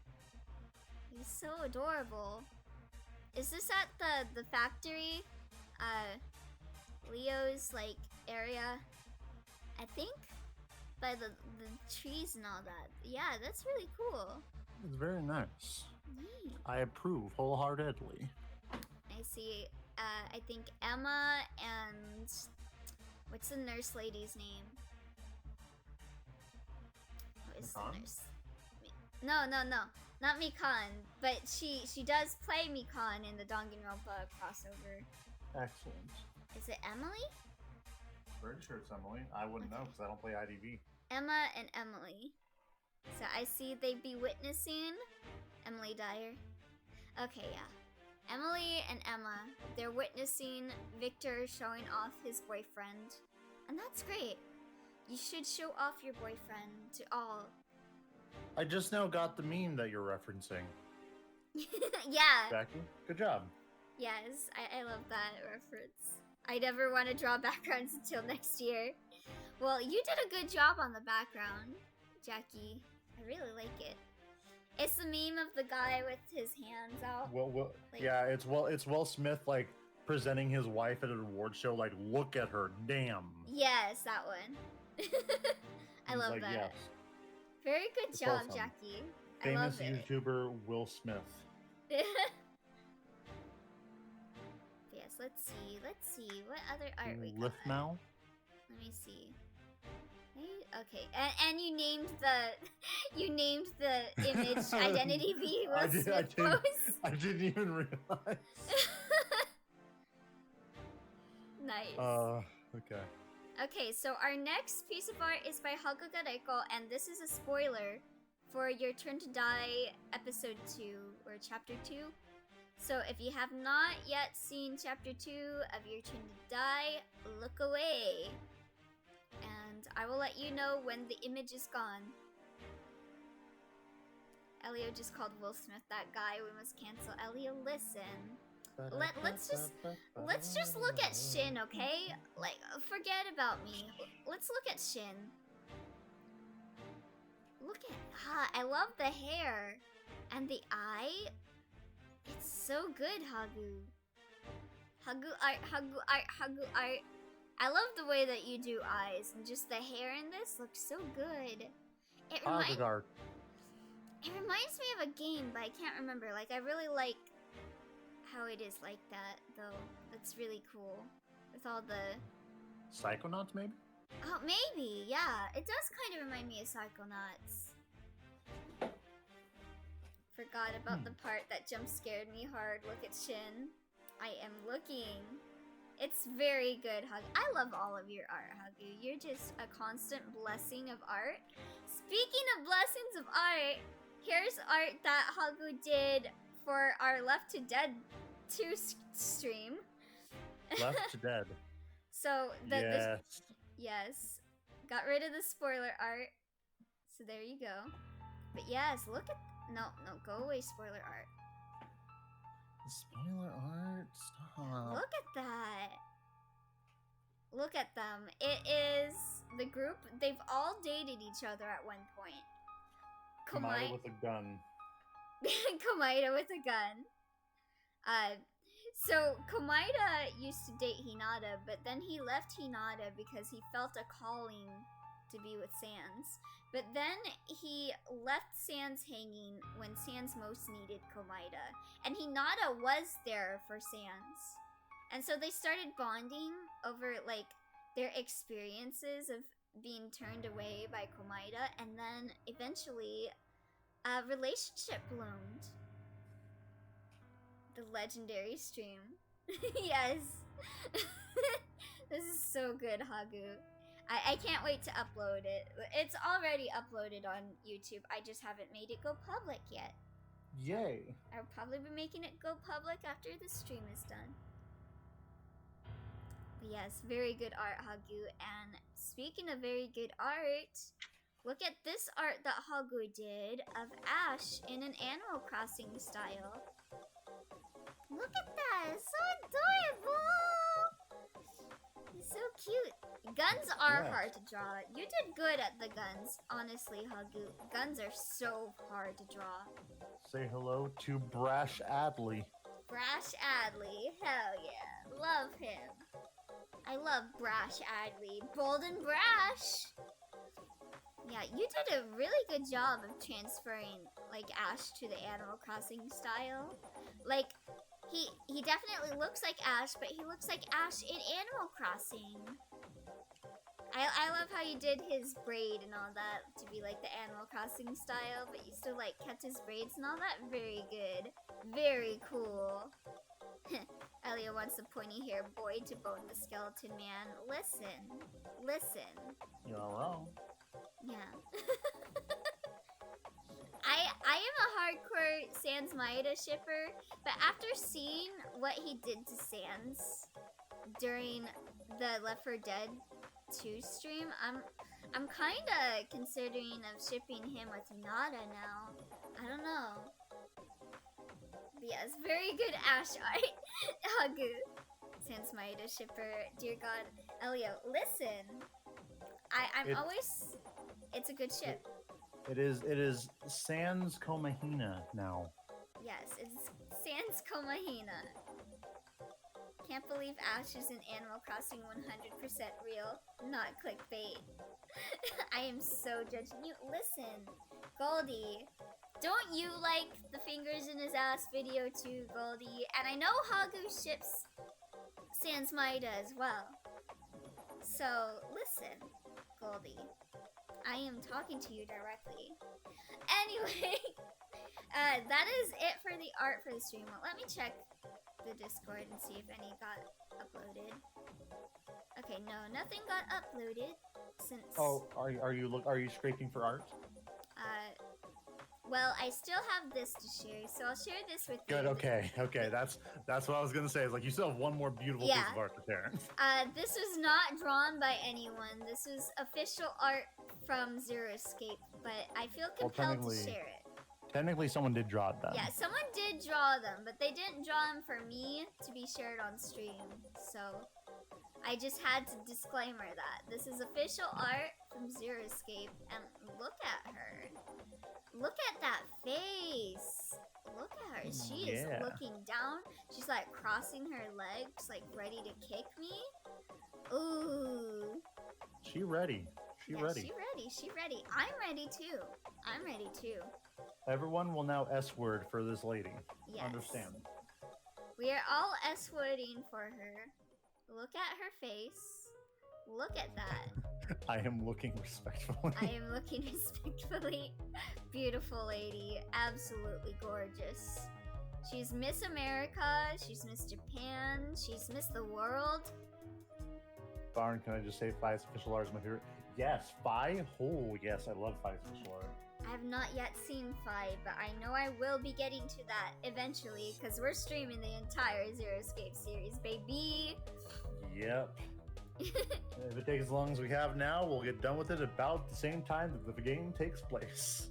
He's so adorable. Is this at the factory? Leo's like area, I think, by the trees and all that. Yeah, that's really cool. It's very nice. Neat. I approve wholeheartedly. I see. I think Emma and what's the nurse lady's name? What is the nurse? No, not Mikan, but she does play Mikan in the Danganronpa crossover. Excellent. Is it Emily? Pretty sure it's Emily. I wouldn't know because I don't play IDV. Emma and Emily. So I see they'd be witnessing Emily Dyer. Okay, yeah. Emily and Emma, they're witnessing Victor showing off his boyfriend. And that's great. You should show off your boyfriend to all. I just now got the meme that you're referencing. Yeah. Jackie, good job. Yes, I love that reference. I never want to draw backgrounds until next year. Well, you did a good job on the background, Jackie. I really like it. It's the meme of the guy with his hands out. Well, like, yeah, it's Will Smith like presenting his wife at an award show. Like, look at her, damn. Yes, that one. I love like, that. Yes. Very good It's job, awesome. Jackie. Famous I love it. YouTuber Will Smith. Yes, let's see. What other art we got? Lithmow? Let me see. Okay, and you named the image identity be I Will did- I Smith did. pose. I didn't even realize. Nice. Okay. Okay, so our next piece of art is by Hakuga Reiko, and this is a spoiler for Your Turn to Die episode 2 or chapter 2. So if you have not yet seen chapter 2 of Your Turn to Die, look away. And I will let you know when the image is gone. Elio just called Will Smith that guy. We must cancel. Elio, listen. Let's just look at Shin, okay? Like, forget about me. Let's look at Shin. Look at I love the hair and the eye. It's so good, Hagu. Hagu art. I love the way that you do eyes, and just the hair in this looks so good. It reminds me of a game, but I can't remember. Like, I really like how it is like that, though. That's really cool. With all the... Psychonauts, maybe? Oh, maybe, yeah. It does kind of remind me of Psychonauts. Forgot about the part that jump scared me hard. Look at Shin. I am looking. It's very good, Hagu. I love all of your art, Hagu. You're just a constant blessing of art. Speaking of blessings of art, here's art that Hagu did for our Left to Dead 2 stream. Left to Dead. So Yes. yes, got rid of the spoiler art. So there you go. But yes, look at no, go away, spoiler art. Spoiler art? Stop. Look at that. Look at them. It is the group. They've all dated each other at one point. Kamada with a gun. Komaeda with a gun. So Komaeda used to date Hinata, but then he left Hinata because he felt a calling to be with Sans. But then he left Sans hanging when Sans most needed Komaeda. And Hinata was there for Sans. And so they started bonding over, like, their experiences of being turned away by Komaeda. And then eventually a relationship bloomed. The legendary stream. Yes. This is so good, Hagu. I can't wait to upload it. It's already uploaded on YouTube. I just haven't made it go public yet. Yay. I'll probably be making it go public after the stream is done. But yes, very good art, Hagu. And speaking of very good art, look at this art that Hagu did of Ash in an Animal Crossing style. Look at that! It's so adorable! He's so cute. Guns are hard to draw. You did good at the guns, honestly, Hagu. Guns are so hard to draw. Say hello to Brash Adley. Brash Adley, hell yeah. Love him. I love Brash Adley. Bold and brash! Yeah, you did a really good job of transferring, like, Ash to the Animal Crossing style. Like, he definitely looks like Ash, but he looks like Ash in Animal Crossing. I love how you did his braid and all that to be like the Animal Crossing style, but you still like kept his braids and all that. Very good. Very cool. Elio wants a pointy hair boy to bone the skeleton man. Listen. You're wrong. Yeah. I am a hardcore Sans Maeda shipper, but after seeing what he did to Sans during the Left 4 Dead 2 stream, I'm kinda considering of shipping him with Hinata now. I don't know. But yes, very good Ash art. Hagu. Sans Maeda shipper. Dear God. Elio, listen. It's a good ship. It is Sans Komahina now. Yes, it's Sans Komahina. Can't believe Ash is in Animal Crossing 100% real, not clickbait. I am so judging you. Listen, Goldie, don't you like the fingers in his ass video too, Goldie? And I know Hagu ships Sans Maeda as well. So, listen, Goldie. I am talking to you directly. Anyway, that is it for the art for the stream. Well, let me check the Discord and see if any got uploaded. Okay, no, nothing got uploaded since. Oh, are you scraping for art? Well, I still have this to share, so I'll share this with Good. you. Okay. That's what I was gonna say. Is like you still have one more beautiful piece of art to share. This was not drawn by anyone. This was official art from Zero Escape, but I feel compelled to share it. Technically, someone did draw it then. Yeah, someone did draw them, but they didn't draw them for me to be shared on stream. So I just had to disclaimer that this is official art from Zero Escape, and look at her. Look at that face. Look at her. She is looking down. She's like crossing her legs, like ready to kick me. Ooh. She ready. She ready. She ready. I'm ready too. Everyone will now S-word for this lady. Yes. Understand. We are all S-wording for her. Look at her face. Look at that. I am looking respectfully. I am looking respectfully. Beautiful lady. Absolutely gorgeous. She's Miss America. She's Miss Japan. She's Miss the World. Barn, can I just say Fi's official art is my favorite? Yes, Fi. Oh, yes, I love Fi's official art. I have not yet seen Fi, but I know I will be getting to that eventually because we're streaming the entire Zero Escape series, baby. Yep. If it takes as long as we have now, we'll get done with it about the same time that the game takes place.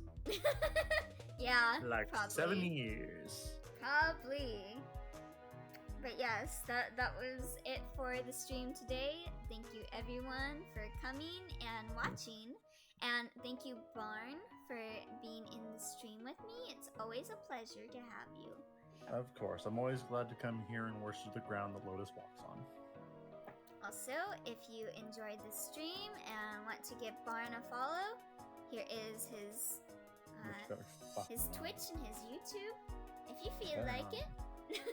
Yeah, like probably. 7 years. Probably. But yes, that was it for the stream today. Thank you everyone for coming and watching. And thank you, Barn, for being in the stream with me. It's always a pleasure to have you. Of course. I'm always glad to come here and worship the ground that Lotus walks on. Also, if you enjoyed the stream and want to give Barn a follow, here is his Twitch and his YouTube, if you feel like it.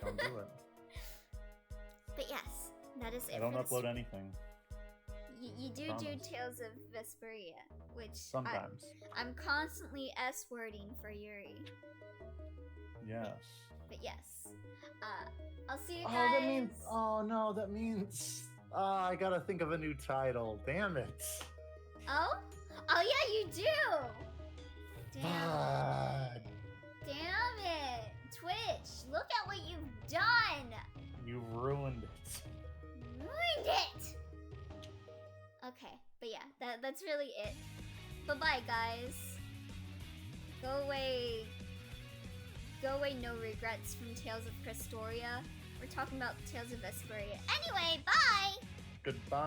Don't do it. But yes, that is it. I don't for upload anything. You do Tales of Vesperia, which sometimes I'm constantly S-wording for Yuri. Yes. But yes, I'll see you guys. That means I gotta think of a new title. Damn it. Oh yeah, you do. Damn it, Twitch! Look at what you've done. You ruined it. Okay, but yeah, that's really it. Bye-bye, guys. Go away, no regrets from Tales of Crestoria. We're talking about Tales of Vesperia. Anyway, bye! Goodbye.